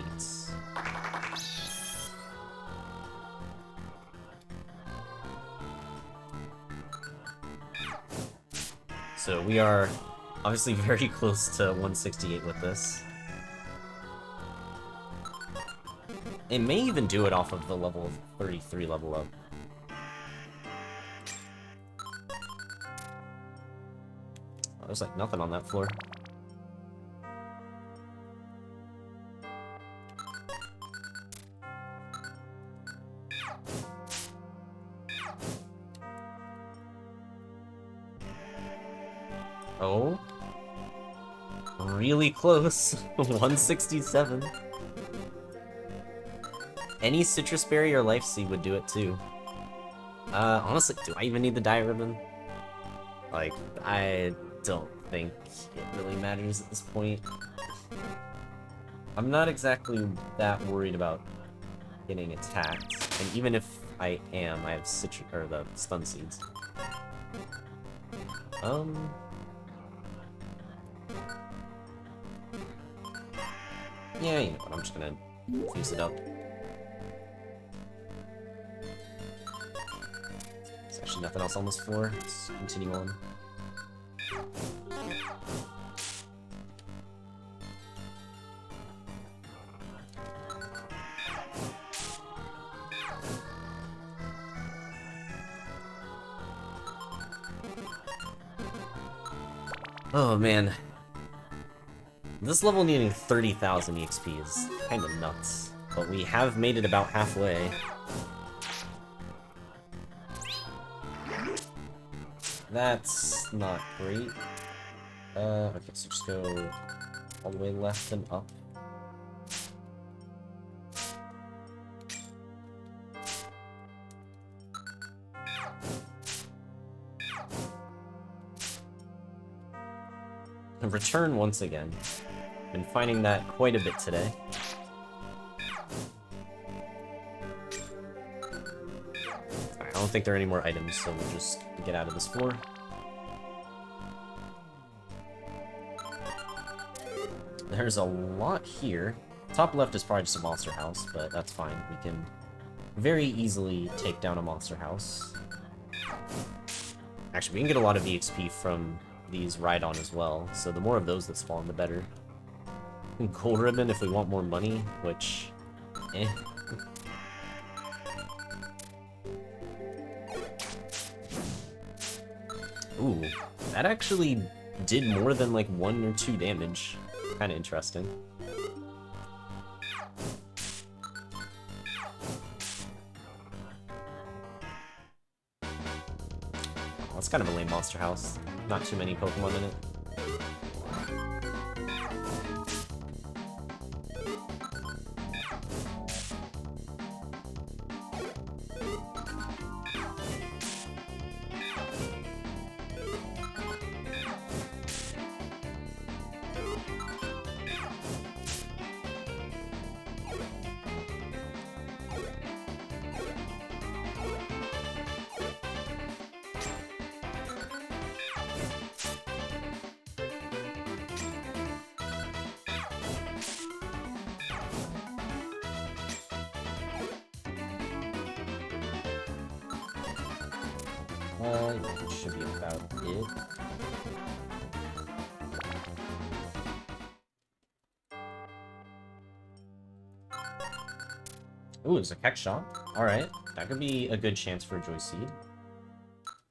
So we are obviously very close to 168 with this. It may even do it off of the level 33 level up. Oh, there's like nothing on that floor. Oh. Really close. 167. Any citrus berry or life seed would do it too. Honestly, do I even need the dye ribbon? Like, I don't think it really matters at this point. I'm not exactly that worried about getting attacked, and even if I am, I have citrus or the stun seeds. Yeah, you know what, I'm just gonna fuse it up. There's actually nothing else on this floor. Let's continue on. Oh man. This level needing 30,000 EXP is kind of nuts, but we have made it about halfway. That's not great. Okay, so just go all the way left and up. And return once again. Been finding that quite a bit today. I don't think there are any more items, so we'll just get out of this floor. There's a lot here. Top left is probably just a monster house, but that's fine. We can very easily take down a monster house. Actually, we can get a lot of EXP from these Rhydon as well, so the more of those that spawn, the better. Gold ribbon if we want more money, which... eh. Ooh, that actually did more than like 1 or 2 damage. Kinda interesting. Oh, that's kind of a lame monster house. Not too many Pokemon in it. That should be about it. Ooh, it's a Keck Shop. Alright, that could be a good chance for a Joy Seed.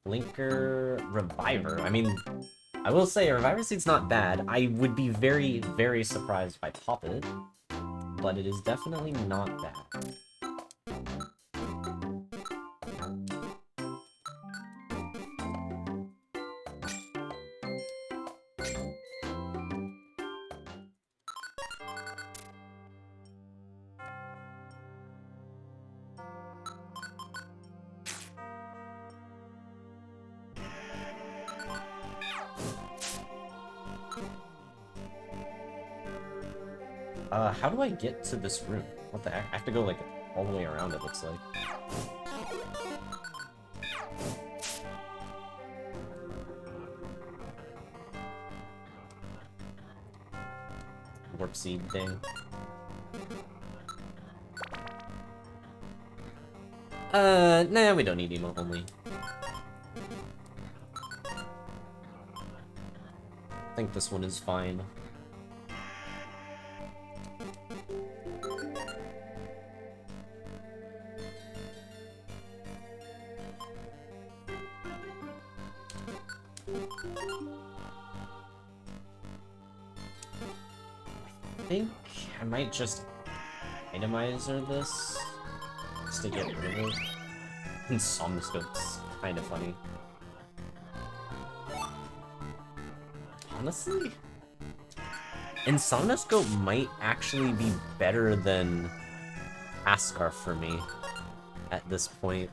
Blinker Reviver. I mean, I will say, a Reviver Seed's not bad. I would be very, very surprised if I pop it, but it is definitely not bad. How do I get to this room? What the heck? I have to go, like, all the way around, it looks like. warp seed thing. Nah, we don't need emo only. I think this one is fine. I think I might just itemizer this just to get rid of it. Insomnoscope's kind of funny. Honestly, Insomnoscope might actually be better than Ascar for me at this point.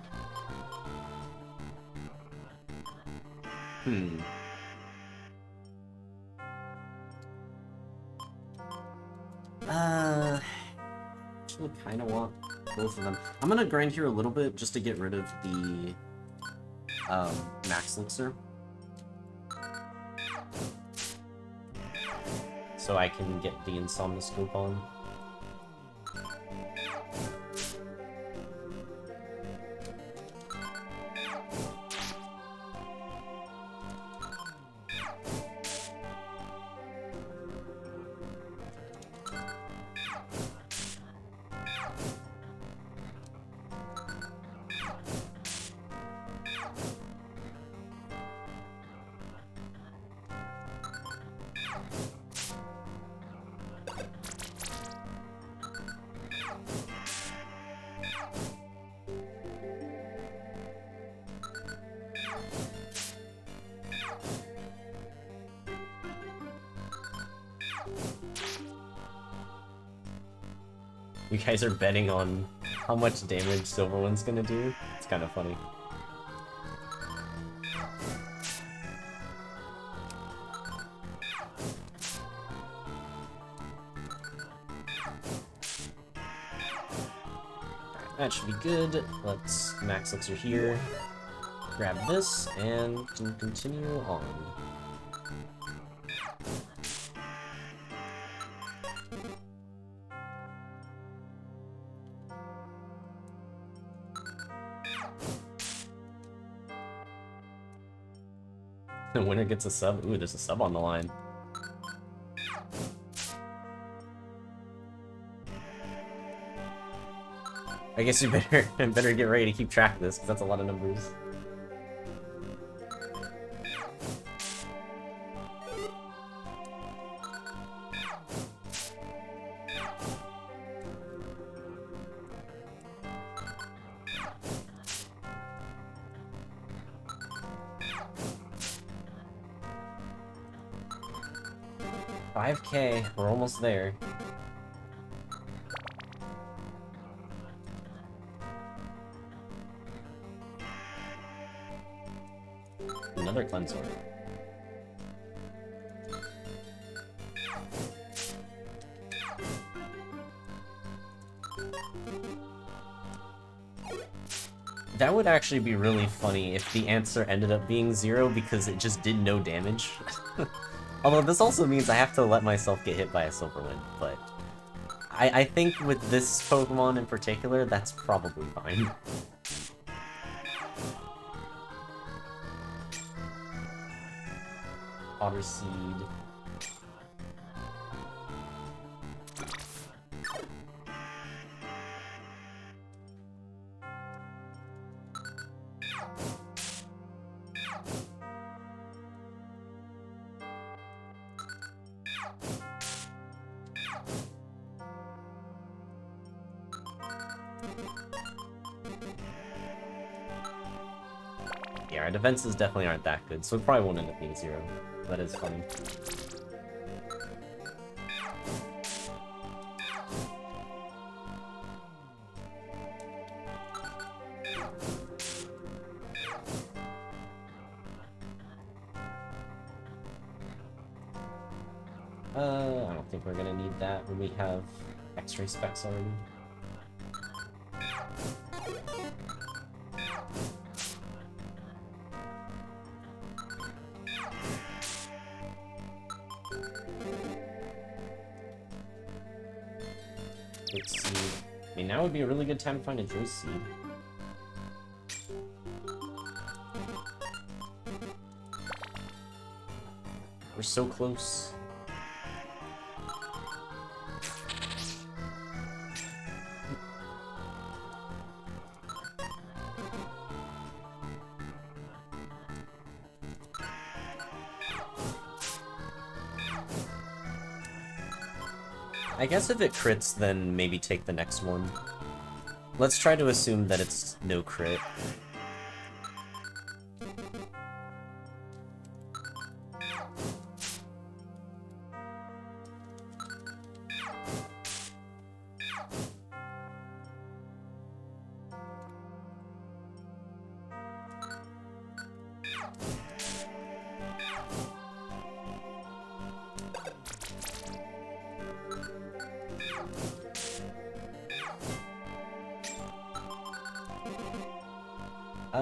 Actually kind of want both of them. I'm gonna grind here a little bit just to get rid of the Max Elixir. So I can get the Insomnoscope on. You guys are betting on how much damage Silver One's gonna do? It's kind of funny. That should be good. Let's Max Elixir here. Grab this and can continue on. The winner gets a sub. Ooh, there's a sub on the line. I guess you better get ready to keep track of this, because that's a lot of numbers. $5K, we're almost there. Another cleanser. That would actually be really funny if the answer ended up being 0 because it just did no damage. Although this also means I have to let myself get hit by a Silverwind, but I think with this Pokemon in particular, that's probably fine. Otter Seed. Yeah, our defenses definitely aren't that good, so it probably won't end up being 0. That is funny. I don't think we're gonna need that when we have X-ray specs already. Let's see. I mean, now would be a really good time to find a Joyous Seed. We're so close. I guess if it crits, then maybe take the next one. Let's try to assume that it's no crit.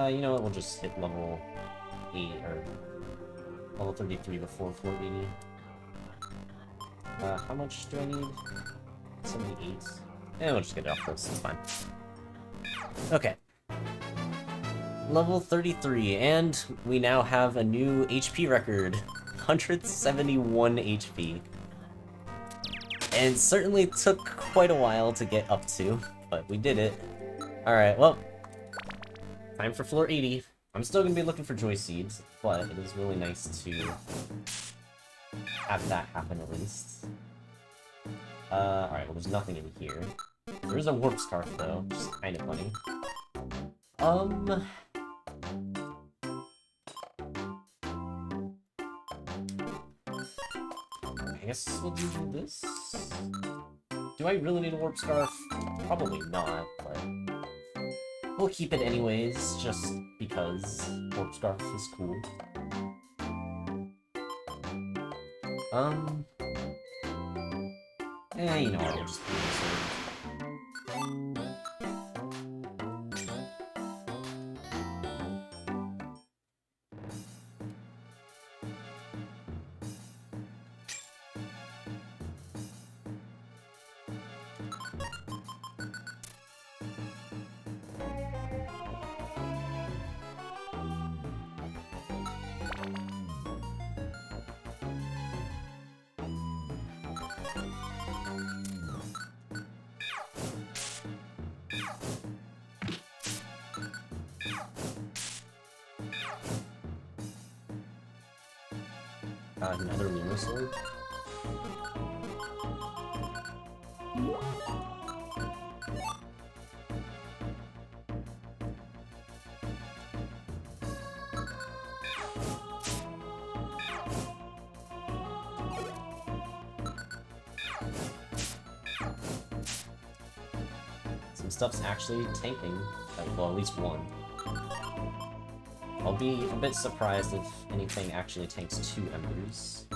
You know what, we'll just hit level 8, or level 33 before 480. How much do I need? 78. And we'll just get it off this, it's fine. Okay. Level 33, and we now have a new HP record. 171 HP. And certainly took quite a while to get up to, but we did it. Alright, well, time for floor 80. I'm still going to be looking for Joy Seeds, but it is really nice to have that happen at least. Alright, well there's nothing in here. There's a Warp Scarf though, which is kind of funny. I guess we'll do this? Do I really need a Warp Scarf? Probably not, but we'll keep it anyways, just because Warp Scarf is cool. You know what, we'll just do this one. Another Luna Sword. Some stuff's actually tanking, well, at least one. I'll be a bit surprised if anything actually tanks 2 Embers.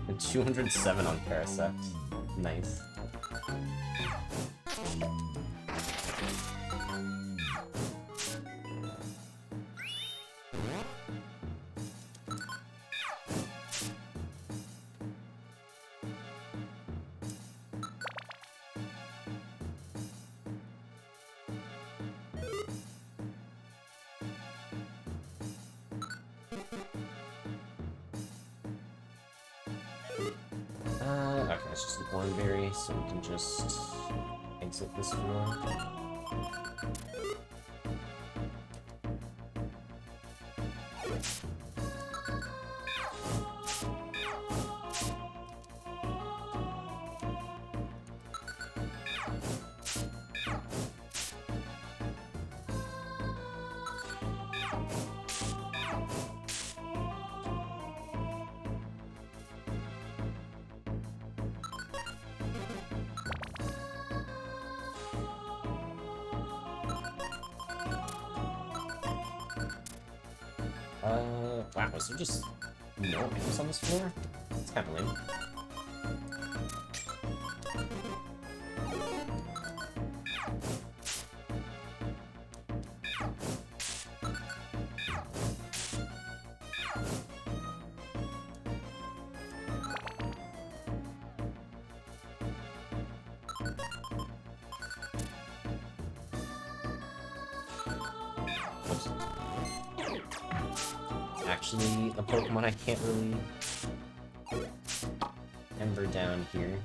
And 207 on Parasect. Nice. Okay, it's just an Oranberry, so we can just exit this floor. Wow, is there just no items on this floor? It's kind of lame. Oops. Actually, a Pokemon I can't really Ember down here.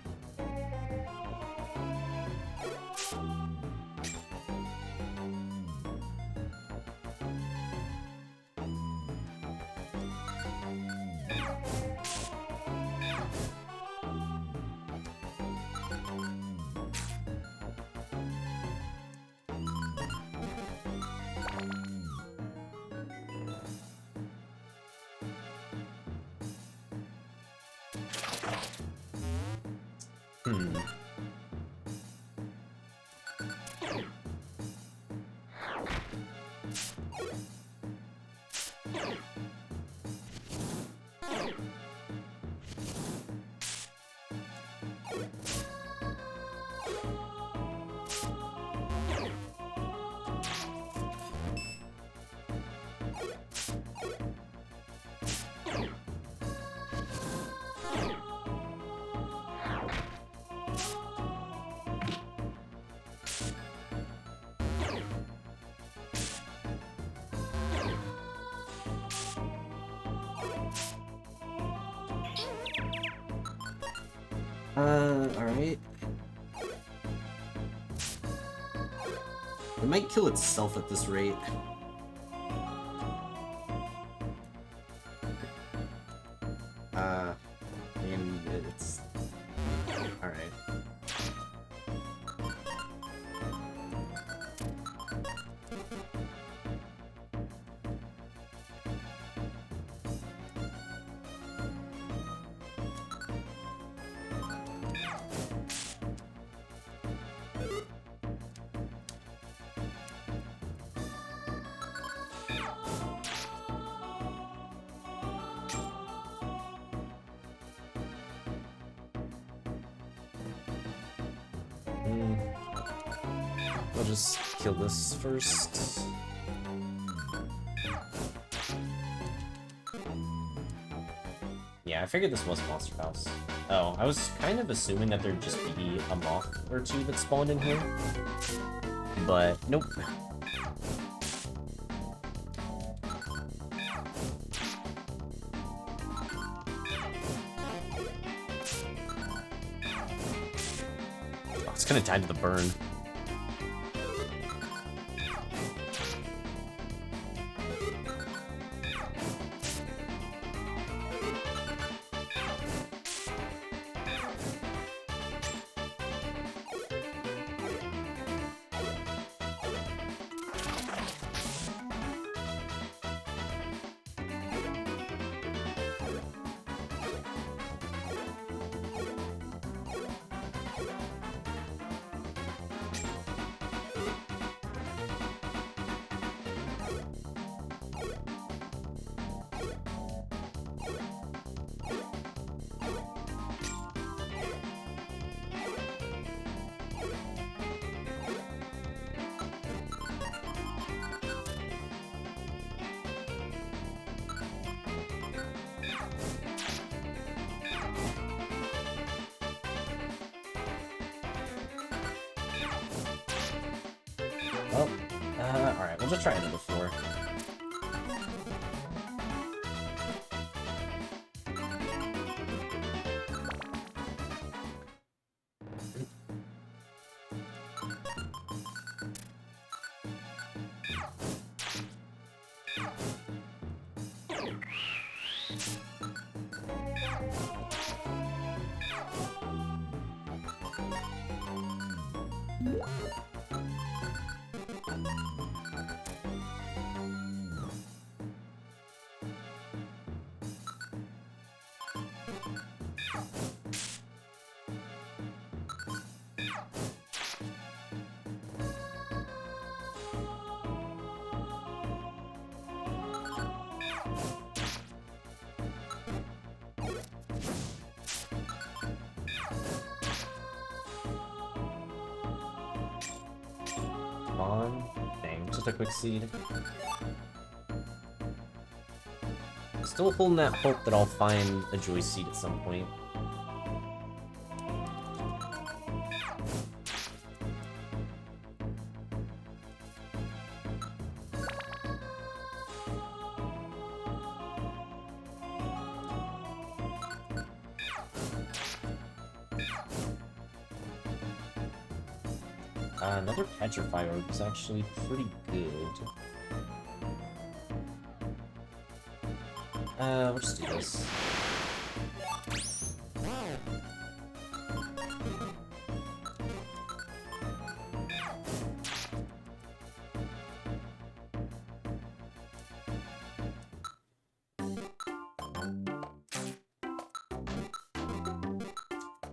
Alright. It might kill itself at this rate. And it's... Alright. I'll just kill this first. Yeah, I figured this was Monster House. Oh, I was kind of assuming that there'd just be a moth or two that spawned in here. But, nope. Oh, it's gonna die to the burn. Well, alright, we'll just try another floor. Dang, just a quick seed. Still holding that hope that I'll find a Joy Seed at some point. Another Petrify Orb is actually pretty good. We'll just do this.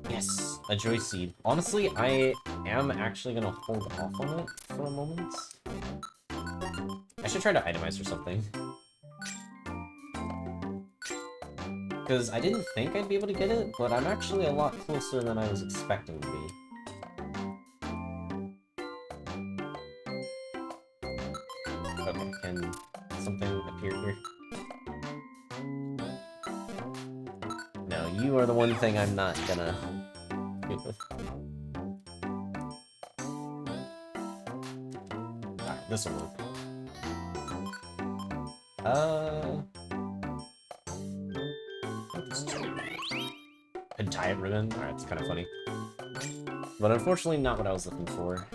Yes, a Joy Seed. Honestly, I am actually gonna hold off on it for a moment. I should try to itemize or something. Because I didn't think I'd be able to get it, but I'm actually a lot closer than I was expecting to be. Okay, can something appear here? No, you are the one thing I'm not gonna get with. Alright, this'll work. A diet ribbon? Alright, it's kind of funny. But unfortunately not what I was looking for.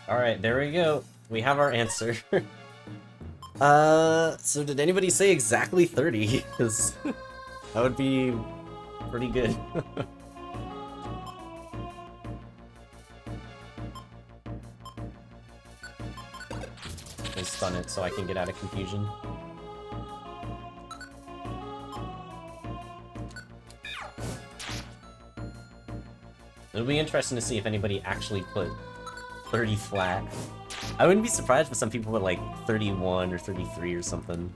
Alright, there we go. We have our answer. So did anybody say exactly 30? Because that would be pretty good. And stun it so I can get out of confusion. It'll be interesting to see if anybody actually put 30 flat. I wouldn't be surprised if some people put like 31 or 33 or something.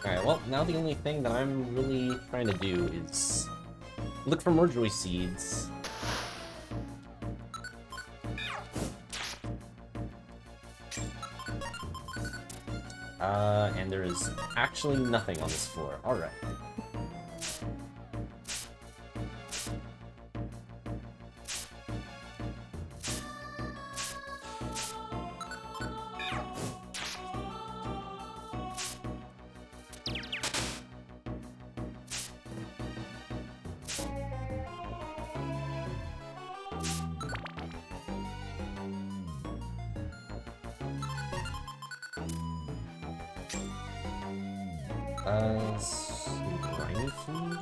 Alright, well, now the only thing that I'm really trying to do is look for more Joy Seeds. And there is actually nothing on this floor. Alright. Some briny food?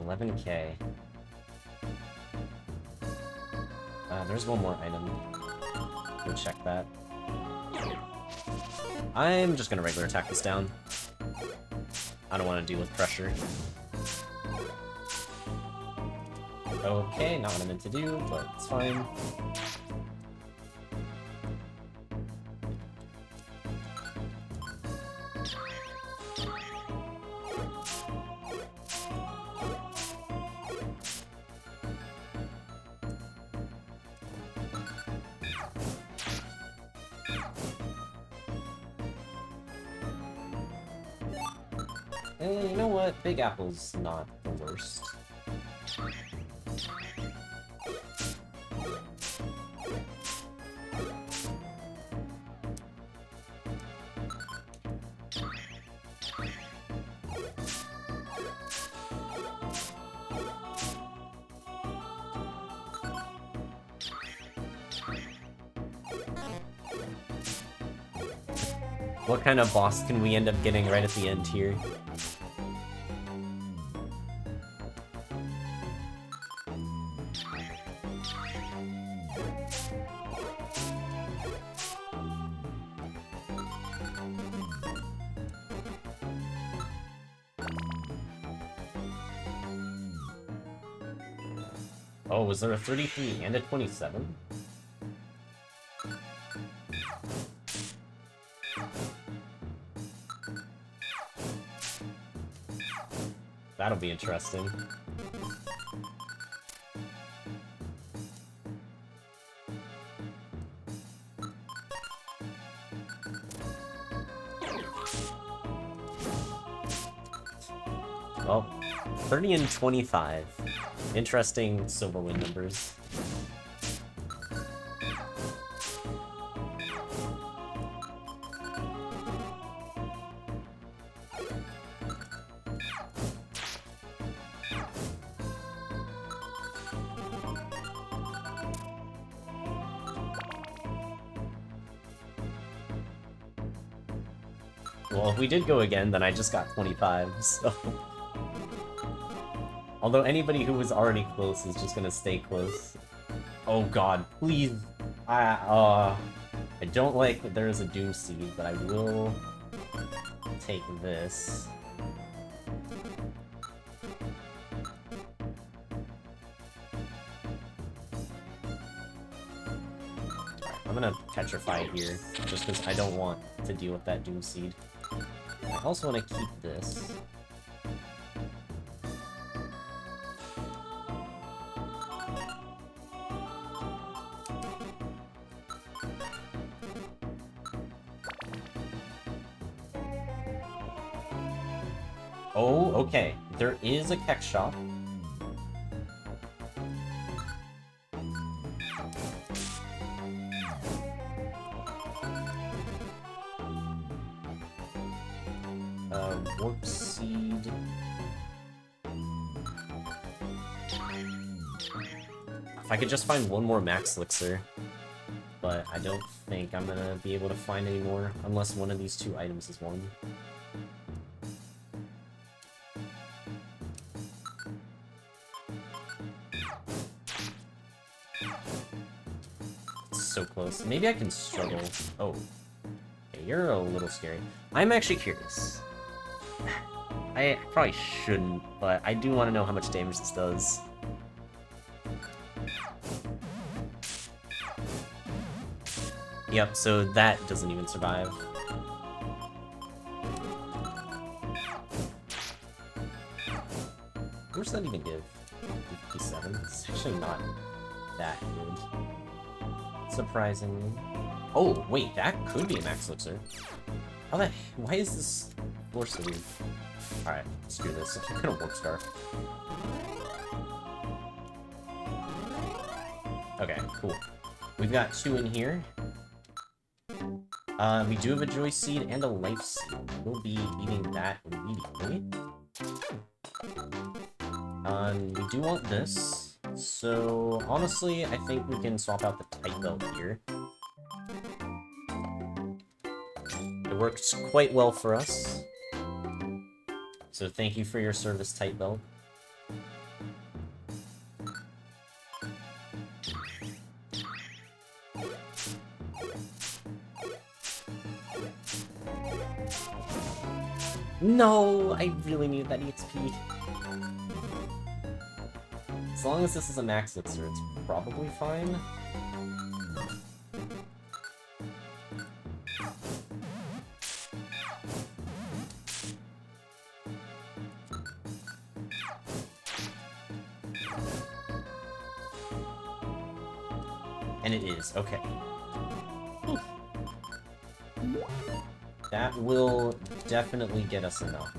11K. There's one more item. Go check that. I'm just gonna regular attack this down. I don't want to deal with pressure. Okay, not what I meant to do, but it's fine. You know what? Big Apple's not the worst. What kind of boss can we end up getting right at the end here? Oh, was there a 33 and a 27? That'll be interesting. Well, 30 and 25. Interesting silver win numbers. Well, if we did go again, then I just got 25, so... Although anybody who was already close is just gonna stay close. Oh god, please! I don't like that there is a Doom Seed, but I will take this. I'm gonna Petrify here, just because I don't want to deal with that Doom Seed. I also want to keep this. Oh, okay. There is a Keck Shop. Warp Seed. If I could just find one more Max Elixir. But I don't think I'm gonna be able to find any more, unless one of these two items is one. So close. Maybe I can struggle. Oh. Okay, you're a little scary. I'm actually curious. I probably shouldn't, but I do want to know how much damage this does. Yep, so that doesn't even survive. What does that even give? 57? It's actually not that good. Surprisingly. Oh, wait, that could be a Max Elixir. How the... Why is this force of me? Alright, screw this. I'm gonna Warp Star. Okay, cool. We've got two in here. We do have a Joy Seed and a Life Seed. We'll be eating that immediately. We do want this. So, honestly, I think we can swap out the Tight Belt here. It works quite well for us. So thank you for your service, Tight Belt. No, I really need that EXP. As long as this is a max elixir, it's probably fine. And it is, okay. That will definitely get us enough.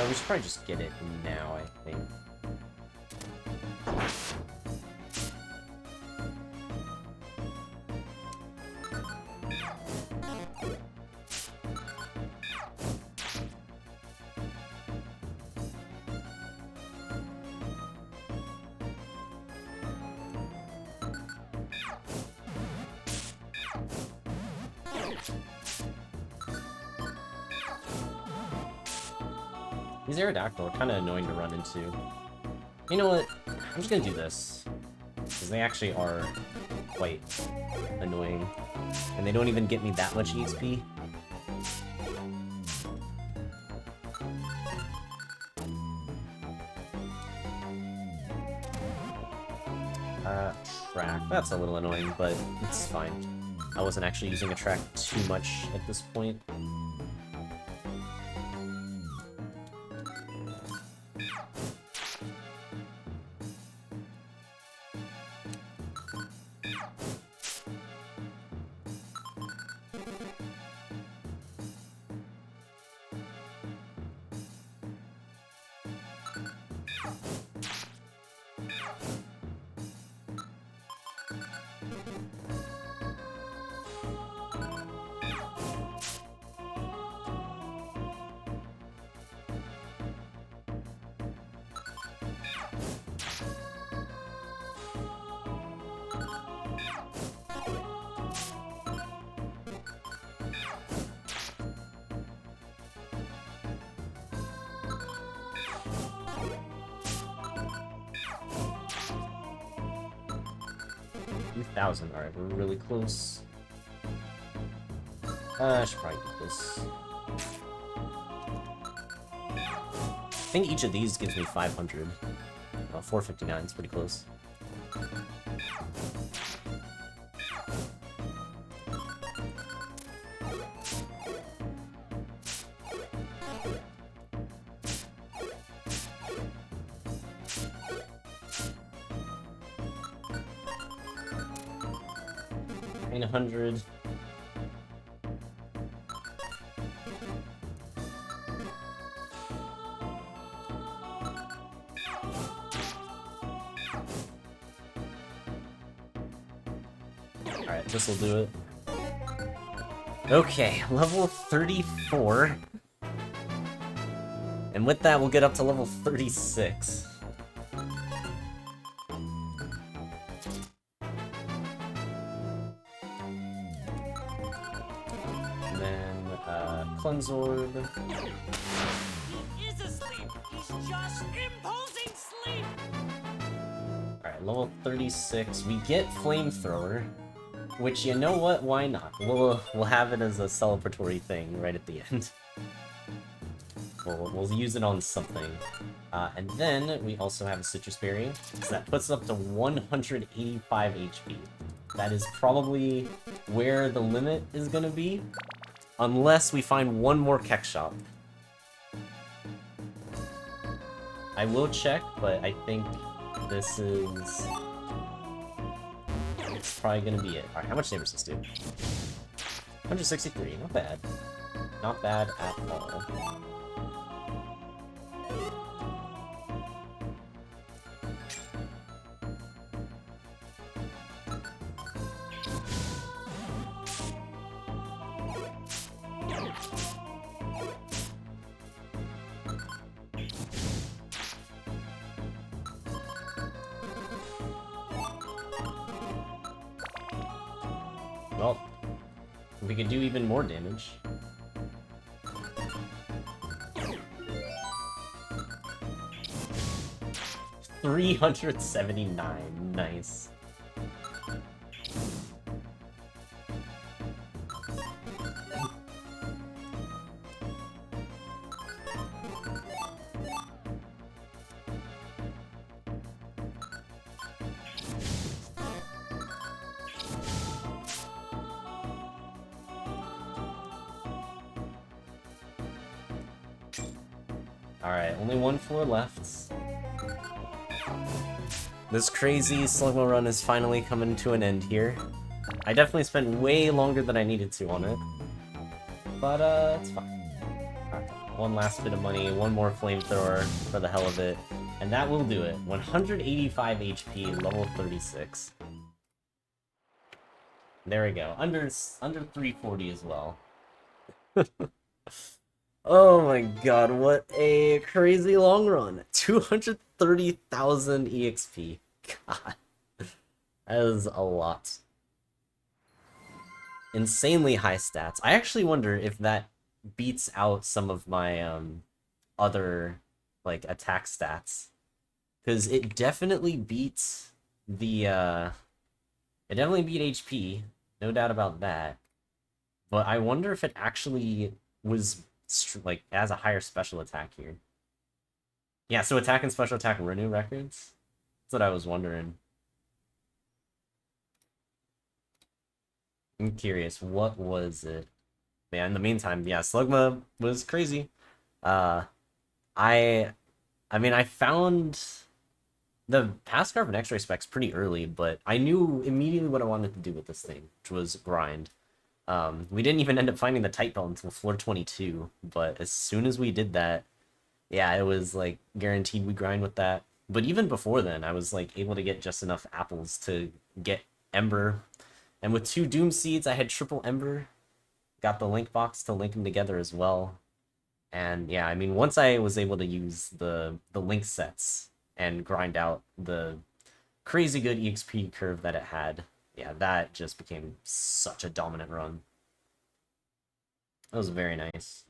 We should probably just get it now, I think. These Aerodactyl are kind of annoying to run into. You know what? I'm just gonna do this. Because they actually are quite annoying. And they don't even get me that much EXP. Track. That's a little annoying, but it's fine. I wasn't actually using a track too much at this point. Alright, we're really close. I should probably do this. I think each of these gives me 500. 459 is pretty close. In 100. Alright, this will do it. Okay, level 34. And with that, we'll get up to level 36. Cleanse Orb. He is asleep. He's just imposing sleep. Alright, level 36. We get Flamethrower, which, you know what? Why not? We'll have it as a celebratory thing right at the end. We'll use it on something. And then we also have a Citrus Berry, so that puts it up to 185 HP. That is probably where the limit is gonna be. Unless we find one more Keck Shop. I will check, but I think this is... It's probably gonna be it. Alright, how much damage does this do? 163, not bad. Not bad at all. Well, we could do even more damage. $379. Nice. Alright, only one floor left. This crazy Slugma run is finally coming to an end here. I definitely spent way longer than I needed to on it. But, it's fine. Alright, one last bit of money, one more flamethrower for the hell of it. And that will do it. 185 HP, level 36. There we go. Under 340 as well. Oh my god, what a crazy long run. 230,000 EXP. God. That is a lot. Insanely high stats. I actually wonder if that beats out some of my other like attack stats. Because it definitely beats the it definitely beat HP, no doubt about that. But I wonder if it actually was like as a higher special attack here. Yeah, so attack and special attack renew records. That's what I was wondering. I'm curious, what was it? Yeah, in the meantime, yeah, Slugma was crazy. Uh, I, I mean, I found the pass carbon X-ray specs pretty early, but I knew immediately what I wanted to do with this thing, which was grind. We didn't even end up finding the tight belt until floor 22, but as soon as we did that, yeah, it was like guaranteed we grind with that. But even before then, I was like able to get just enough apples to get Ember. And with 2 Doom Seeds, I had triple Ember. Got the link box to link them together as well. And yeah, I mean, once I was able to use the link sets and grind out the crazy good EXP curve that it had, yeah, that just became such a dominant run. That was very nice.